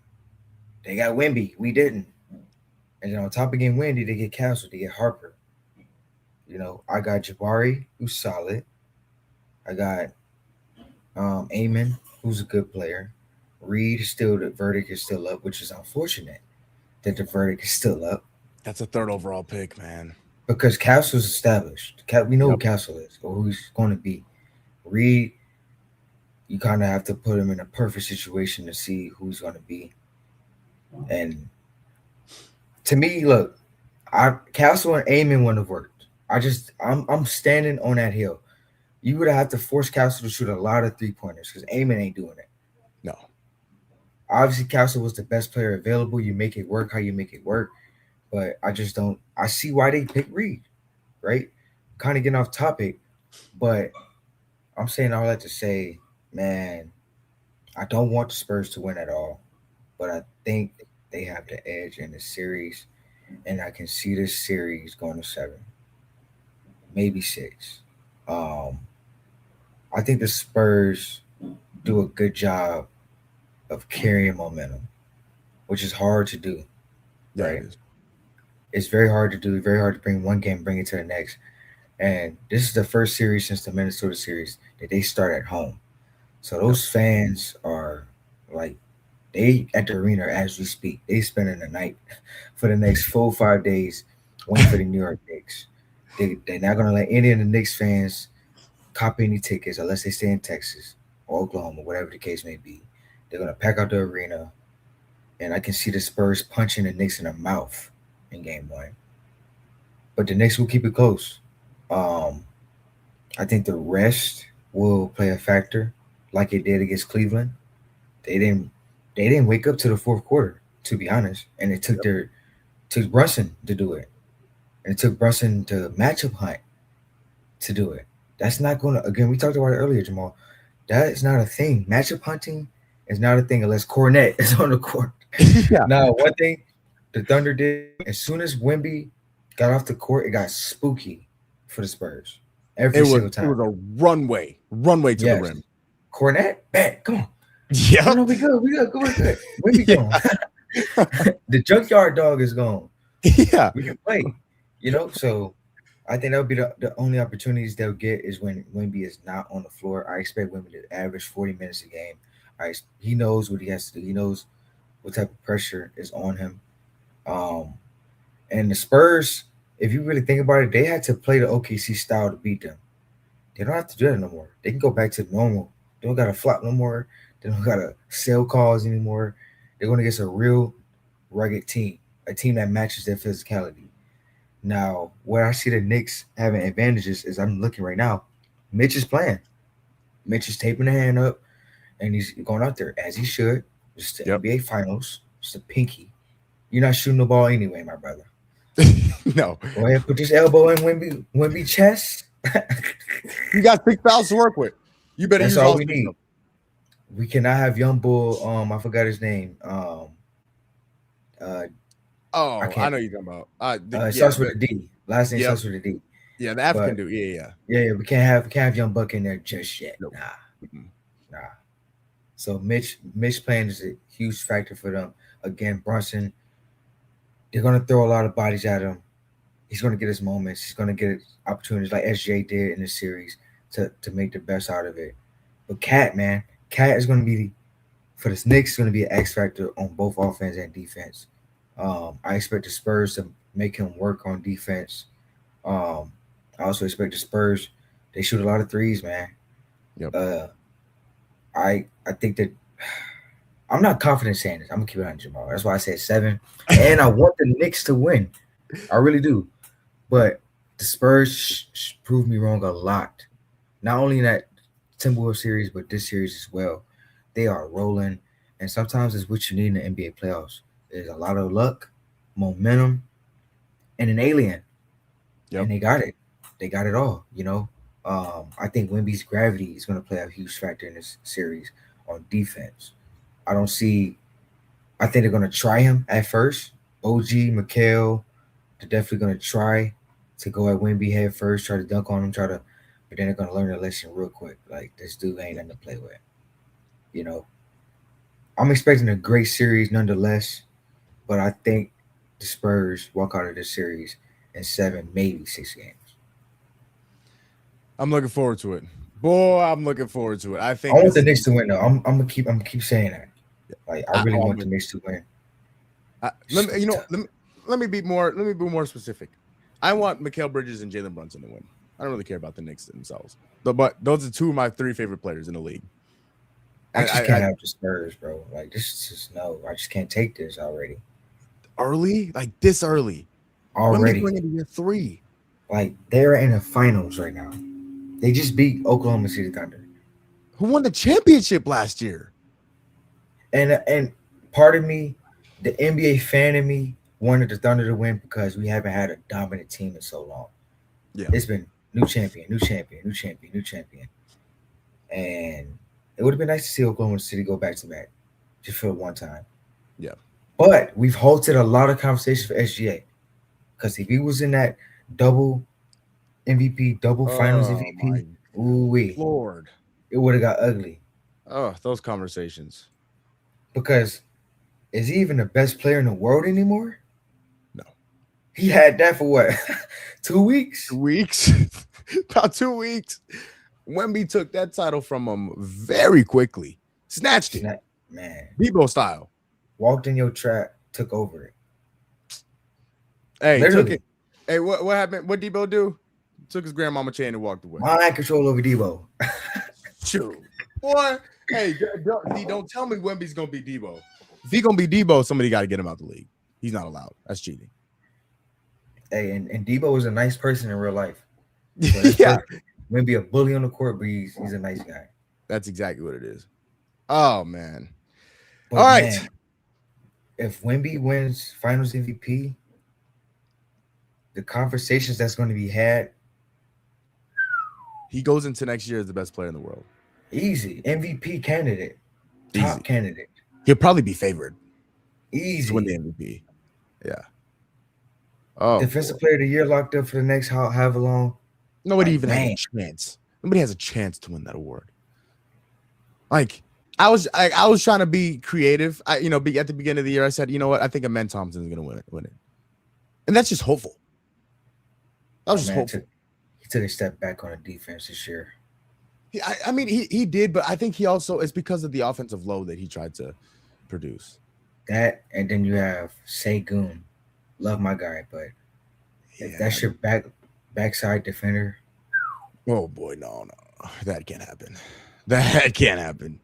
they got Wemby. We didn't. And then on top of getting Wemby, they get canceled. They get Harper. You know, I got Jabari, who's solid. I got Amon, who's a good player. Reed, the verdict is still up, which is unfortunate that the verdict is still up. That's a 3rd overall pick, man. Because Castle's established. We know who Castle is or who he's going to be. Reed, you kind of have to put him in a perfect situation to see who's going to be. And to me, look, Castle and Amon wouldn't have worked. I'm standing on that hill. You would have to force Castle to shoot a lot of 3-pointers because Amon ain't doing it. No. Obviously, Castle was the best player available. You make it work how you make it work. But I just don't – I see why they pick Reed, right? Kind of getting off topic. But I'm saying all that to say, man, I don't want the Spurs to win at all. But I think they have the edge in the series. And I can see this series going to 7. Maybe 6. I think the Spurs do a good job of carrying momentum, which is hard to do. Right? It's very hard to do. Very hard to bring one game, bring it to the next. And this is the first series since the Minnesota series that they start at home. So those fans are like, they at the arena as we speak. They spending the night for the next 4 or 5 days waiting for the New York Knicks. They're not going to let any of the Knicks fans copy any tickets unless they stay in Texas or Oklahoma, whatever the case may be. They're gonna pack out the arena, and I can see the Spurs punching the Knicks in the mouth in game 1. But the Knicks will keep it close. I think the rest will play a factor, like it did against Cleveland. They didn't wake up to the fourth quarter, to be honest, and it took Brunson to do it, and it took Brunson to matchup hunt to do it. That's not going to. Again, we talked about it earlier, Jamal. That is not a thing. Matchup hunting is not a thing unless Cornette is on the court. Yeah. Now, one thing the Thunder did, as soon as Wemby got off the court, it got spooky for the Spurs. Every single time. It was a runway to the rim. Cornette, back, come on. Yeah. No, we good. Go ahead. Wemby gone. The junkyard dog is gone. Yeah. We can play. So I think that'll be the only opportunities they'll get is when Wemby is not on the floor. I expect Wemby to average 40 minutes a game. He knows what he has to do. He knows what type of pressure is on him. And the Spurs, if you really think about it, they had to play the OKC style to beat them. They don't have to do that no more. They can go back to normal. They don't got to flop no more. They don't got to sell calls anymore. They're going to get a real rugged team, a team that matches their physicality. Now, where I see the Knicks having advantages is I'm looking right now. Mitch is playing. Mitch is taping the hand up, and he's going out there as he should. It's the NBA Finals. It's the pinky. You're not shooting the ball anyway, my brother. No. Go ahead, put this elbow in Wemby chest. You got 6 fouls to work with. You better That's use all all we need. We cannot have young bull. I forgot his name. I know you're talking about. It starts with a D. Last name starts with a D. Yeah, the African dude. Yeah. We can't have young buck in there just yet. Nope. Nah. So Mitch playing is a huge factor for them. Again, Brunson. They're gonna throw a lot of bodies at him. He's gonna get his moments. He's gonna get opportunities like SJ did in the series to make the best out of it. But Cat is gonna be for the Knicks. Going to be an X factor on both offense and defense. I expect the Spurs to make him work on defense. I also expect the Spurs. They shoot a lot of threes, man. Yep. I think that I'm not confident saying this. I'm gonna keep it on Jamal. That's why I said 7. And I want the Knicks to win. I really do. But the Spurs proved me wrong a lot. Not only in that Timberwolves series, but this series as well. They are rolling, and sometimes it's what you need in the NBA playoffs. There's a lot of luck, momentum, and an alien. Yep. And they got it. They got it all, I think Wemby's gravity is going to play a huge factor in this series on defense. I think they're going to try him at first. OG, Mikal, they're definitely going to try to go at Wemby head first, try to dunk on him, but then they're going to learn their lesson real quick. Like, this dude ain't nothing to play with. I'm expecting a great series nonetheless, but I think the Spurs walk out of this series in 7, maybe 6 games. I'm looking forward to it. Boy, I'm looking forward to it. I want the Knicks to win though. I'm gonna keep saying that. Like, I really want the Knicks to win. Let me be more specific. I want Mikal Bridges and Jalen Brunson to win. I don't really care about the Knicks themselves. But those are 2 of my 3 favorite players in the league. I just can't have the Spurs, bro. Like, this is just no. I just can't take this already. Early? Like this early? Already. When they going into year 3? Like, they're in the finals right now. They just beat Oklahoma City Thunder, who won the championship last year. And part of me, the NBA fan in me, wanted the Thunder to win because we haven't had a dominant team in so long. Yeah, it's been new champion. And it would have been nice to see Oklahoma City go back to back just for one time. Yeah. But we've halted a lot of conversations for SGA. Because if he was in that double MVP, double finals MVP, Lord, it would have got ugly. Oh, those conversations. Because is he even the best player in the world anymore? No. He had that for what? 2 weeks? 2 weeks. About 2 weeks. Wemby took that title from him very quickly. Snatched it. Man. Debo style. Walked in your trap, took over it. Hey, literally. took it. Hey, what happened? What Debo do? Took his grandmama chain and walked away. Mind control over Debo. Shoot. Boy, hey, don't tell me Wemby's gonna be Debo. If he gonna be Debo, somebody got to get him out the league. He's not allowed. That's cheating. Hey, and Debo is a nice person in real life. So that's Yeah, perfect. Maybe a bully on the court, but he's a nice guy. that's exactly what it is. Oh man. But All right. man, if Wemby wins Finals MVP, the conversations that's going to be had, He goes into next year as the best player in the world. easy MVP candidate, top Easy. candidate, He'll probably be favored to easy. win the MVP. Yeah. Oh, Defensive Player of the Year locked up for the next however long. nobody Like, even has man. a chance. Nobody has a chance to win that award. Like I was trying to be creative. At the beginning of the year, I said, you know what? I think Amen Thompson is going to win it, and that's just hopeful. That was just Man, hopeful. he took a step back on the defense this year. I mean, he did, but I think he also it's because of the offensive load that he tried to produce. That, and then you have Segun. Love my guy, but if that's your backside defender, Oh boy, no, that can't happen. That can't happen.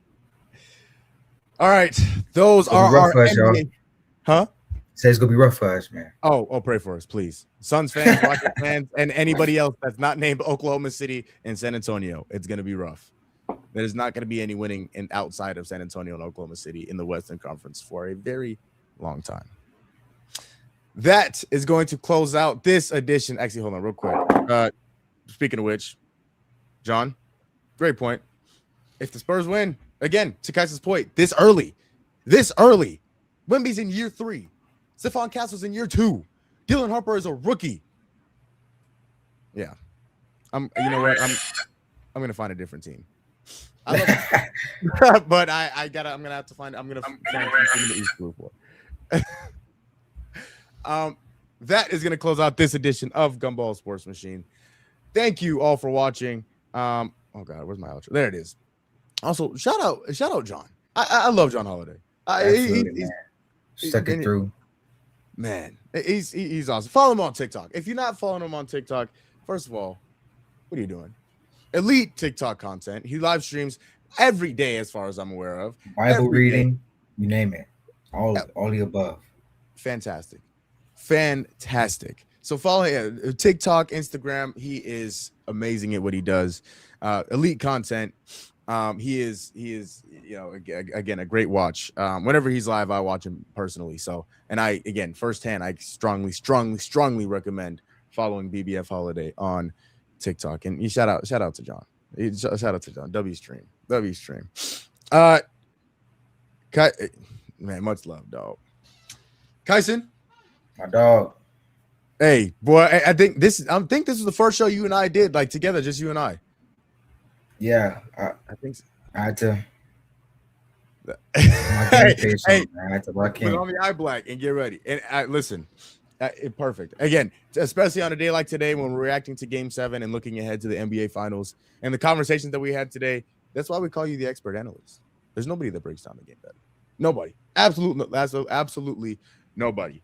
All right, those are our for us, y'all. NBA. Huh? Says it's gonna be rough for us, man. Oh, pray for us, please. Suns fans, Rockets fans, and anybody else that's not named Oklahoma City and San Antonio. It's gonna be rough. There's not gonna be any winning outside of San Antonio and Oklahoma City in the Western Conference for a very long time. That is going to close out this edition. Actually, hold on real quick. Speaking of which, John, great point. If the Spurs win, again, to Kaiser's point, this early, Wemby's in year 3. Stephon Castle's in year 2. Dylan Harper is a rookie. Yeah. You know what? I'm gonna find a different team. I love but I'm gonna have to find I'm gonna find something in the East Group for. That is gonna close out this edition of Gumball Sports Machine. Thank you all for watching. Oh god, where's my outro? There it is. Also, shout out John. I love John Holiday. Absolutely, stuck it through. Man, he's awesome. Follow him on TikTok. If you're not following him on TikTok, first of all, what are you doing? Elite TikTok content. He live streams every day, as far as I'm aware of. Bible Every reading, day. you name it. All the above. Fantastic. So follow him. TikTok, Instagram. He is amazing at what he does. Elite content. He is, again, a great watch. Whenever he's live, I watch him personally. So, and firsthand, I strongly recommend following BBF Holiday on TikTok. And you shout out to John. Shout out to John. W stream. Man, much love, dog. Kyson, my dog. Hey, boy, I think this is the first show you and I did like together, just you and I. Yeah, I think so. I had to. Hey, I had to rock put on the eye black and get ready. And listen, perfect. Again, especially on a day like today when we're reacting to Game 7 and looking ahead to the NBA Finals and the conversations that we had today. That's why we call you the expert analyst. There's nobody that breaks down the game better. Nobody. Absolutely nobody.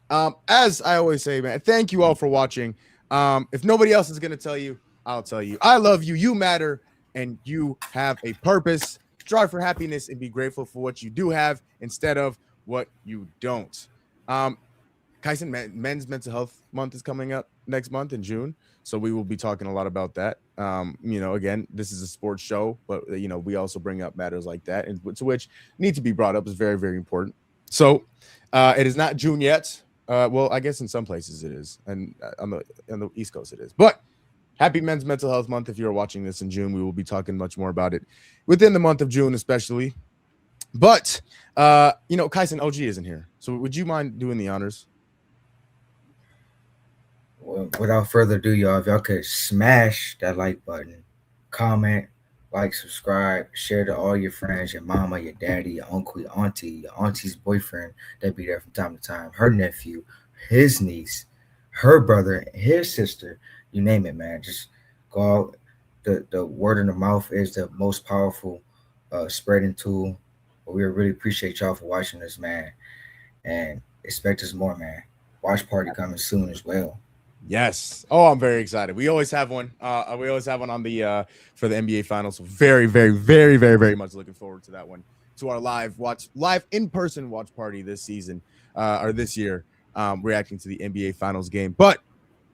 As I always say, man, thank you all for watching. If nobody else is going to tell you, I'll tell you. I love you. You matter, and you have a purpose. Strive for happiness and be grateful for what you do have instead of what you don't. Kyson, Men's Mental Health Month is coming up next month in June, so we will be talking a lot about that. Again, this is a sports show, but we also bring up matters like that, and to which need to be brought up is very, very important. So it is not June yet. Well, I guess in some places it is, and on the East Coast it is. But happy Men's Mental Health Month. If you're watching this in June, we will be talking much more about it within the month of June, especially. But Kyson, OG isn't here, so would you mind doing the honors? Well, without further ado, y'all, if y'all could smash that like button, comment, like, subscribe, share to all your friends, your mama, your daddy, your uncle, your auntie, your auntie's boyfriend that be there from time to time, her nephew, his niece, her brother, his sister, you name it, man. Just go out. The word in the mouth is the most powerful spreading tool. But we really appreciate y'all for watching this, man. And expect us more, man. Watch party coming soon as well. Yes. Oh, I'm very excited. We always have one. We always have one on the for the NBA Finals. So very, very, very, very, very much looking forward to that one. To our live in-person watch party this season, or this year, reacting to the NBA Finals game. But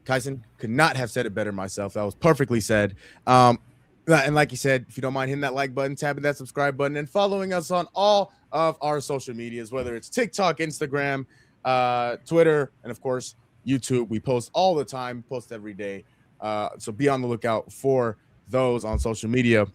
Kyson could not have said it better myself. That was perfectly said. And like you said, if you don't mind hitting that like button, tapping that subscribe button, and following us on all of our social medias, whether it's TikTok, Instagram, Twitter, and of course, YouTube. We post all the time, post every day. So be on the lookout for those on social media.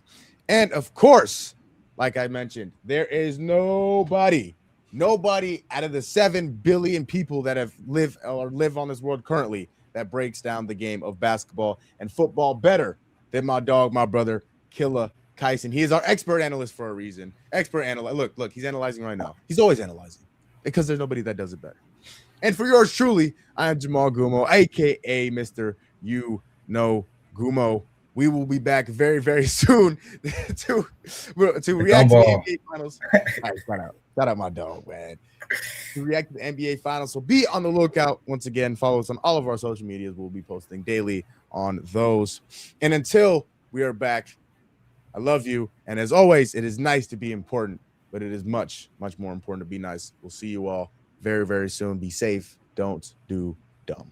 And of course, like I mentioned, there is nobody out of the 7 billion people that have live on this world currently that breaks down the game of basketball and football better than my dog, my brother, Killa Kyson. He is our expert analyst for a reason. Expert analyst. Look, he's analyzing right now. He's always analyzing because there's nobody that does it better. And for yours truly, I am Jamal Gumo, aka Mr. You Know Gumo. We will be back very, very soon to react to the NBA Finals. All right, shout out my dog, man. To react to the NBA Finals. So be on the lookout. Once again, follow us on all of our social medias. We'll be posting daily on those. And until we are back, I love you. And as always, it is nice to be important, but it is much, much more important to be nice. We'll see you all very, very soon. Be safe. Don't do dumb.